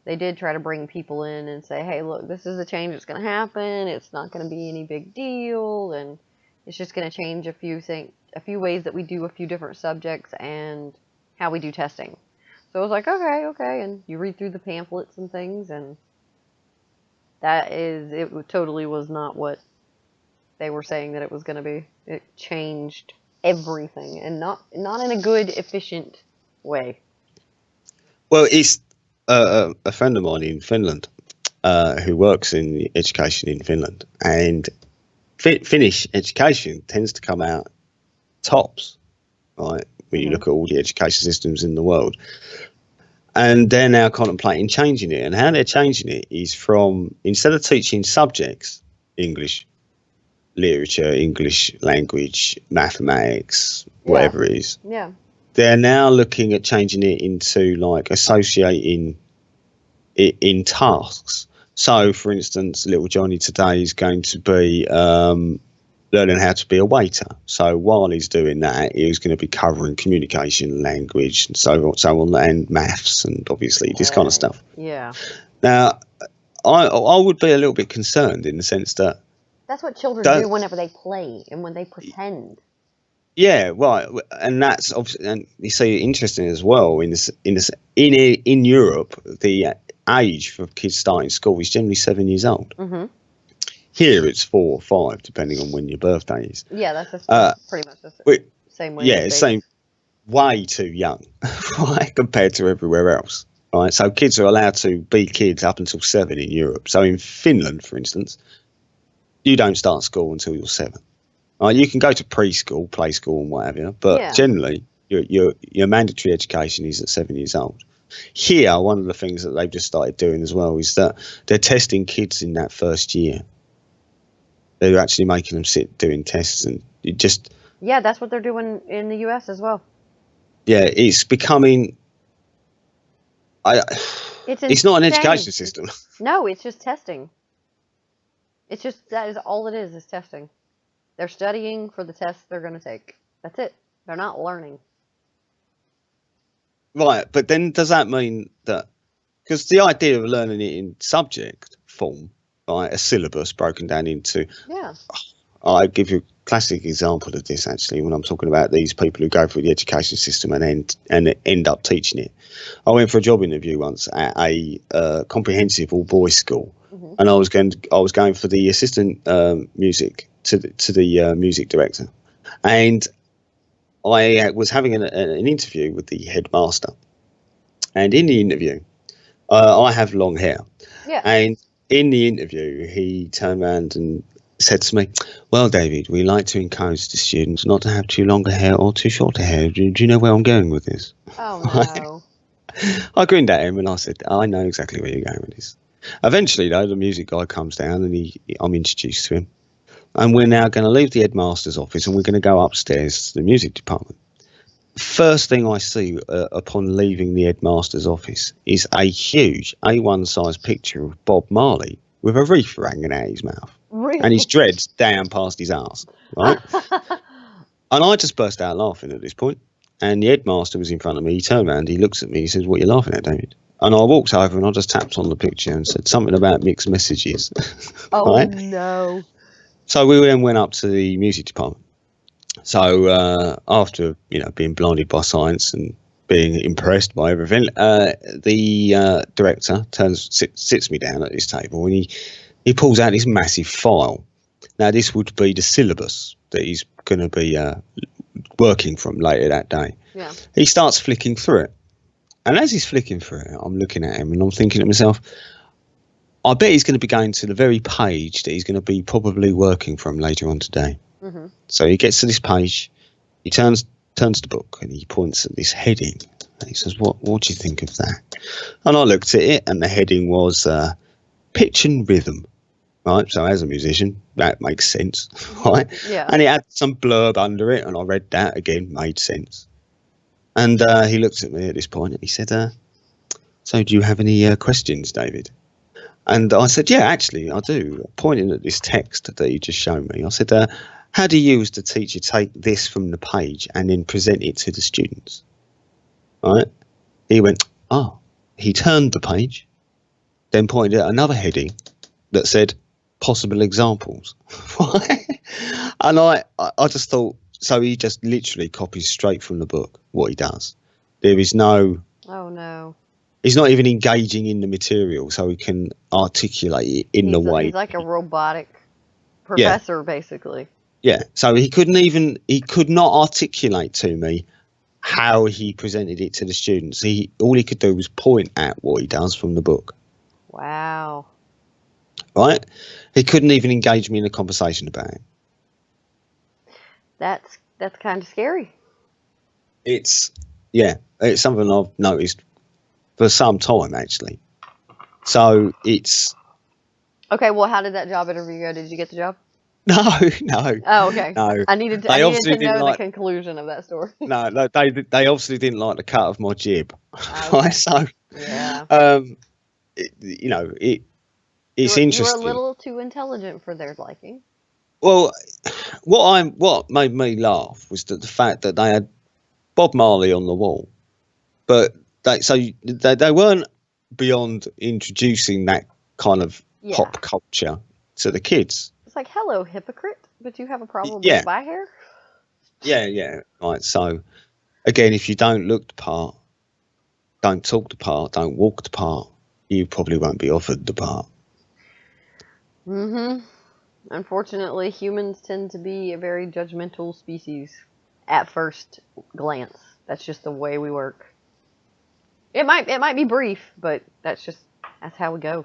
they did try to bring people in and say, hey, look, this is a change that's going to happen. It's not going to be any big deal, and it's just going to change a few ways that we do a few different subjects and how we do testing. So I was like, okay, okay, and you read through the pamphlets and things, and it totally was not what they were saying that it was going to be. It changed everything, and not in a good, efficient way. Well, it's a friend of mine in Finland who works in education in Finland, and Finnish education tends to come out tops, right? When you Hmm. look at all the education systems in the world, and they're now contemplating changing it. And how they're changing it is from, instead of teaching subjects, English literature, English language, mathematics, Yeah, whatever it is, yeah, they're now looking at changing it into like associating it in tasks. So, for instance, little Johnny today is going to be learning how to be a waiter. So while he's doing that, he's going to be covering communication, language, and so on, and maths, and obviously this kind of stuff. yeah. Now, I would be a little bit concerned in the sense that That's what children do don't. whenever they play and when they pretend. Yeah, right, and that's obviously, and you see, interesting as well. In Europe, the age for kids starting school is generally 7 years old. Hmm. Here, it's 4 or 5, depending on when your birthday is. Yeah, that's just Uh, pretty much the but same way in yeah, the it States. seems way too young, right, compared to everywhere else. Right, so kids are allowed to be kids up until 7 in Europe. So in Finland, for instance, you don't start school until you're 7. You can go to preschool, play school, and whatever, but Yeah. generally, your mandatory education is at 7 years old. Here, one of the things that they've just started doing as well is that they're testing kids in that first year. They're actually making them sit doing tests, and it just, Yeah, that's what they're doing in the U.S. as well. yeah, it's becoming. I, It's it's not an insane. education system. No, it's just testing. It's just that is all it is testing. They're studying for the tests they're going to take. That's it. They're not learning. Right, but then does that mean that, because the idea of learning it in subject form, right, a syllabus broken down into, Yeah. I give you a classic example of this actually when I'm talking about these people who go through the education system and end up teaching it. I went for a job interview once at a comprehensive all boys school, Hmm. and I was going for the assistant music to the music director, and I was having an interview with the headmaster, and in the interview, I have long hair, Yeah. and in the interview, he turned around and said to me, "Well, David, we like to encourage the students not to have too long a hair or too short a hair. Do you know where I'm going with this?" Oh no. I grinned at him and I said, "I know exactly where you're going with this." Eventually, though, the music guy comes down and I'm introduced to him. And we're now going to leave the headmaster's office and we're going to go upstairs to the music department. First thing I see upon leaving the headmaster's office is a huge A1 size picture of Bob Marley with a wreath hanging out his mouth and his Really? dreads down past his arse, right? And I just burst out laughing at this point. And the headmaster was in front of me. He turned around, he looks at me, he says, "What are you laughing at, David?" And I walked over and I just tapped on the picture and said something about mixed messages, Oh right? no. So we then went up to the music department. So after being blinded by science and being impressed by everything, the director sits me down at this table and he pulls out this massive file. Now this would be the syllabus that he's going to be working from later that day. Yeah. He starts flicking through it. And as he's flicking through it, I'm looking at him and I'm thinking to myself, I bet he's going to be going to the very page that he's going to be probably working from later on today. Mm-hmm. So he gets to this page, he turns the book and he points at this heading and he says, what do you think of that? And I looked at it and the heading was pitch and rhythm. Right, so as a musician, that makes sense, right? Yeah. And it had some blurb under it, and I read that again, made sense. And he looked at me at this point and he said, so do you have any questions, David? And I said, yeah, actually, I do. Pointing at this text that you just showed me, I said, how do you as the teacher take this from the page and then present it to the students? Right? He went, oh. He turned the page, then pointed at another heading that said, possible examples. And I just thought, so he just literally copies straight from the book what he does. There is no... Oh, no. He's not even engaging in the material so he can articulate it in the way. He's like a robotic professor, basically. Yeah, so he could not articulate to me how he presented it to the students. All he could do was point at what he does from the book. Wow. Right? He couldn't even engage me in a conversation about it. That's kind of scary. It's something I've noticed for some time, actually. So it's... Okay, well, how did that job interview go? Did you get the job? No. Oh, okay. No. I needed to know the conclusion of that story. No, they obviously didn't like the cut of my jib. Okay. Right? So, yeah. It's interesting. You were a little too intelligent for their liking. Well, what made me laugh was the fact that they had Bob Marley on the wall, but they weren't beyond introducing that kind of pop culture to the kids. It's like, hello, hypocrite, but you have a problem with my hair? Yeah. Right. So, again, if you don't look the part, don't talk the part, don't walk the part, you probably won't be offered the part. Mm-hmm. Unfortunately, humans tend to be a very judgmental species at first glance. That's just the way we work. It might be brief, but that's how we go.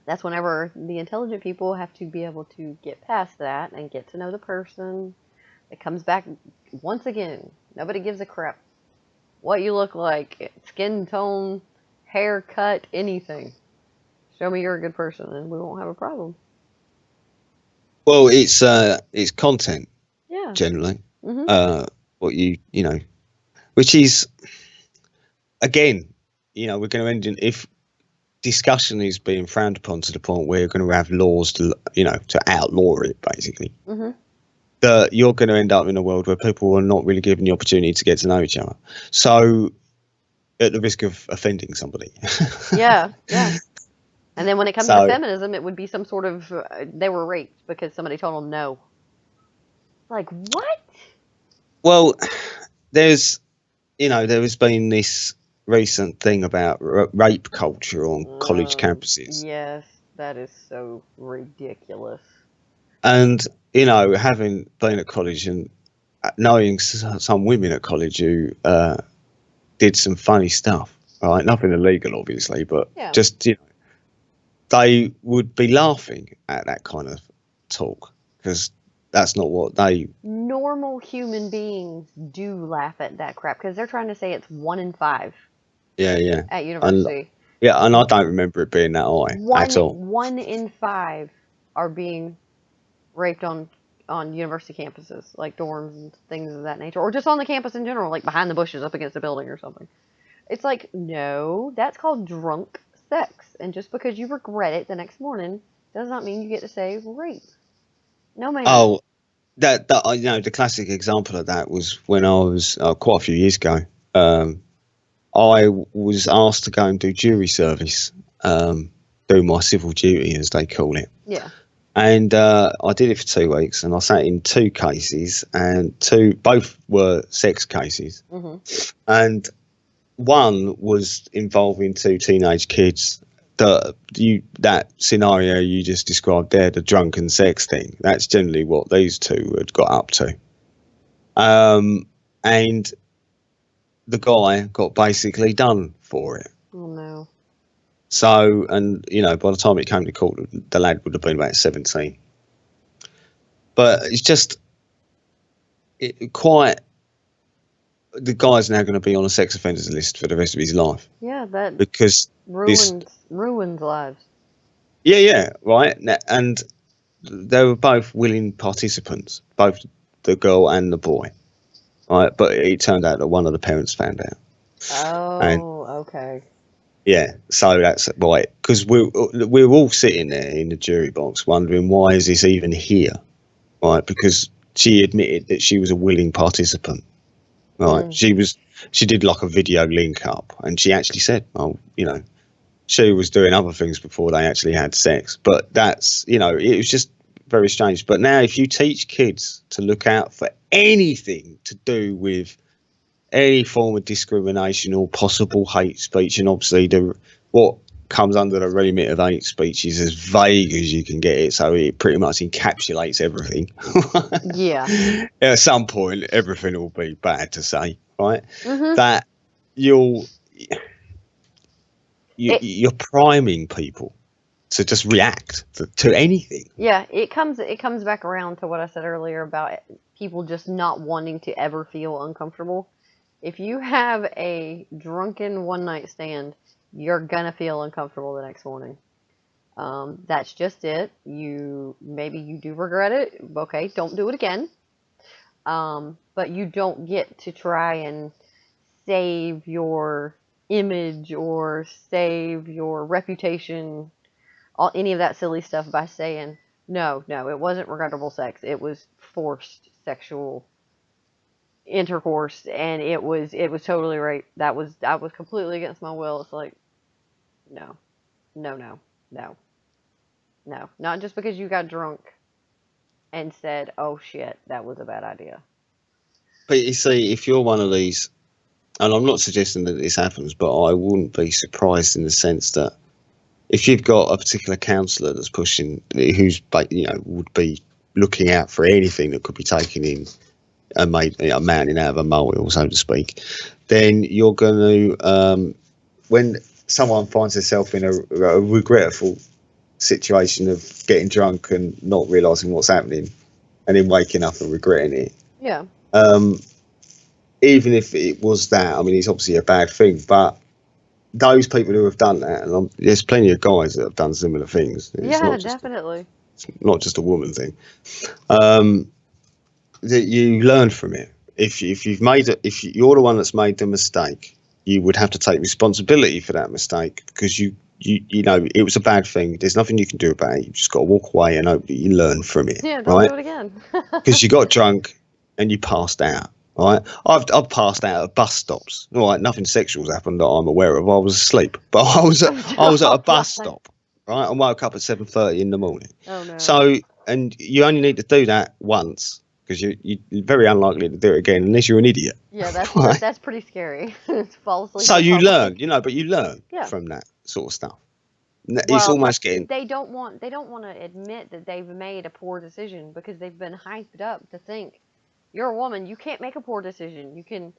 That's whenever the intelligent people have to be able to get past that and get to know the person. It comes back once again. Nobody gives a crap what you look like, skin tone, haircut, anything. Show me you're a good person and we won't have a problem. Well, it's content. Yeah. Generally. Mm-hmm. What you know, which is, again, we're going to end in, if discussion is being frowned upon to the point where you're going to have laws to outlaw it, basically. Mm-hmm. That you're going to end up in a world where people are not really given the opportunity to get to know each other. So, at the risk of offending somebody. Yeah. And then when it comes to feminism, it would be some sort of, they were raped because somebody told them no. Like, what? Well, there has been this recent thing about rape culture on college campuses. Yes, that is so ridiculous. And, having been at college and knowing some women at college who did some funny stuff, right? Nothing illegal, obviously, but just, they would be laughing at that kind of talk because that's not what normal human beings do laugh at that crap because they're trying to say it's 1 in 5. Yeah. At university. And I don't remember it being that high at all. 1 in 5 are being raped on university campuses, like dorms and things of that nature, or just on the campus in general, like behind the bushes up against a building or something. It's like, no, that's called drunk sex, and just because you regret it the next morning does not mean you get to say rape. No, man. Oh, that the classic example of that was when I was quite a few years ago. I was asked to go and do jury service, do my civil duty as they call it. Yeah. And I did it for 2 weeks, and I sat in 2 cases, and both were sex cases, and one was involving 2 teenage kids. That scenario you just described there, the drunken sex thing, that's generally what these 2 had got up to. And the guy got basically done for it. Oh no. So, and by the time it came to court, the lad would have been about 17. But it's just quite. The guy's now going to be on a sex offenders list for the rest of his life. Yeah, that because ruins lives. Yeah, right. And they were both willing participants, both the girl and the boy. Right, but it turned out that one of the parents found out. Oh, okay. Yeah, so that's right. Because we're all sitting there in the jury box wondering, why is this even here? Right, because she admitted that she was a willing participant. Right, she did like a video link up, and she actually said, "Oh, she was doing other things before they actually had sex." But that's it was just very strange. But now, if you teach kids to look out for anything to do with any form of discrimination or possible hate speech, and obviously what comes under the remit of hate speech is as vague as you can get it, so it pretty much encapsulates everything. Yeah. At some point, everything will be bad to say, right? Mm-hmm. That you're priming people to just react to anything. Yeah, it comes back around to what I said earlier about people just not wanting to ever feel uncomfortable. If you have a drunken one-night stand, you're gonna feel uncomfortable the next morning. That's just it. Maybe you do regret it. Okay, don't do it again. But you don't get to try and save your image or save your reputation, any of that silly stuff by saying, no, it wasn't regrettable sex. It was forced sexual intercourse, and it was totally rape. I was completely against my will. It's like, no, not just because you got drunk and said, oh shit, that was a bad idea. But you see, if you're one of these, and I'm not suggesting that this happens, but I wouldn't be surprised in the sense that if you've got a particular counsellor that's pushing, who's would be looking out for anything that could be taken in and made a mountain out of a molehill, so to speak, then you're going to, when someone finds themselves in a regretful situation of getting drunk and not realising what's happening, and then waking up and regretting it. Yeah. Even if it was that, I mean, it's obviously a bad thing, but those people who have done that, and there's plenty of guys that have done similar things. Definitely. It's not just a woman thing. That you learn from it. If you're the one that's made the mistake, you would have to take responsibility for that mistake, because you it was a bad thing. There's nothing you can do about it. You just got to walk away and hope that you learn from it. Yeah, don't do it again. Because you got drunk and you passed out. Right, I've passed out at bus stops. All right, nothing sexual's happened that I'm aware of. I was asleep, but I was at a bus stop. Right, I woke up at 7:30 in the morning. Oh no! So, and you only need to do that once, because you're very unlikely to do it again unless you're an idiot. Yeah, that's pretty scary. Fall asleep. So you learn, but you learn from that sort of stuff. It's almost getting. They don't want to admit that they've made a poor decision, because they've been hyped up to think, you're a woman, you can't make a poor decision. You can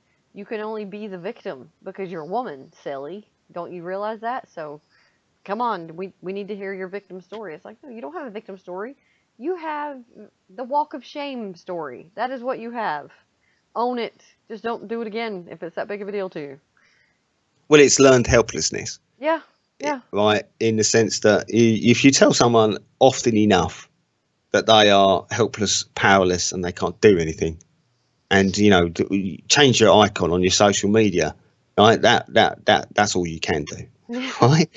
only be the victim because you're a woman, silly. Don't you realize that? So, come on, we need to hear your victim story. It's like, no, you don't have a victim story. You have the walk of shame story. That is what you have. Own it. Just don't do it again if it's that big of a deal to you. Well, it's learned helplessness. Yeah. Right, in the sense that if you tell someone often enough that they are helpless, powerless, and they can't do anything, and change your icon on your social media, right? That's all you can do, right?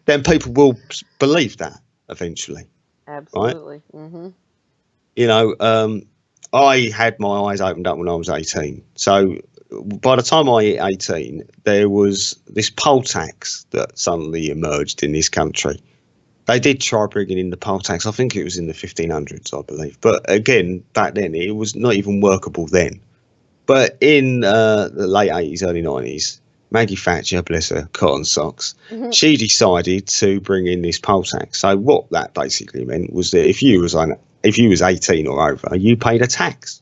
Then people will believe that eventually. Absolutely. Right? Mm-hmm. I had my eyes opened up when I was 18. So by the time I hit 18, there was this poll tax that suddenly emerged in this country. They did try bringing in the poll tax. I think it was in the 1500s, I believe. But again, back then, it was not even workable then. But in the late 80s, early 90s, Maggie Thatcher, bless her cotton socks, she decided to bring in this poll tax. So what that basically meant was that if you was 18 or over, you paid a tax.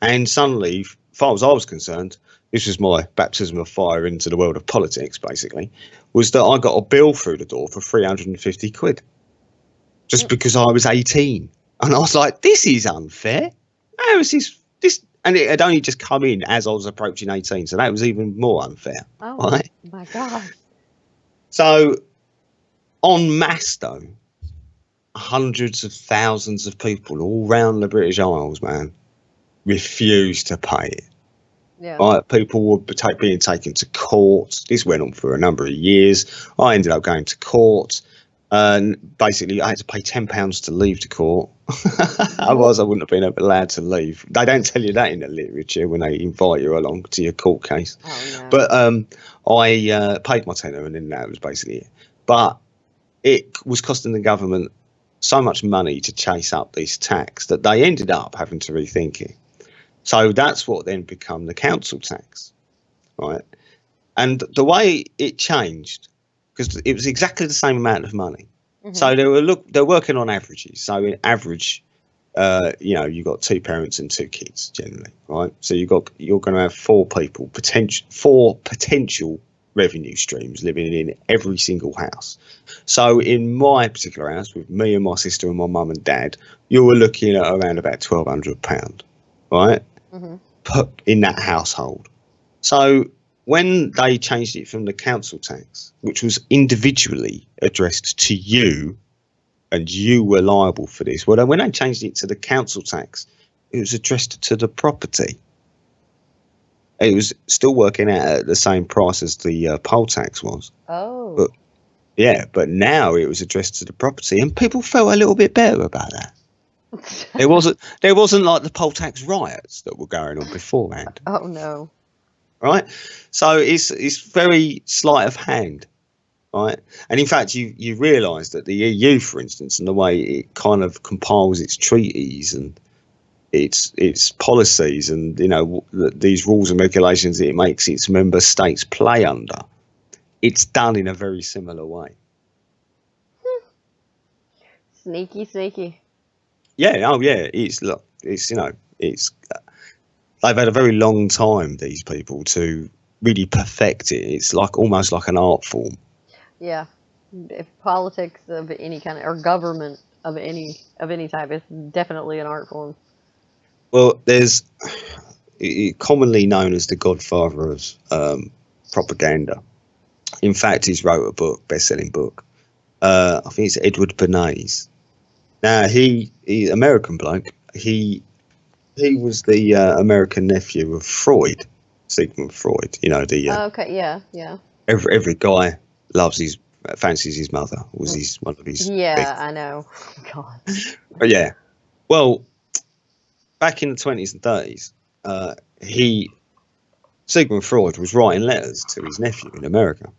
And suddenly, as far as I was concerned, this was my baptism of fire into the world of politics, basically, was that I got a bill through the door for 350 quid just because I was 18. And I was like, this is unfair. How is this? And it had only just come in as I was approaching 18. So that was even more unfair. Oh, right? my God. So en masse, though, hundreds of thousands of people all round the British Isles, man, refused to pay it. Yeah. Right? People were being taken to court. This went on for a number of years. I ended up going to court, and basically I had to pay £10 to leave the court. Otherwise I wouldn't have been allowed to leave. They don't tell you that in the literature when they invite you along to your court case. Oh, no. But I paid my tenner, and then that was basically it. But it was costing the government so much money to chase up this tax that they ended up having to rethink it. So that's what then become the council tax, right? And the way it changed, because it was exactly the same amount of money. Mm-hmm. So they're working on averages. So in average, you got 2 parents and 2 kids generally, right? So you're going to have 4 people, four potential revenue streams living in every single house. So in my particular house, with me and my sister and my mum and dad, you were looking at around about £1,200, right? Mm-hmm. Put in that household. So when they changed it from the council tax, which was individually addressed to you, and you were liable for this, well, when they changed it to the council tax, it was addressed to the property. It was still working out at the same price as the poll tax was. Oh. But now it was addressed to the property, and people felt a little bit better about that. There wasn't like the poll tax riots that were going on beforehand. Oh no. Right? So it's very sleight of hand, right? And in fact, you realise that the EU, for instance, and the way it kind of compiles its treaties and its policies, and these rules and regulations it makes its member states play under, it's done in a very similar way. Sneaky. Yeah. Oh, yeah. It's they've had a very long time, these people, to really perfect it. It's almost like an art form. Yeah. If politics of any kind, or government of any type, is definitely an art form. Well, there's commonly known as the godfather of propaganda. In fact, he's wrote a book, best-selling book. I think it's Edward Bernays. Now, he American bloke. He was the American nephew of Freud, Sigmund Freud. Okay, yeah. Every guy fancies his mother. Was one of his? Yeah, I know. God. But yeah, well, back in the 20s and 30s, Sigmund Freud was writing letters to his nephew in America,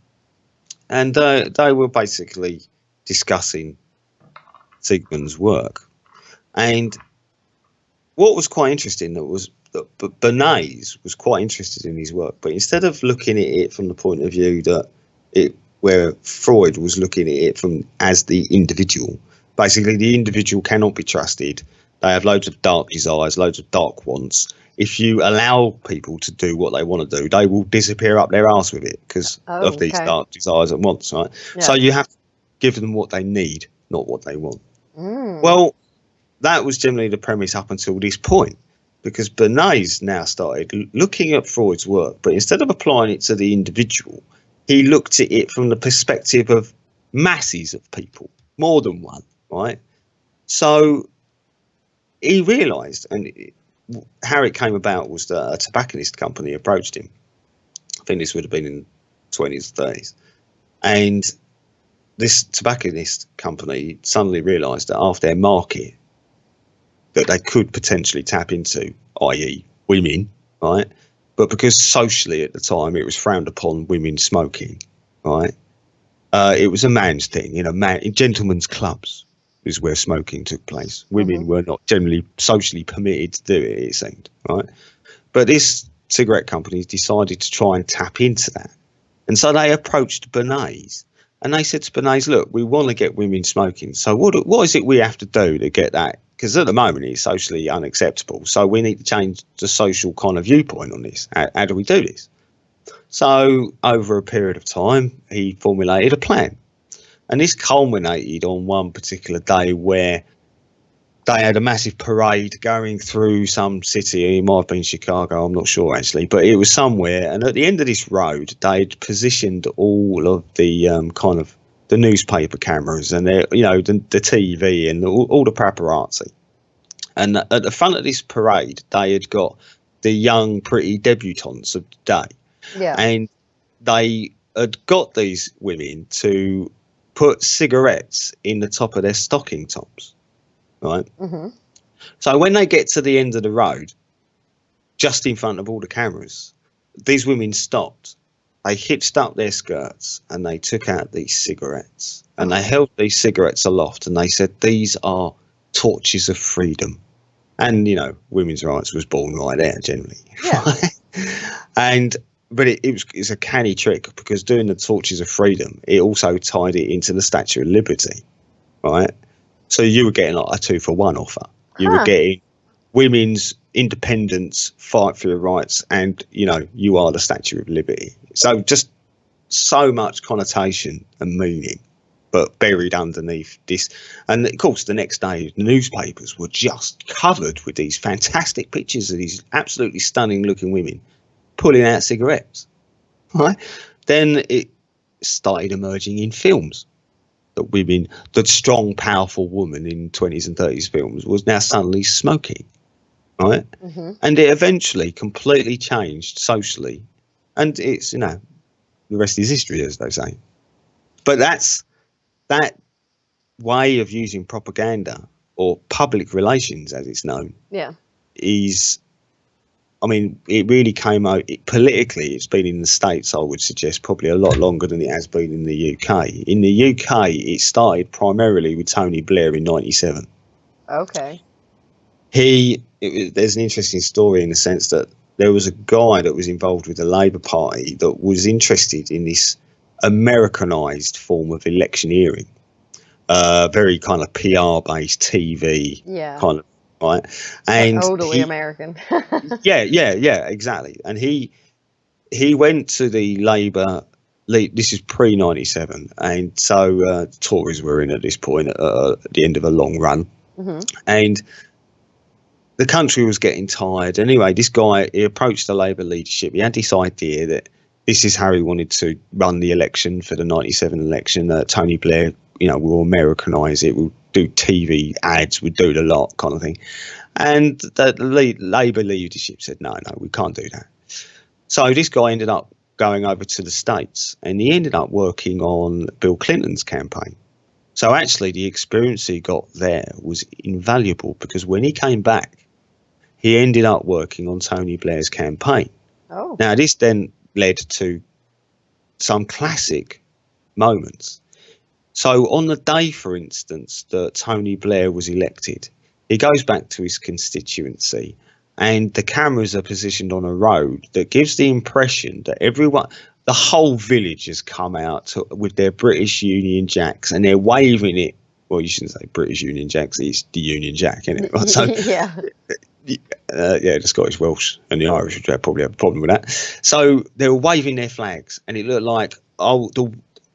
and they were basically discussing Sigmund's work. And what was quite interesting that Bernays was quite interested in his work, but instead of looking at it from the point of view where Freud was looking at it as the individual, basically the individual cannot be trusted. They have loads of dark desires, loads of dark wants. If you allow people to do what they want to do, they will disappear up their arse with it because of these dark desires and wants, right? Yeah. So you have to give them what they need, not what they want. Well, that was generally the premise up until this point, because Bernays now started looking at Freud's work, but instead of applying it to the individual, he looked at it from the perspective of masses of people, more than one, right? So he realised, and how it came about was that a tobacconist company approached him. I think this would have been in the 20s, 30s. And this tobacconist company suddenly realised that after their market that they could potentially tap into, i.e. women, right? But because socially at the time it was frowned upon women smoking, right? It was a man's thing, in gentlemen's clubs is where smoking took place. Women were not generally socially permitted to do it seemed, right? But this cigarette company decided to try and tap into that. And so they approached Bernays, and they said to Bernays, look, we want to get women smoking. So what is it we have to do to get that because at the moment it's socially unacceptable. So we need to change the social kind of viewpoint on this. How do we do this? So over a period of time, he formulated a plan. And this culminated on one particular day where they had a massive parade going through some city. It might have been Chicago, I'm not sure actually, but it was somewhere. And at the end of this road, they'd positioned all of the kind of the newspaper cameras and the TV and all the paparazzi. And at the front of this parade, they had got the young, pretty debutantes of the day. Yeah. And they had got these women to put cigarettes in the top of their stocking tops. Right. Mm-hmm. So when they get to the end of the road, just in front of all the cameras, these women stopped. They hitched up their skirts and they took out these cigarettes and they held these cigarettes aloft and they said, "These are torches of freedom." And, women's rights was born right there, generally. Yeah. But it's a canny trick, because doing the torches of freedom, it also tied it into the Statue of Liberty, right? So you were getting like a 2-for-1 offer. You were getting women's independence, fight for your rights, and, you are the Statue of Liberty. So just so much connotation and meaning, but buried underneath this. And of course, the next day, the newspapers were just covered with these fantastic pictures of these absolutely stunning looking women pulling out cigarettes. Right? Then it started emerging in films. That women, the strong, powerful woman in 20s and 30s films was now suddenly smoking, right? Mm-hmm. And it eventually completely changed socially. And it's, the rest is history, as they say. But that way of using propaganda, or public relations, as it's known, is... it really came out politically. It's been in the States, I would suggest, probably a lot longer than it has been in the UK. In the UK, it started primarily with Tony Blair in '97. Okay. There's an interesting story in the sense that there was a guy that was involved with the Labour Party that was interested in this Americanized form of electioneering, very kind of PR-based TV kind of. Right, and totally American. yeah, exactly. And he went to the Labour. This is pre '97, and so Tories were in at this point at the end of a long run, and the country was getting tired. Anyway, this guy, he approached the Labour leadership. He had this idea that this is how he wanted to run the election for the '97 election. Tony Blair, will Americanise it. We'll do TV ads. We'll do the lot, kind of thing. And the Labour leadership said, no, we can't do that. So this guy ended up going over to the States, and he ended up working on Bill Clinton's campaign. So actually the experience he got there was invaluable, because when he came back, he ended up working on Tony Blair's campaign. Oh. Now, this then led to some classic moments. So on the day, for instance, that Tony Blair was elected, he goes back to his constituency, and the cameras are positioned on a road that gives the impression that the whole village has come out with their British Union Jacks, and they're waving it. Well, you shouldn't say British Union Jacks, it's the Union Jack, isn't it? Right? So, the Scottish, Welsh and the Irish would probably have a problem with that. So they were waving their flags, and it looked like,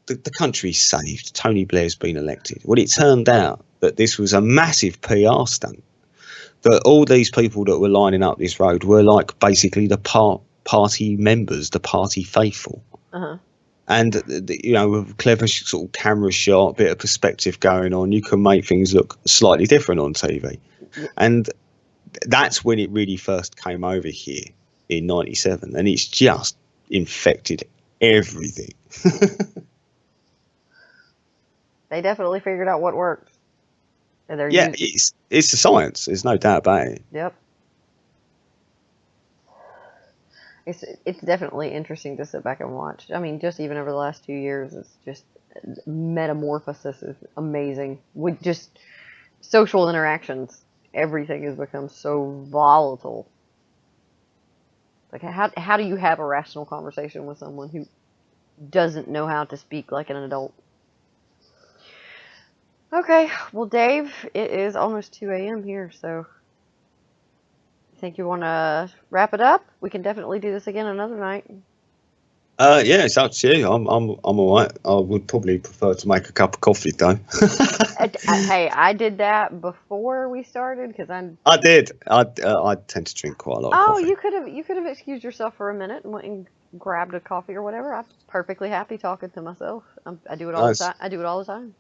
the country's saved. Tony Blair's been elected. Well, it turned out that this was a massive PR stunt. That all these people that were lining up this road were like basically the party members, the party faithful. Uh-huh. And, with a clever sort of camera shot, bit of perspective going on, you can make things look slightly different on TV. And that's when it really first came over here in '97. And it's just infected everything. They definitely figured out what worked. And it's the science. There's no doubt about it. Yep. It's definitely interesting to sit back and watch. I mean, just even over the last 2 years, it's just metamorphosis is amazing. With just social interactions, everything has become so volatile. Like, how do you have a rational conversation with someone who doesn't know how to speak like an adult? Okay, well, Dave, it is almost 2 a.m. here, so I think you want to wrap it up? We can definitely do this again another night. Yeah, it's up to you. I'm all right. I would probably prefer to make a cup of coffee though. Hey, I did that before we started because I'm. I did. I tend to drink quite a lot of Oh, coffee. you could have excused yourself for a minute and went and grabbed a coffee or whatever. I'm perfectly happy talking to myself. I do it all the That's time. I do it all the time.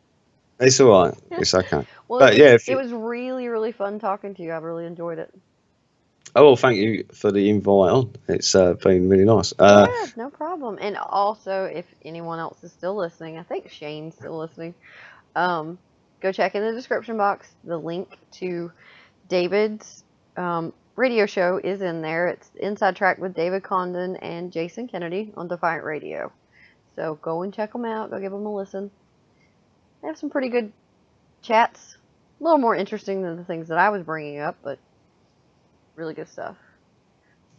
It's all right. It's okay. Well, But yeah, if it you, was really really fun talking to you. I've really enjoyed it. oh, well, thank you for the invite on. It's been really nice. Yeah, no problem. And also, if anyone else is still listening, I think Shane's still listening. Um, go check in the description box. The link to David's radio show is in there. It's Inside Track with David Condon and Jason Kennedy on Defiant Radio. So go and check them out. Go give them a listen. They have some pretty good chats. A little more interesting than the things that I was bringing up, but really good stuff.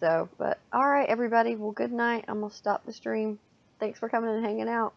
So, but all right, everybody. Well, good night. I'm going to stop the stream. Thanks for coming and hanging out.